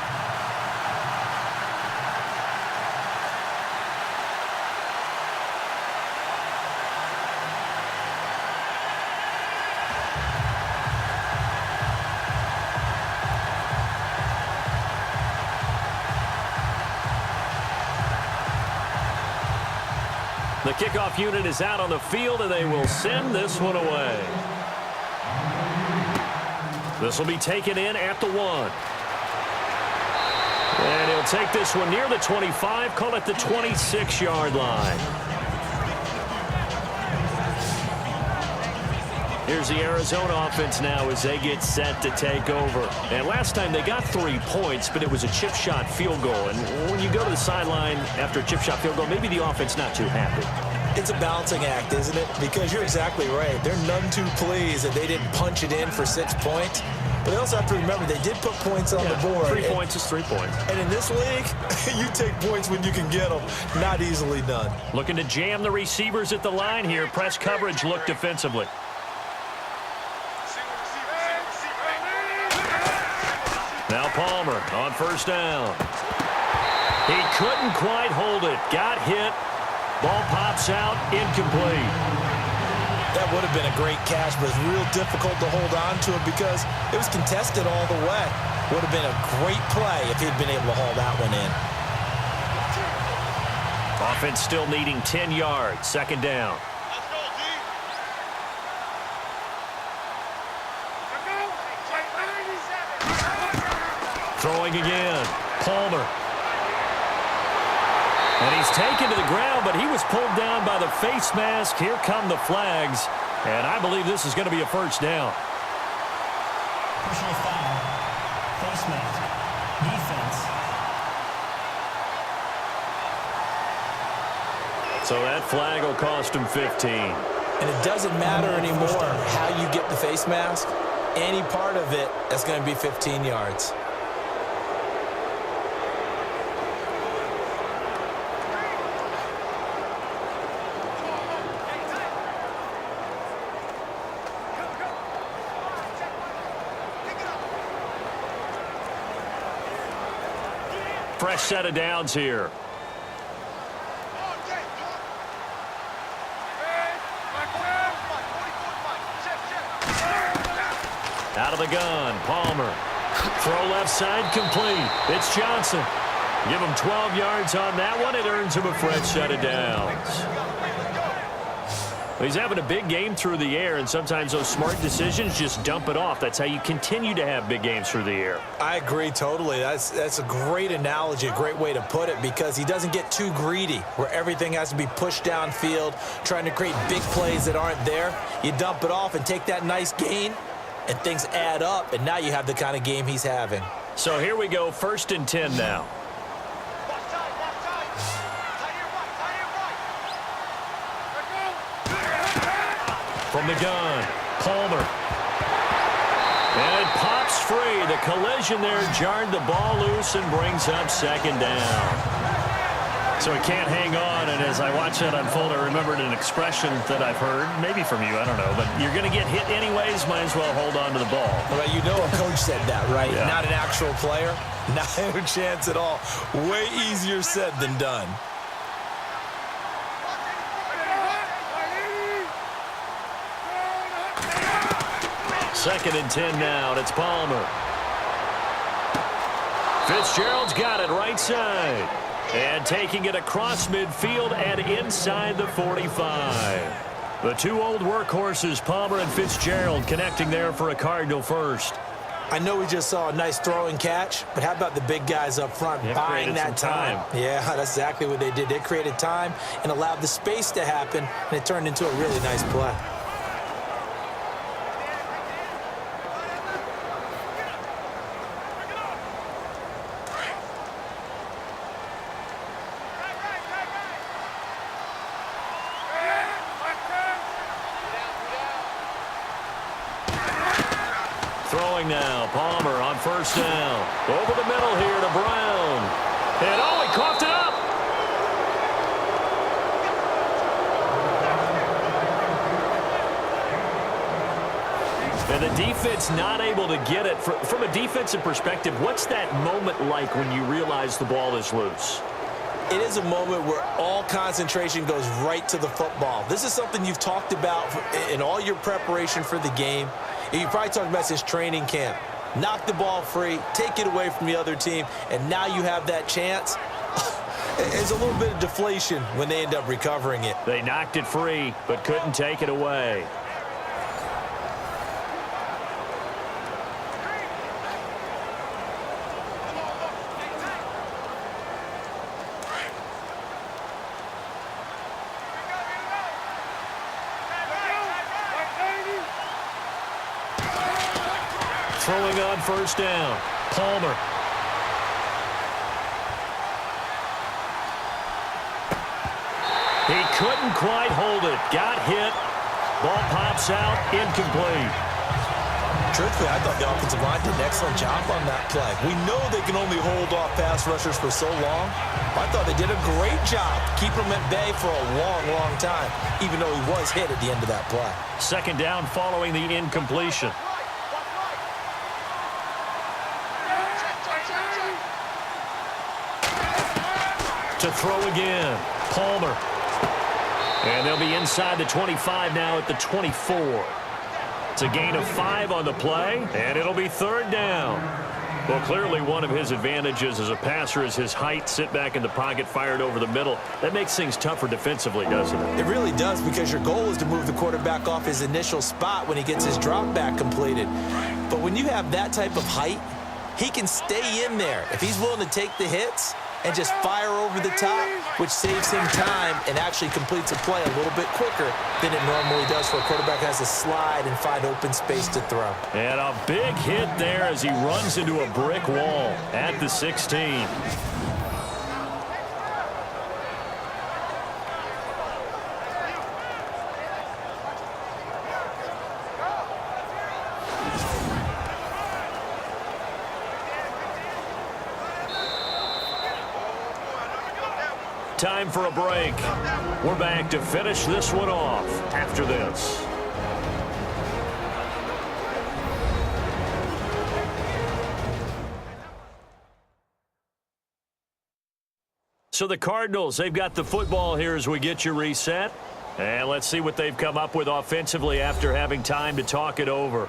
The kickoff unit is out on the field, and they will send this one away. This will be taken in at the 1. And he'll take this one near the 25, call it the 26-yard line. Here's the Arizona offense now as they get set to take over. And last time they got 3 points, but it was a chip shot field goal. And when you go to the sideline after a chip shot field goal, maybe the offense not too happy. It's a balancing act, isn't it? Because you're exactly right. They're none too pleased that they didn't punch it in for 6 points. But they also have to remember they did put points on the board. 3 points is 3 points. And in this league, you take points when you can get them. Not easily done. Looking to jam the receivers at the line here. Press coverage look defensively. Now Palmer on 1st down. He couldn't quite hold it. Got hit. Ball pops out. Incomplete. That would have been a great catch, but it's real difficult to hold on to it because it was contested all the way. Would have been a great play if he'd been able to haul that one in. Offense still needing 10 yards. 2nd down. Throwing again. Palmer. And he's taken to the ground, but he was pulled down by the face mask. Here come the flags. And I believe this is going to be a 1st down. Personal foul. Face mask. Defense. So that flag will cost him 15. And it doesn't matter anymore how you get the face mask. Any part of it is going to be 15 yards. Fresh set of downs here. Out of the gun, Palmer. Throw left side complete. It's Johnson. Give him 12 yards on that one. It earns him a fresh set of downs. He's having a big game through the air, and sometimes those smart decisions just dump it off. That's how you continue to have big games through the air. I agree totally. That's a great analogy, a great way to put it, because he doesn't get too greedy where everything has to be pushed downfield, trying to create big plays that aren't there. You dump it off and take that nice gain, and things add up, and now you have the kind of game he's having. So here we go, 1st and 10 now. From the gun, Palmer. And it pops free. The collision there jarred the ball loose and brings up 2nd down. So he can't hang on, and as I watch that unfold, I remembered an expression that I've heard, maybe from you, I don't know, but you're going to get hit anyways, might as well hold on to the ball. Well, you know a coach said that, right? Yeah. Not an actual player. Not a chance at all. Way easier said than done. Second and 10 now, and it's Palmer. Fitzgerald's got it right side. And taking it across midfield and inside the 45. The two old workhorses, Palmer and Fitzgerald, connecting there for a Cardinal first. I know we just saw a nice throw and catch, but how about the big guys up front buying that time? Yeah, that's exactly what they did. They created time and allowed the space to happen, and it turned into a really nice play. Throwing now, Palmer on 1st down. Over the middle here to Brown. And oh, he coughed it up. And the defense not able to get it. From a defensive perspective, what's that moment like when you realize the ball is loose? It is a moment where all concentration goes right to the football. This is something you've talked about in all your preparation for the game. You probably talked about since training camp. Knock the ball free, take it away from the other team, and now you have that chance. It's a little bit of deflation when they end up recovering it. They knocked it free, but couldn't take it away. Throwing on 1st down, Palmer. He couldn't quite hold it. Got hit. Ball pops out, incomplete. Truthfully, I thought the offensive line did an excellent job on that play. We know they can only hold off pass rushers for so long. I thought they did a great job keeping them at bay for a long, long time, even though he was hit at the end of that play. 2nd down following the incompletion. To throw again, Palmer. And they'll be inside the 25 now at the 24. It's a gain of 5 on the play, and it'll be 3rd down. Well, clearly one of his advantages as a passer is his height, sit back in the pocket, fired over the middle. That makes things tougher defensively, doesn't it? It really does, because your goal is to move the quarterback off his initial spot when he gets his drop back completed. But when you have that type of height, he can stay in there. If he's willing to take the hits and just fire over the top, which saves him time and actually completes a play a little bit quicker than it normally does for a quarterback who has to slide and find open space to throw. And a big hit there as he runs into a brick wall at the 16. Time for a break. We're back to finish this one off after this. So the Cardinals, they've got the football here as we get you reset. And let's see what they've come up with offensively after having time to talk it over.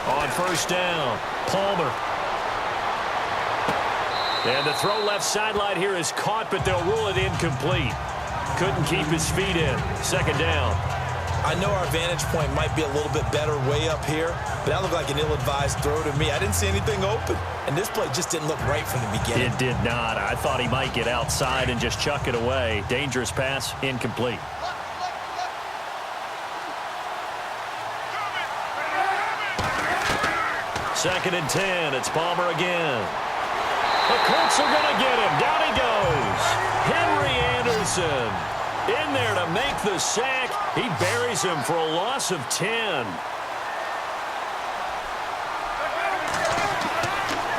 On first down, Palmer. And the throw left sideline here is caught, but they'll rule it incomplete. Couldn't keep his feet in. Second down. I know our vantage point might be a little bit better way up here, but that looked like an ill-advised throw to me. I didn't see anything open, and this play just didn't look right from the beginning. It did not. I thought he might get outside and just chuck it away. Dangerous pass, incomplete. Second and 10. It's Palmer again. The Colts are going to get him. Down he goes. Henry Anderson in there to make the sack. He buries him for a loss of 10.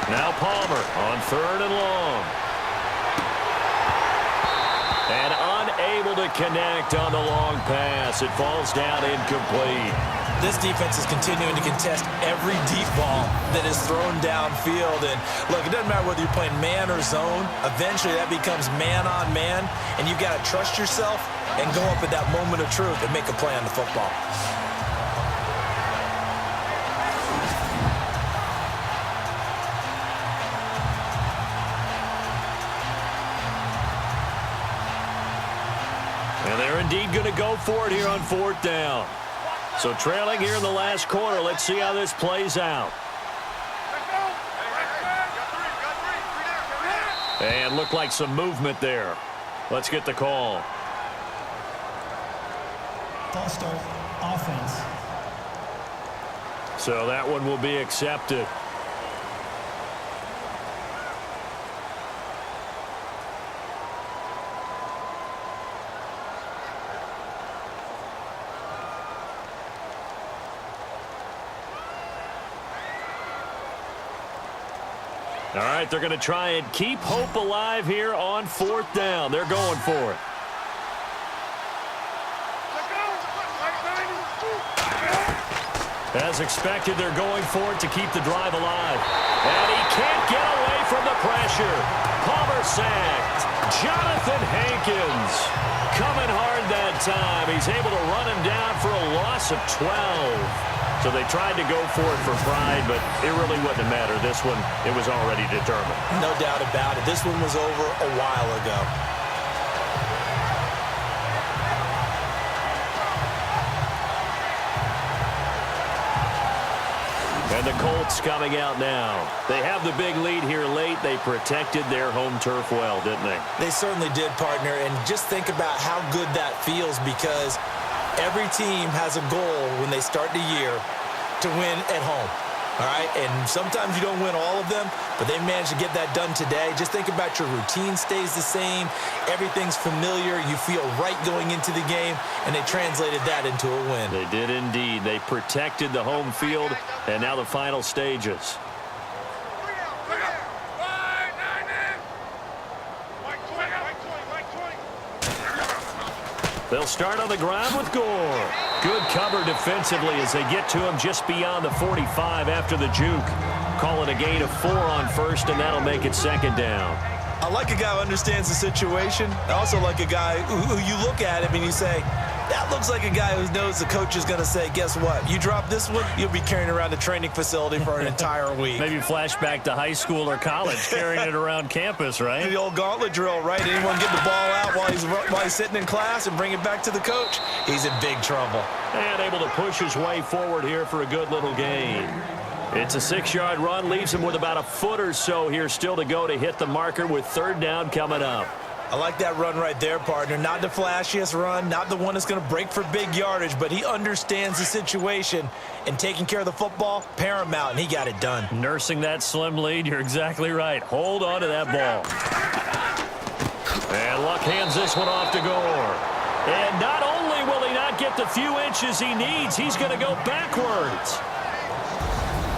Now Palmer on third and long. And unable to connect on the long pass. It falls down incomplete. This defense is continuing to contest every deep ball that is thrown downfield. And, look, it doesn't matter whether you're playing man or zone. Eventually, that becomes man-on-man, and you've got to trust yourself and go up at that moment of truth and make a play on the football. And they're indeed going to go for it here on fourth down. So trailing here in the last quarter. Let's see how this plays out. And looked like some movement there. Let's get the call. False start, offense. So that one will be accepted. All right, they're going to try and keep hope alive here on fourth down. They're going for it. As expected, they're going for it to keep the drive alive. And he can't get away from the pressure. Palmer sacked. Jonathan Hankins coming hard that time. He's able to run him down for a loss of 12. So they tried to go for it for pride, but it really wouldn't matter. This one, it was already determined. No doubt about it. This one was over a while ago. And the Colts coming out now. They have the big lead here late. They protected their home turf well, didn't they? They certainly did, partner. And just think about how good that feels, because every team has a goal when they start the year to win at home. All right, and sometimes you don't win all of them, but they managed to get that done today. Just think about your routine stays the same. Everything's familiar. You feel right going into the game, and they translated that into a win. They did indeed. They protected the home field, and now the final stages. They'll start on the ground with Gore. Good cover defensively as they get to him just beyond the 45 after the juke. Call it a gain of 4 on first, and that'll make it second down. I like a guy who understands the situation. I also like a guy who you look at him and you say, that looks like a guy who knows the coach is going to say, guess what? You drop this one, you'll be carrying around the training facility for an entire week. Maybe flashback to high school or college, carrying it around campus, right? The old gauntlet drill, right? Anyone get the ball out while he's sitting in class and bring it back to the coach, he's in big trouble. And able to push his way forward here for a good little gain. It's a 6-yard run, leaves him with about a foot or so here still to go to hit the marker with third down coming up. I like that run right there, partner. Not the flashiest run, not the one that's going to break for big yardage, but he understands the situation, and taking care of the football, paramount, and he got it done. Nursing that slim lead, you're exactly right. Hold on to that ball. And Luck hands this one off to Gore. And not only will he not get the few inches he needs, he's going to go backwards.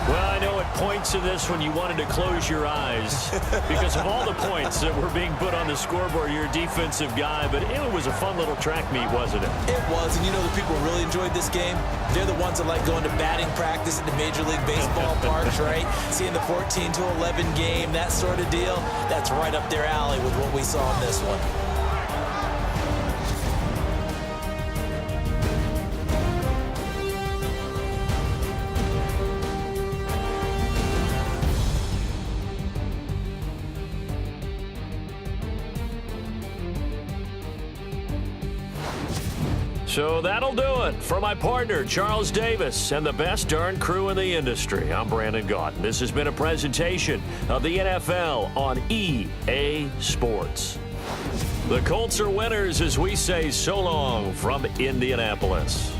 Well, I know at points in this when you wanted to close your eyes because of all the points that were being put on the scoreboard. You're a defensive guy, but it was a fun little track meet, wasn't it? It was, and you know the people who really enjoyed this game? They're the ones that like going to batting practice at the Major League Baseball parks, right? Seeing the 14-11 game, that sort of deal. That's right up their alley with what we saw in this one. So that'll do it for my partner, Charles Davis, and the best darn crew in the industry. I'm Brandon Gaughton. This has been a presentation of the NFL on EA Sports. The Colts are winners as we say so long from Indianapolis.